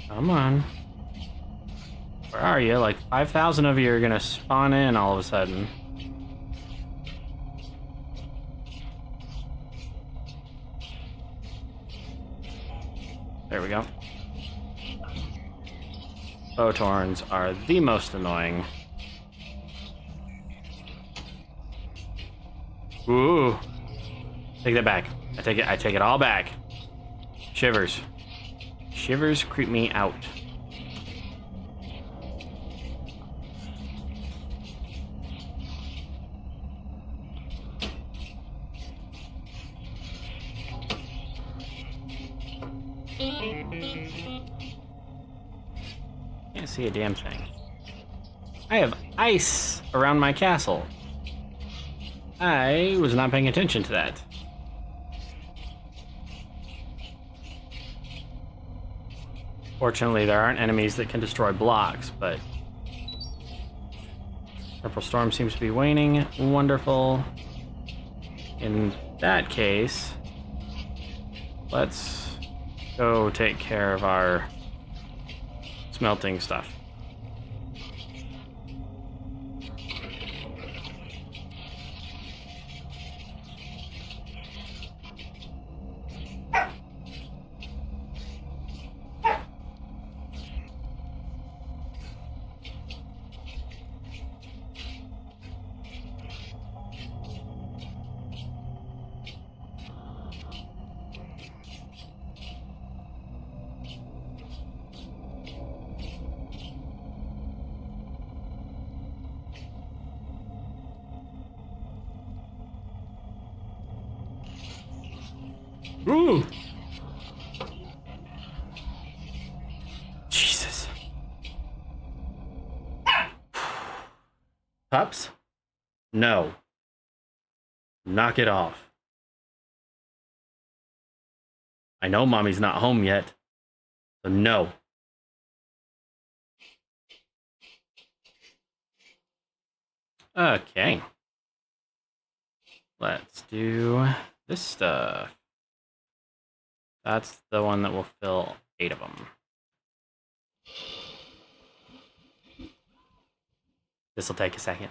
Come on. Where are you? Like 5,000 of you are gonna spawn in all of a sudden. There we go. Photorns are the most annoying. Ooh. Take that back. I take it all back. Shivers. Shivers creep me out. Can't see a damn thing. I have ice around my castle. I was not paying attention to that. Fortunately, there aren't enemies that can destroy blocks, but Purple Storm seems to be waning. Wonderful. In that case, let's go take care of our smelting stuff. Ooh! Jesus. Pups? No. Knock it off. I know mommy's not home yet, so no. Okay. Let's do this stuff. That's the one that will fill 8 of them. This will take a second.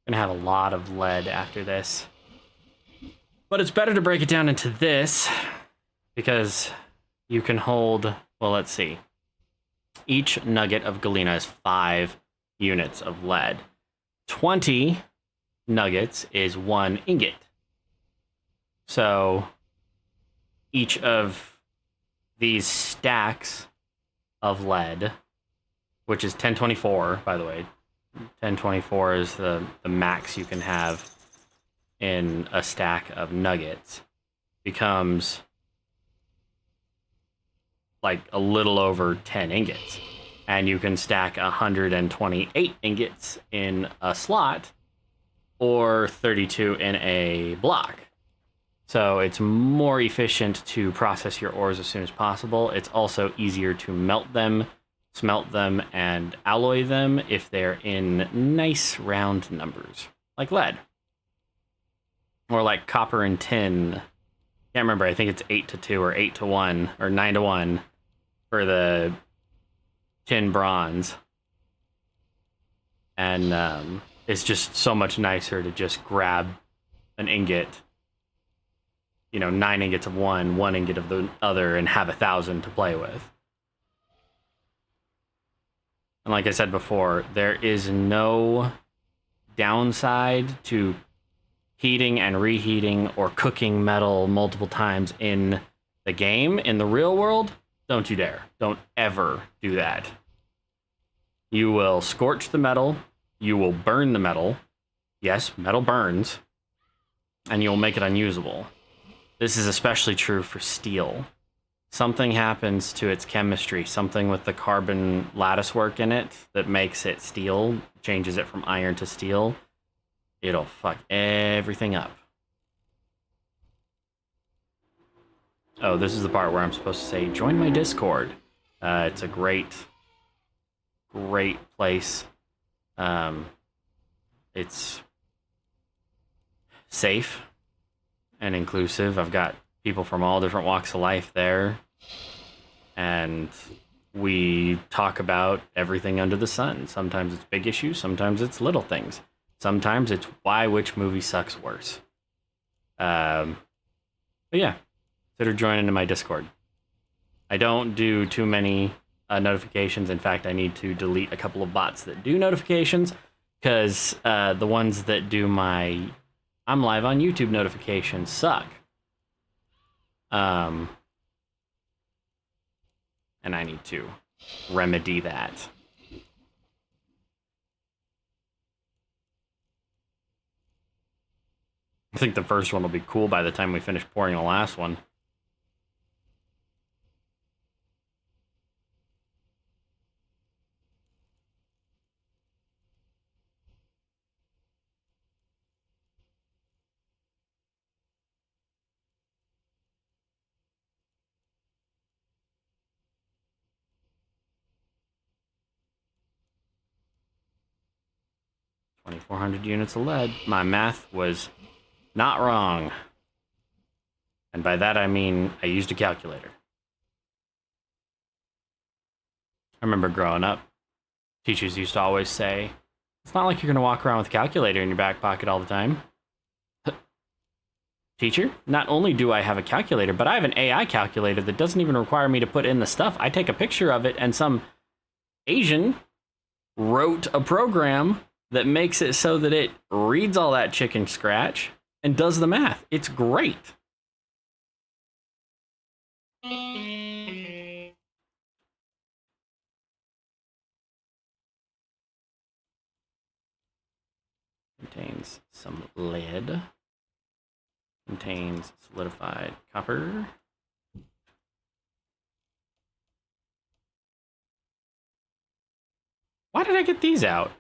Gonna have a lot of lead after this. But it's better to break it down into this because you can hold, well, let's see. Each nugget of galena is 5 units of lead. 20 nuggets is 1 ingot. So each of these stacks of lead, which is 1024, by the way. 1024 is the max you can have in a stack of nuggets, becomes like a little over 10 ingots. And you can stack 128 ingots in a slot or 32 in a block. So it's more efficient to process your ores as soon as possible. It's also easier to melt them, smelt them, and alloy them if they're in nice round numbers, like lead. Or like copper and tin. Can't remember, I think it's 8-2 or 8-1 or 9-1 for the tin bronze. And it's just so much nicer to just grab an ingot, 9 ingots of one, 1 ingot of the other, and have 1,000 to play with. And like I said before, there is no downside to heating and reheating or cooking metal multiple times in the game. In the real world, don't you dare. Don't ever do that. You will scorch the metal. You will burn the metal. Yes, metal burns. And you'll make it unusable. This is especially true for steel. Something happens to its chemistry, something with the carbon lattice work in it that makes it steel, changes it from iron to steel. It'll fuck everything up. Oh, this is the part where I'm supposed to say, join my Discord. It's a great place. It's safe and inclusive. I've got people from all different walks of life there. And we talk about everything under the sun. Sometimes it's big issues, sometimes it's little things. Sometimes it's which movie sucks worse. But yeah, consider joining my Discord. I don't do too many notifications. In fact, I need to delete a couple of bots that do notifications because the ones that do my I'm live on YouTube notifications suck. And I need to remedy that. I think the first one will be cool by the time we finish pouring the last one. $2,400 units of lead. My math was not wrong. And by that I mean I used a calculator. I remember growing up, teachers used to always say, it's not like you're going to walk around with a calculator in your back pocket all the time. Teacher, not only do I have a calculator, but I have an AI calculator that doesn't even require me to put in the stuff. I take a picture of it and some Asian wrote a program that makes it so that it reads all that chicken scratch and does the math. It's great. Contains some lead. Contains solidified copper. Why did I get these out?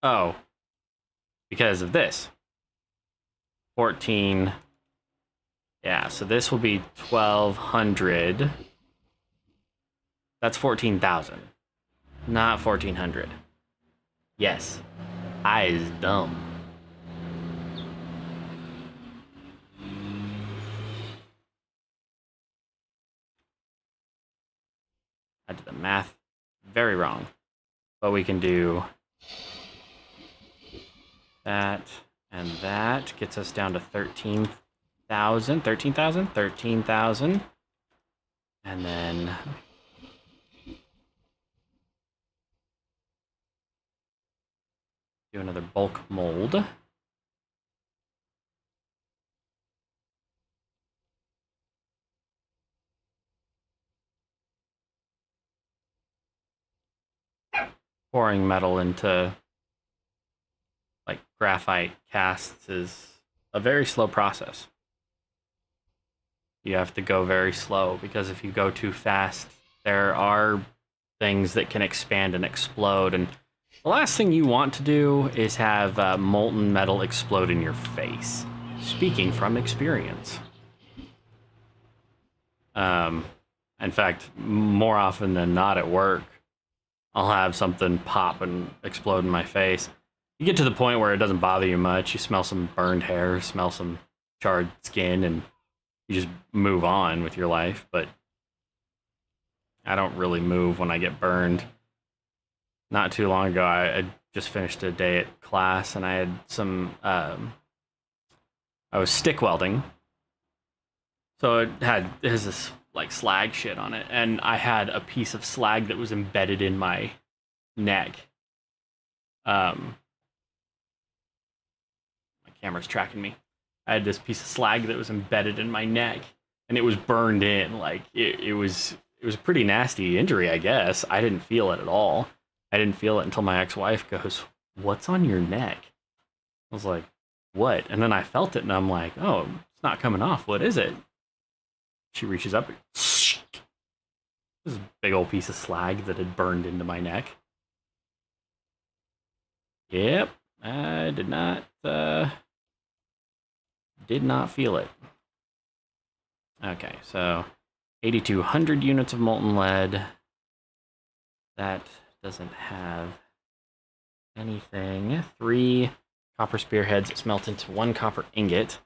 Oh, because of this. 14. Yeah, so this will be 1,200. That's 14,000, not 1,400. Yes, I is dumb. I did the math very wrong, but we can do that And that gets us down to 13,000. 13,000? 13,000. And then do another bulk mold. Pouring metal into like graphite casts is a very slow process. You have to go very slow because if you go too fast, there are things that can expand and explode. And the last thing you want to do is have molten metal explode in your face. Speaking from experience. In fact, more often than not at work, I'll have something pop and explode in my face. You get to the point where it doesn't bother you much. You smell some burned hair, smell some charred skin, and you just move on with your life. But I don't really move when I get burned. Not too long ago, I just finished a day at class, and I had some. I was stick welding, so it has this like slag shit on it, and I had a piece of slag that was embedded in my neck. My camera's tracking me. I had this piece of slag that was embedded in my neck, and it was burned in. Like it was a pretty nasty injury, I guess. I didn't feel it at all. I didn't feel it until my ex-wife goes, "What's on your neck?" I was like, "What?" And then I felt it, and I'm like, "Oh, it's not coming off. What is it?" She reaches up. This big old piece of slag that had burned into my neck. Yep, I did not feel it. Okay, so 8,200 units of molten lead. That doesn't have anything. 3 copper spearheads smelt into 1 copper ingot.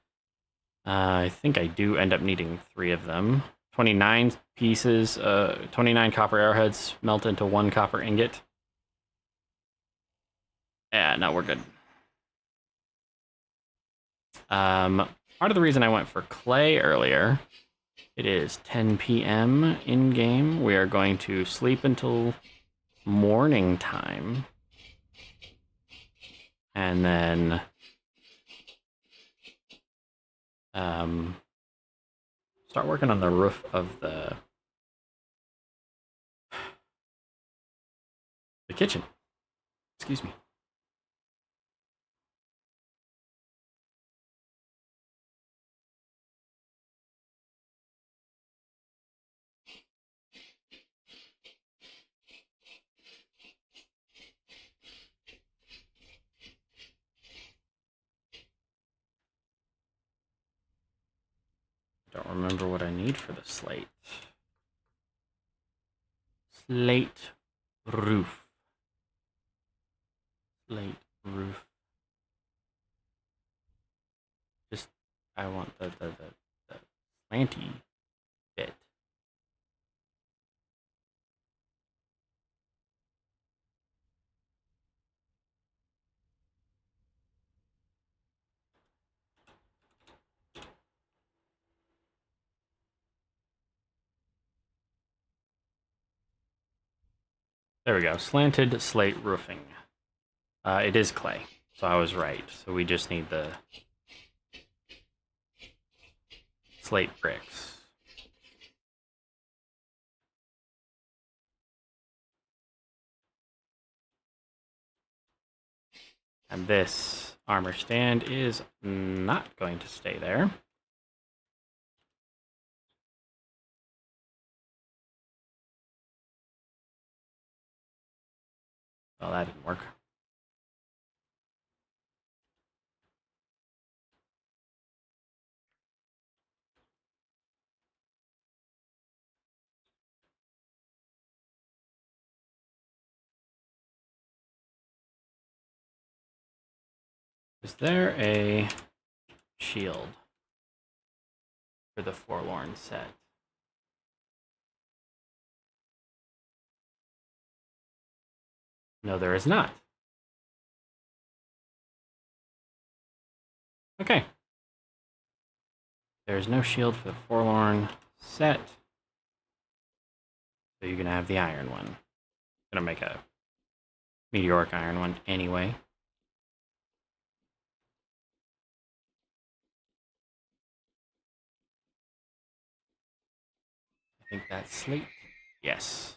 I think I do end up needing 3 of them. 29 pieces, 29 copper arrowheads melt into 1 copper ingot. Yeah, no, we're good. Part of the reason I went for clay earlier, it is 10 p.m. in game. We are going to sleep until morning time. And then start working on the roof of the kitchen. Excuse me. Don't remember what I need for the slate. Slate roof. Slate roof. Just, I want the slanty bit. There we go. Slanted slate roofing. It is clay, so I was right. So we just need the slate bricks. And this armor stand is not going to stay there. Well, that didn't work. Is there a shield for the Forlorn set? No, there is not. Okay. There's no shield for the Forlorn set. So you're gonna have the iron one. Gonna make a meteoric iron one anyway. I think that's slate. Yes.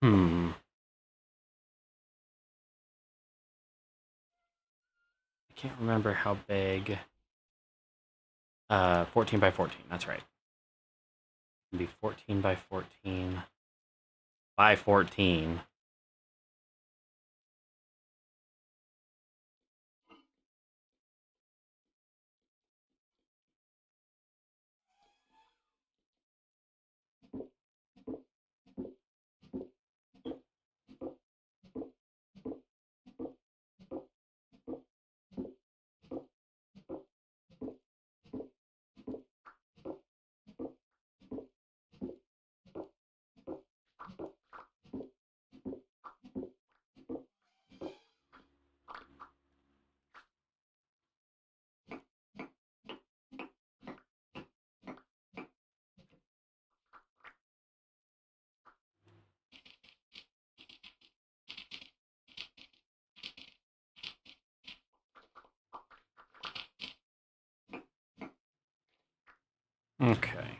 Hmm. I can't remember how big. 14 by 14. That's right. It'd be 14 by 14 by 14. Okay.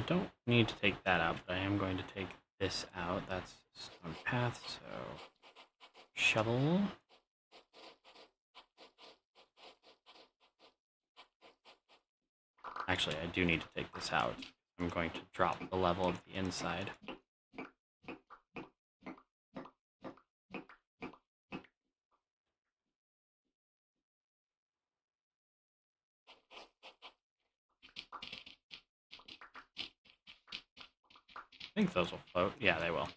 Don't need to take that out, but I am going to take this out. That's stone path, so shovel. Actually, I do need to take this out. I'm going to drop the level of the inside. I think those will float. Yeah, they will.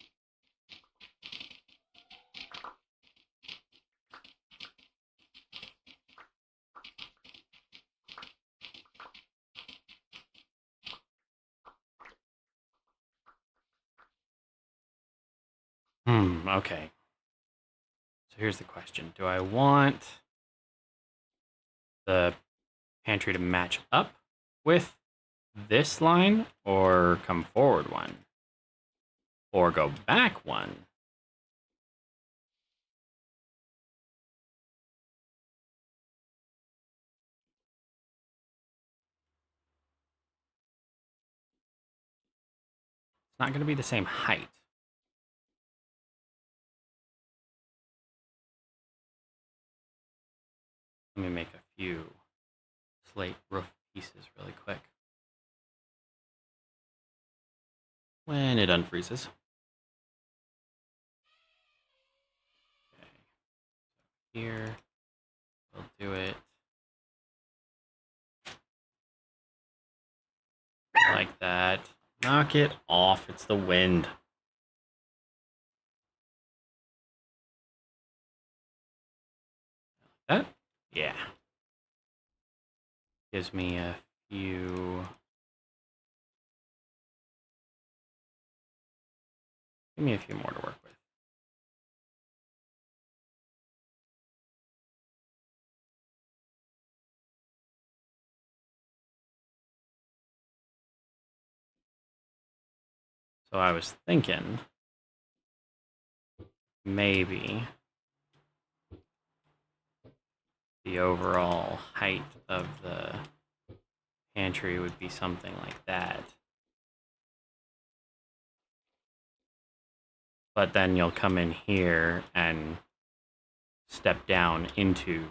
Okay. So here's the question. Do I want the pantry to match up with this line, or come forward one? Or go back one? It's not going to be the same height. Let me make a few slate roof pieces really quick. When it unfreezes. Okay. Here, we'll do it like that. Knock it off. It's the wind. That? Yeah. Gives me a few. Give me a few more to work with. So I was thinking maybe the overall height of the pantry would be something like that. But then you'll come in here and step down into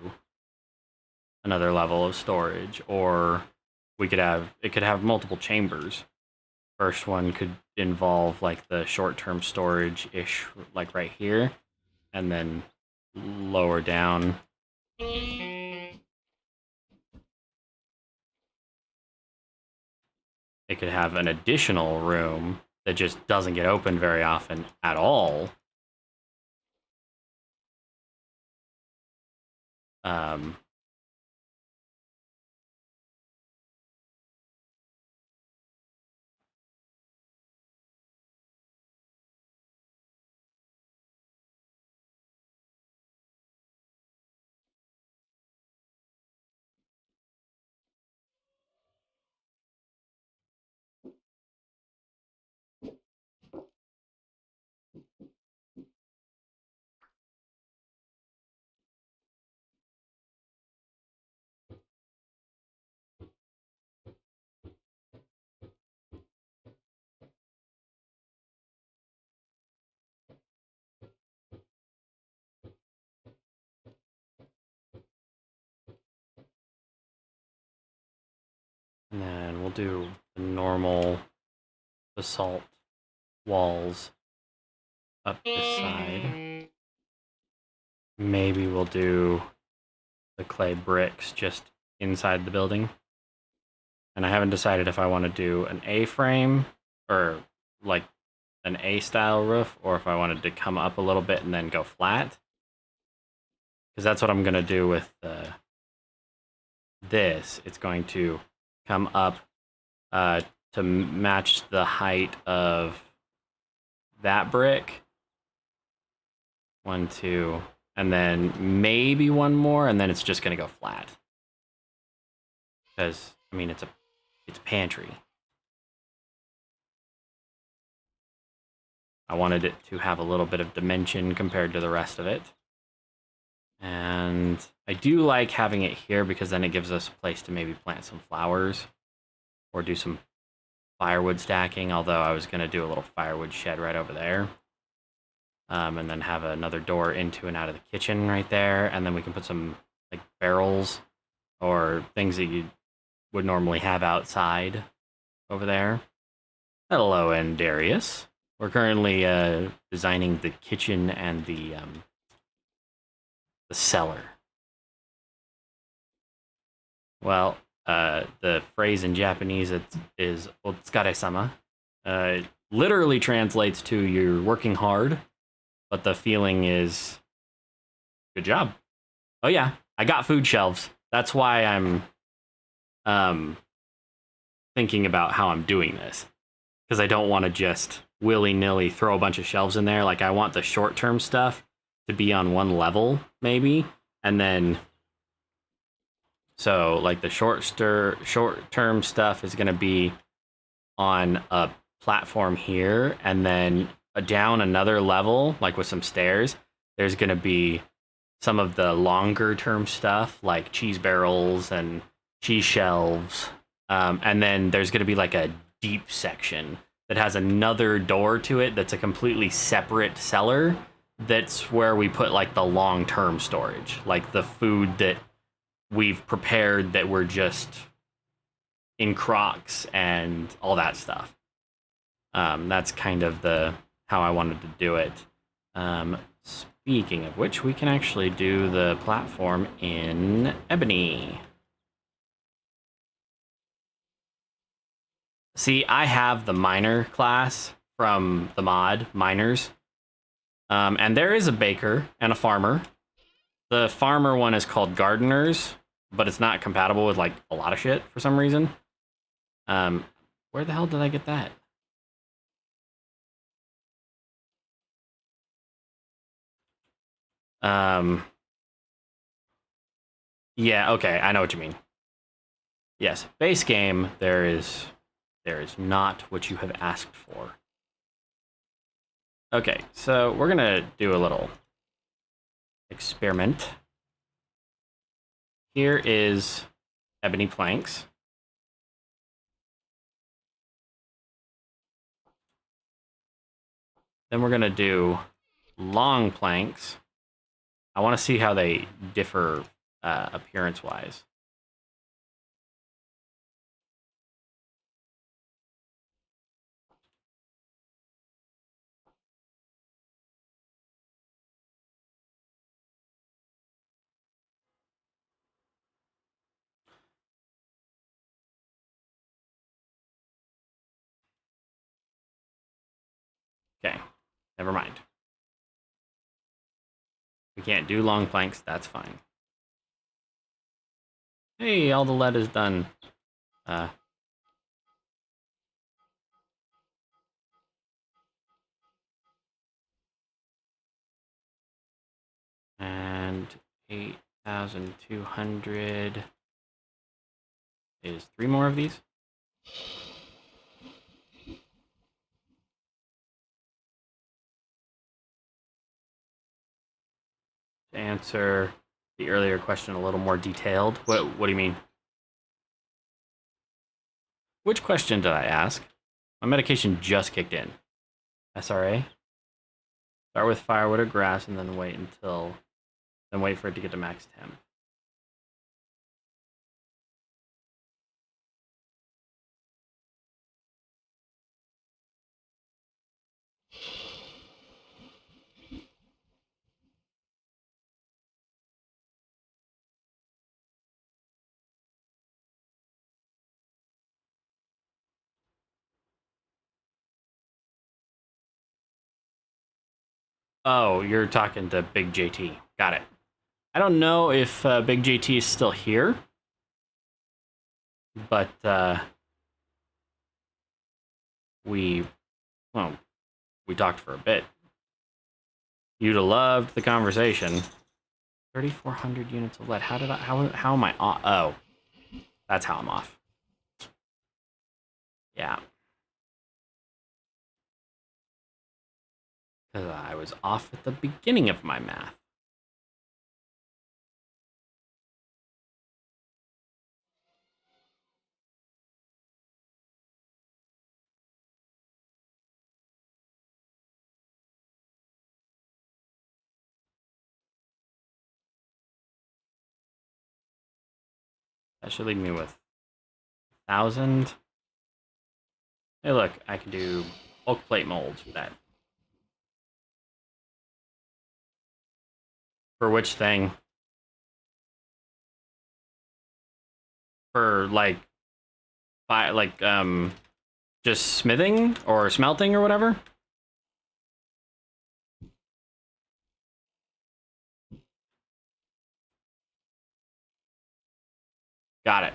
another level of storage, or it could have multiple chambers. First one could involve like the short-term storage-ish, like right here, and then lower down. It could have an additional room that just doesn't get opened very often at all. Um, and then we'll do the normal basalt walls up this side. Maybe we'll do the clay bricks just inside the building. And I haven't decided if I want to do an A-frame or like an A-style roof, or if I wanted to come up a little bit and then go flat. Because that's what I'm going to do with this. It's going to come up to match the height of that brick. 1, 2, and then maybe one more, and then it's just going to go flat. Because, I mean, it's a pantry. I wanted it to have a little bit of dimension compared to the rest of it. And I do like having it here because then it gives us a place to maybe plant some flowers or do some firewood stacking, although I was going to do a little firewood shed right over there. And then have another door into and out of the kitchen right there. And then we can put some like barrels or things that you would normally have outside over there. Hello, Darius. We're currently designing the kitchen and the cellar. Well, the phrase in Japanese is otsukare-sama. Literally translates to "you're working hard," but the feeling is "good job." Oh yeah, I got food shelves. That's why I'm thinking about how I'm doing this, because I don't want to just willy-nilly throw a bunch of shelves in there. Like, I want the short-term stuff to be on one level, maybe, and then so like the short-term stuff is going to be on a platform here, and then down another level, like with some stairs, there's going to be some of the longer-term stuff, like cheese barrels and cheese shelves, and then there's going to be like a deep section that has another door to it that's a completely separate cellar. That's where we put like the long-term storage, like the food that we've prepared that we're just in crocks and all that stuff. That's kind of how I wanted to do it. Speaking of which, we can actually do the platform in ebony. See, I have the miner class from the mod Miners. And there is a baker and a farmer. The farmer one is called Gardeners, but it's not compatible with like a lot of shit for some reason. Where the hell did I get that? Yeah, okay, I know what you mean. Yes, base game, there is not what you have asked for. Okay, so we're gonna do a little experiment. Here is ebony planks. Then we're gonna do long planks. I want to see how they differ appearance-wise. Okay, never mind. We can't do long planks, that's fine. Hey, all the lead is done. And 8,200 is 3 more of these. To answer the earlier question a little more detailed, what do you mean? Which question did I ask? My medication just kicked in. SRA? Start with firewood or grass and then wait for it to get to max temp. Oh, you're talking to Big JT. Got it. I don't know if Big JT is still here, but we talked for a bit. You'd have loved the conversation. 3,400 units of lead. How am I off? Oh, that's how I'm off. Yeah. Because I was off at the beginning of my math. That should leave me with 1,000. Hey, look, I can do bulk plate molds for that. For which thing? For just smithing or smelting or whatever? Got it.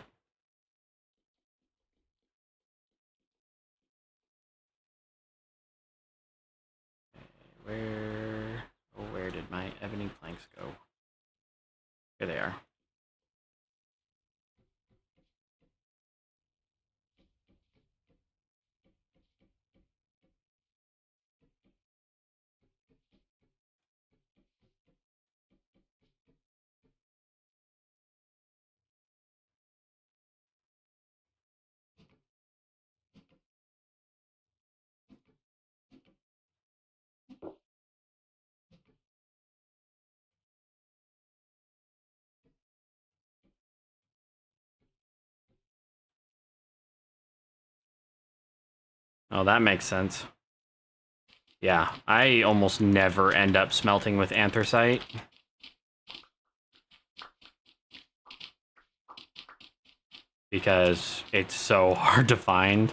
Where did my ebony planks go? Here they are. Oh, that makes sense. Yeah, I almost never end up smelting with anthracite. Because it's so hard to find.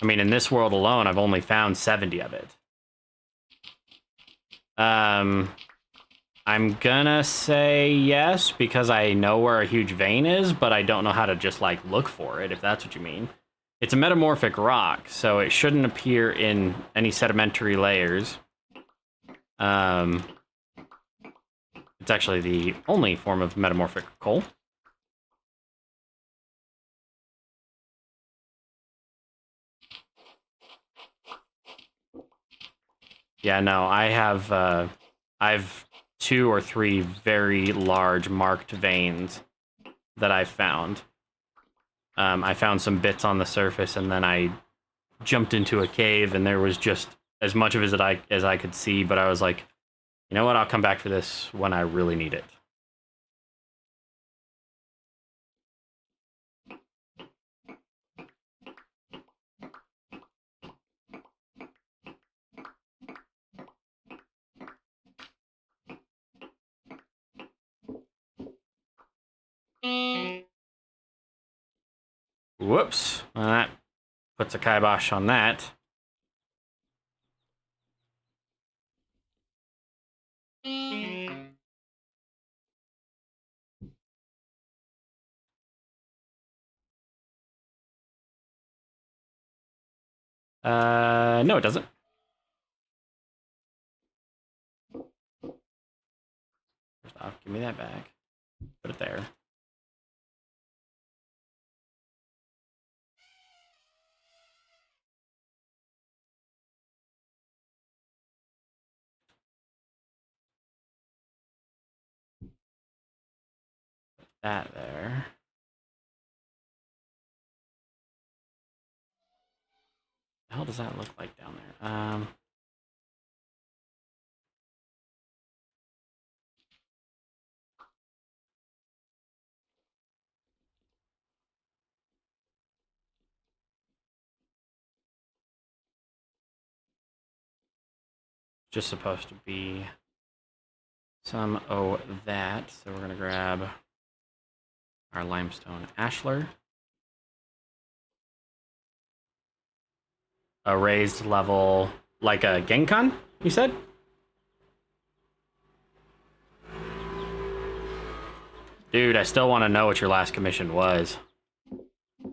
I mean, in this world alone, I've only found 70 of it. I'm gonna say yes, because I know where a huge vein is, but I don't know how to just, like, look for it, if that's what you mean. It's a metamorphic rock, so it shouldn't appear in any sedimentary layers. It's actually the only form of metamorphic coal. Yeah, no, I've 2 or 3 very large marked veins that I've found. I found some bits on the surface, and then I jumped into a cave, and there was just as much of it as I could see, but I was like, you know what, I'll come back for this when I really need it. Whoops. Well, that puts a kibosh on that. No, it doesn't. First off, give me that back. Put it there. Put that there. What the hell does that look like down there? Just supposed to be some that. So we're gonna grab our limestone ashlar. A raised level, like a Genkan, you said? Dude, I still want to know what your last commission was.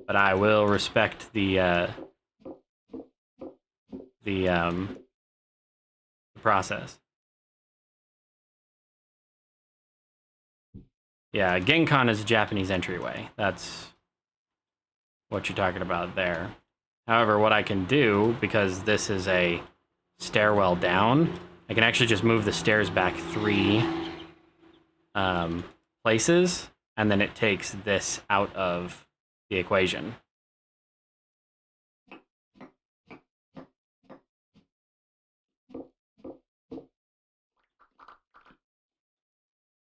But I will respect the process. Yeah, Genkan is a Japanese entryway. That's what you're talking about there. However, what I can do, because this is a stairwell down, I can actually just move the stairs back 3 places, and then it takes this out of the equation.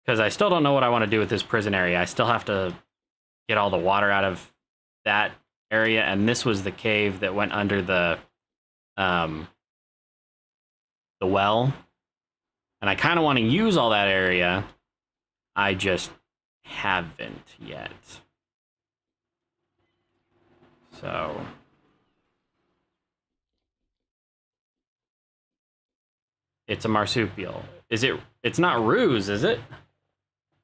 Because I still don't know what I want to do with this prison area. I still have to get all the water out of that area, and this was the cave that went under the well. And I kind of want to use all that area. I just haven't yet. So it's a marsupial. Is it? It's not Ruse, is it?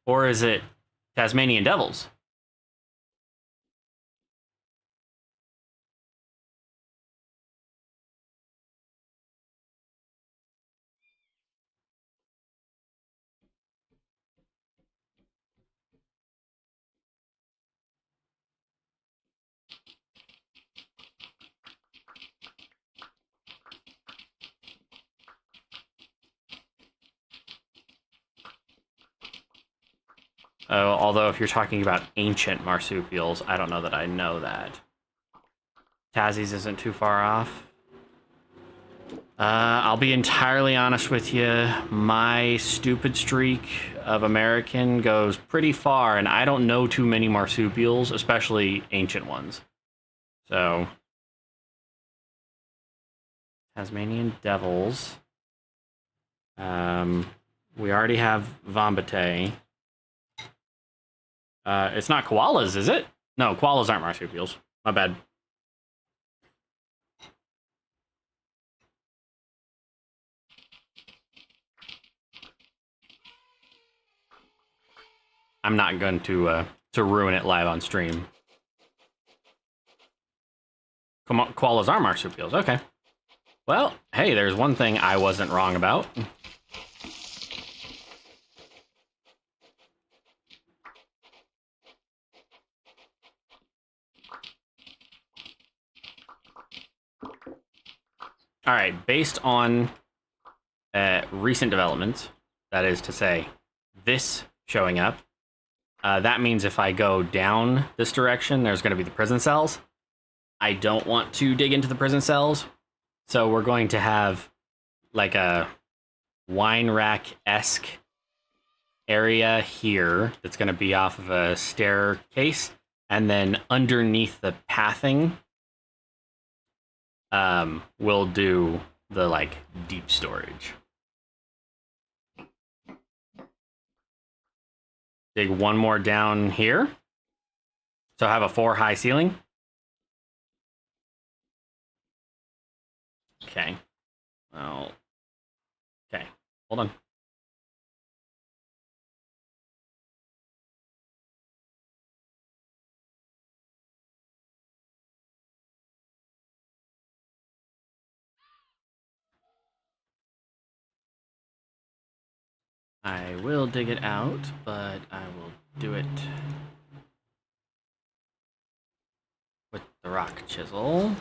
Or is it Tasmanian Devils? Although if you're talking about ancient marsupials, I don't know that I know that. Tassie's isn't too far off. I'll be entirely honest with you. My stupid streak of American goes pretty far, and I don't know too many marsupials, especially ancient ones. So, Tasmanian Devils. We already have Vombatay. It's not koalas, is it? No, koalas aren't marsupials. My bad. I'm not going to ruin it live on stream. Come on, koalas are marsupials. Okay. Well, hey, there's one thing I wasn't wrong about. All right, based on recent developments, that is to say, this showing up, that means if I go down this direction, there's going to be the prison cells. I don't want to dig into the prison cells, so we're going to have like a wine rack-esque area here that's going to be off of a staircase, and then underneath the pathing, we'll do the like deep storage. Dig one more down here, so I have a 4 high ceiling. Okay. Well, okay. Hold on. I will dig it out, but I will do it with the rock chisel.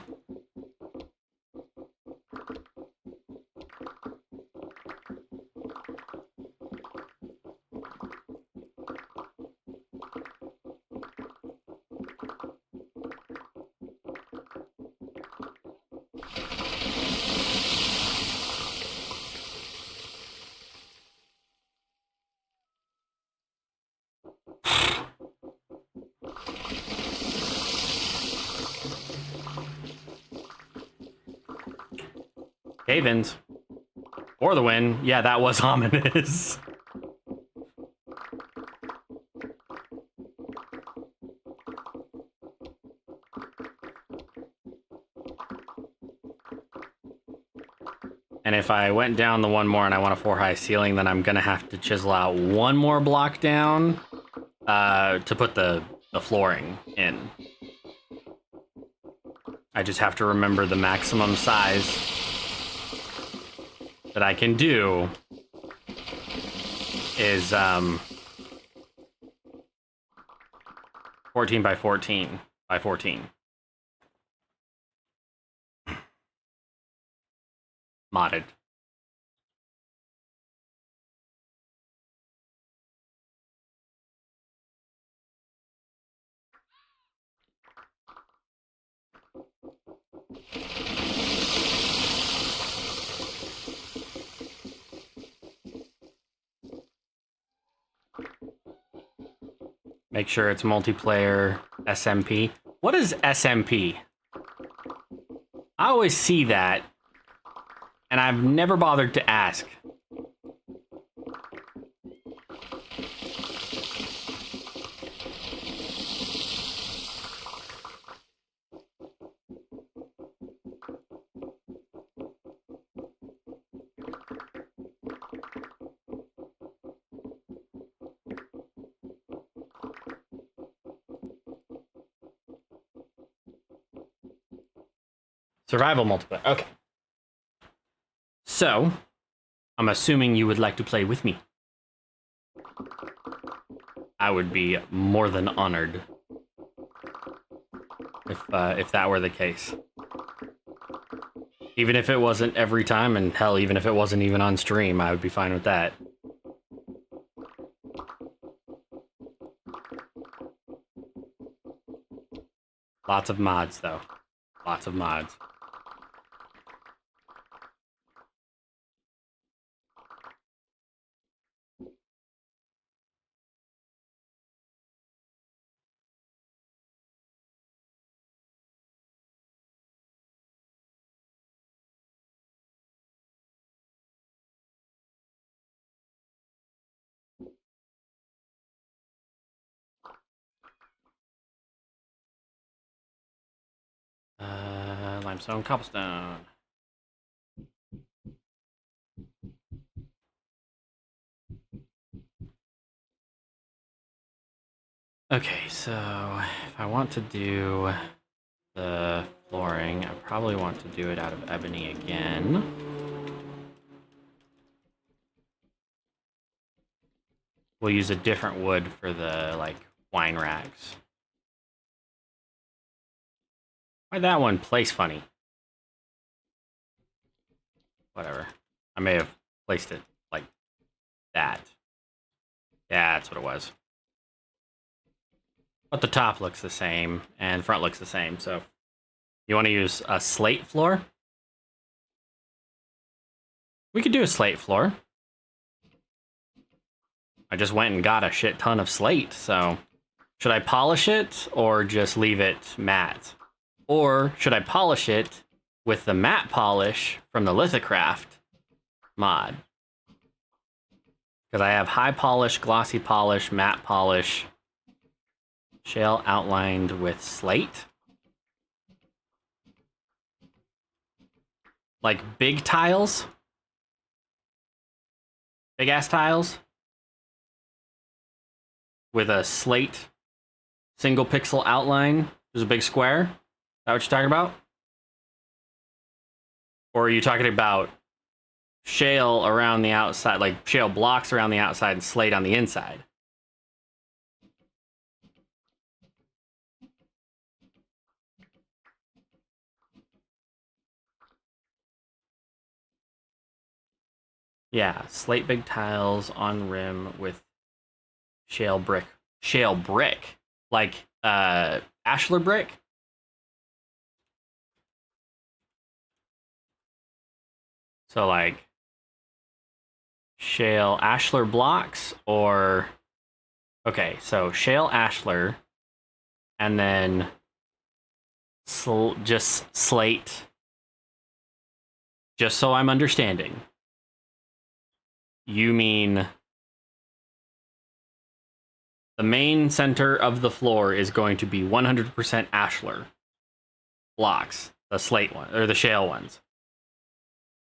Cave-ins. For the win. Yeah, that was ominous. And if I went down the one more and I want a 4-high ceiling, then I'm gonna have to chisel out one more block down to put the flooring in. I just have to remember the maximum size that I can do is 14 by 14 by 14. Modded. Make sure it's multiplayer SMP. What is SMP? I always see that, and I've never bothered to ask. Survival multiplayer. Okay. So, I'm assuming you would like to play with me. I would be more than honored if that were the case. Even if it wasn't every time, and hell, even if it wasn't even on stream, I would be fine with that. Lots of mods, though. Lots of mods. Limestone, cobblestone. Okay, so if I want to do the flooring, I probably want to do it out of ebony again. We'll use a different wood for the, like, wine racks. Why'd that one place funny? Whatever. I may have placed it like that. Yeah, that's what it was. But the top looks the same, and front looks the same, so... You want to use a slate floor? We could do a slate floor. I just went and got a shit ton of slate, so... Should I polish it, or just leave it matte? Or should I polish it with the matte polish from the Lithocraft mod? Because I have high polish, glossy polish, matte polish, shale outlined with slate. Like big tiles? Big ass tiles? With a slate single pixel outline. There's a big square. Is that what you're talking about? Or are you talking about shale around the outside, like shale blocks around the outside and slate on the inside. Yeah, slate big tiles on rim with shale brick. Shale brick? Like ashlar brick? So like shale ashlar blocks or okay, so shale ashlar and then just slate. Just so I'm understanding. You mean the main center of the floor is going to be 100% ashlar blocks, the slate one or the shale ones.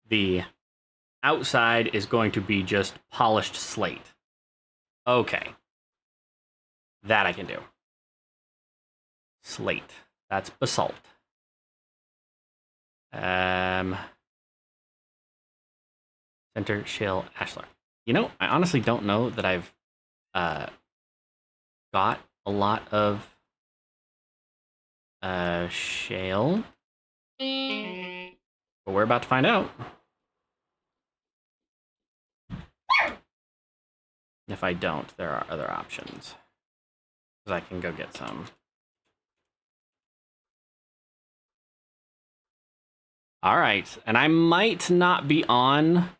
The outside is going to be just polished slate. Okay. That I can do. Slate. That's basalt. Center, shale, ashlar. You know, I honestly don't know that I've got a lot of shale. But we're about to find out. If I don't, there are other options. Because I can go get some. All right, and I might not be on,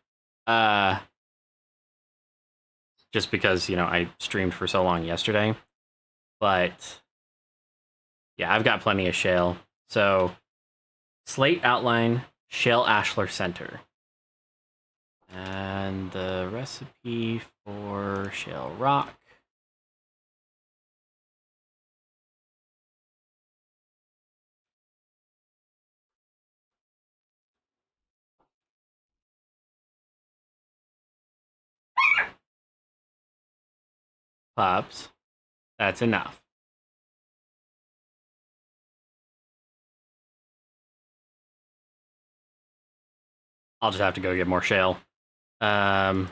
just because, you know, I streamed for so long yesterday. But, yeah, I've got plenty of shale. So, slate outline, shale ashlar center. And the recipe for shale rock. Pups. That's enough. I'll just have to go get more shale. I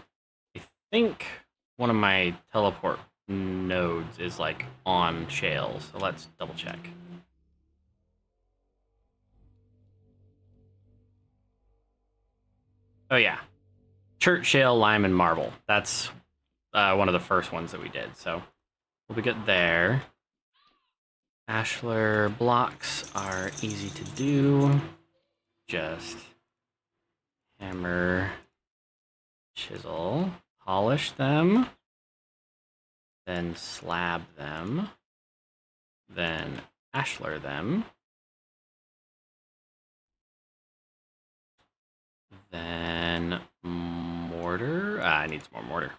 think one of my teleport nodes is like on shale, so let's double check. Oh yeah, chert, shale, lime, and marble. That's one of the first ones that we did, so we'll be good there. Ashlar blocks are easy to do. Just hammer, chisel, polish them, then slab them, then ashlar them, then mortar. I need some more mortar.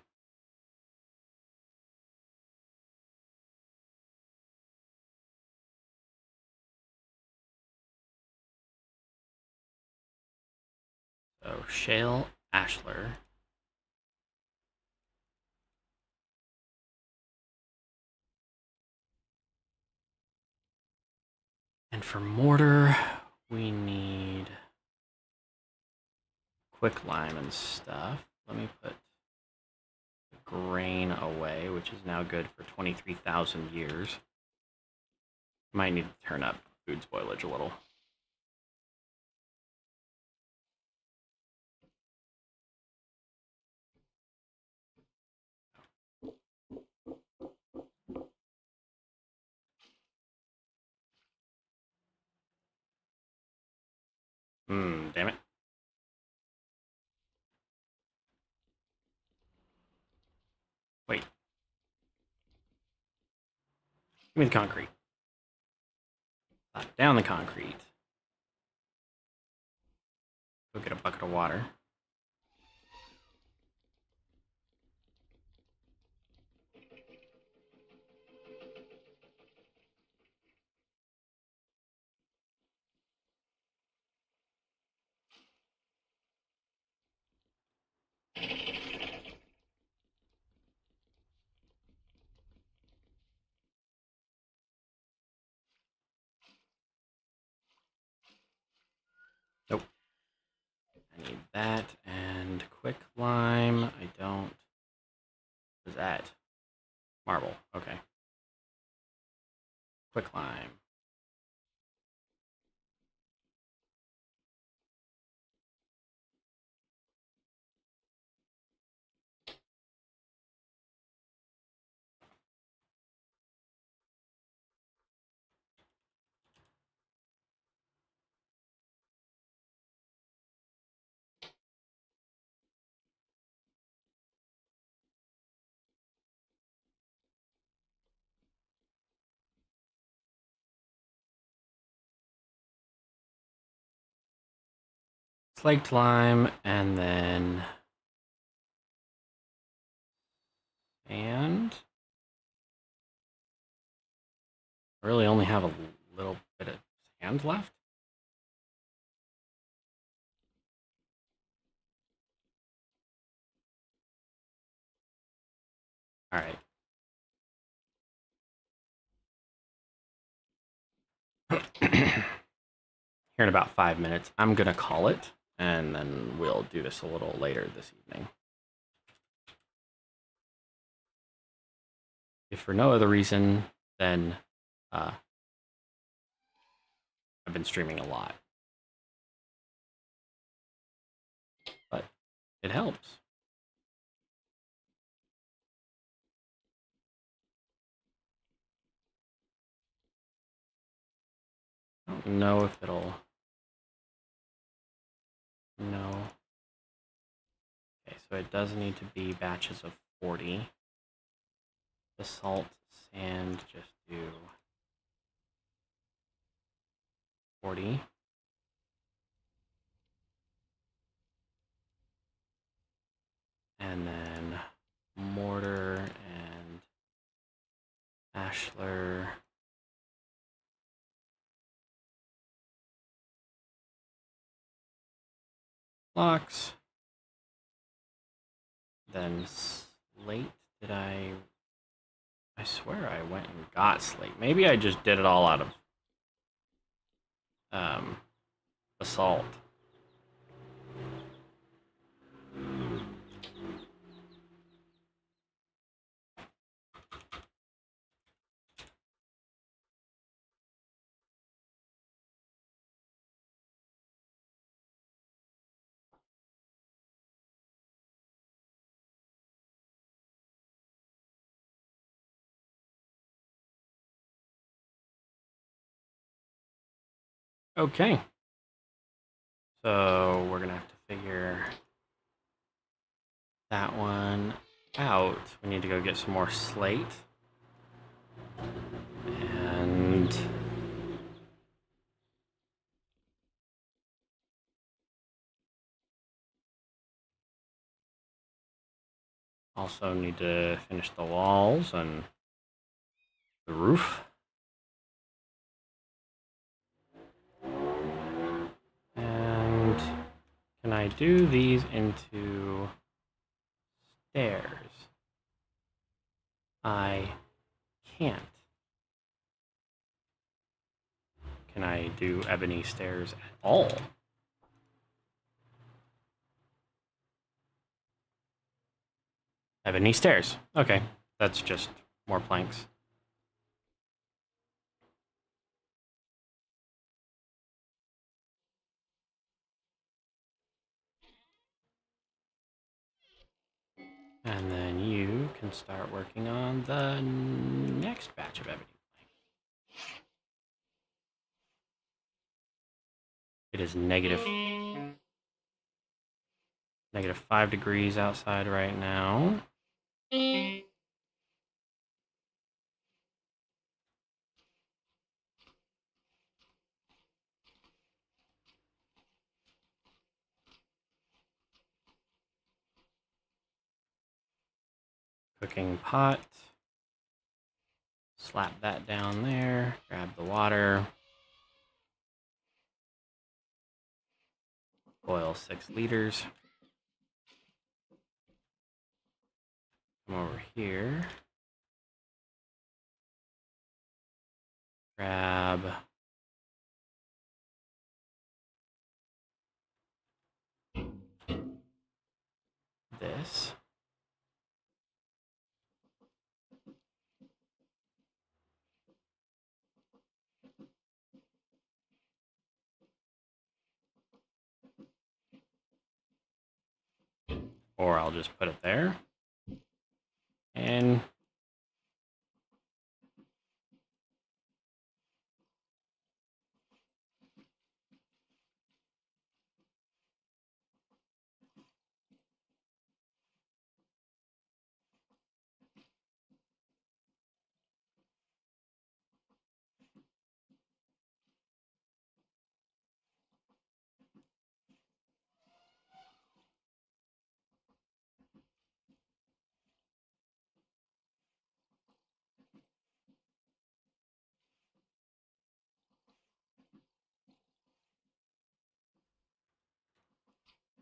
So shale, ashlar. And for mortar, we need quick lime and stuff. Let me put the grain away, which is now good for 23,000 years. Might need to turn up food spoilage a little. Damn it. Wait. Give me the concrete. Knock down the concrete. Go get a bucket of water. Nope. I need that and And quick lime, I don't. What is that? Marble, okay. Quick lime. Flaked lime, and then sand. I really only have a little bit of sand left. All right. Here in about 5 minutes, I'm gonna call it, and then we'll do this a little later this evening. If for no other reason, then I've been streaming a lot, but it helps. I don't know if it'll. No. Okay, so it does need to be batches of 40. The salt, sand, just do 40. And then mortar and ashlar. Blocks. Then slate. Did I swear I went and got slate. Maybe I just did it all out of basalt. Okay. So we're gonna have to figure that one out. We need to go get some more slate. And also need to finish the walls and the roof. And can I do these into stairs? I can't. Can I do ebony stairs at all? Ebony stairs. Okay, that's just more planks. And then you can start working on the next batch of ebony plank. It is -5 degrees outside right now. Cooking pot. Slap that down there. Grab the water. Boil 6 liters. Come over here. Grab this. Or I'll just put it there. And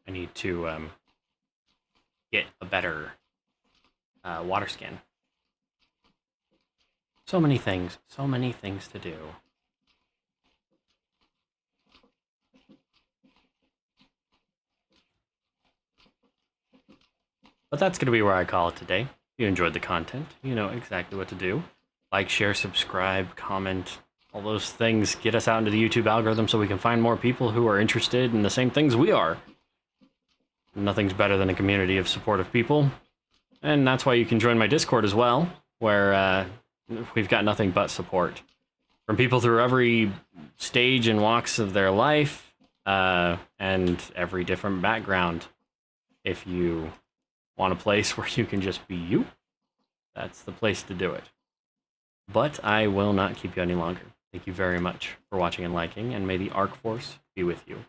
I need to get a better water skin. So many things to do. But that's going to be where I call it today. If you enjoyed the content, you know exactly what to do. Like, share, subscribe, comment, all those things get us out into the YouTube algorithm so we can find more people who are interested in the same things we are. Nothing's better than a community of supportive people. And that's why you can join my Discord as well, where we've got nothing but support from people through every stage and walks of their life, and every different background. If you want a place where you can just be you, that's the place to do it. But I will not keep you any longer. Thank you very much for watching and liking, and may the Arc Force be with you.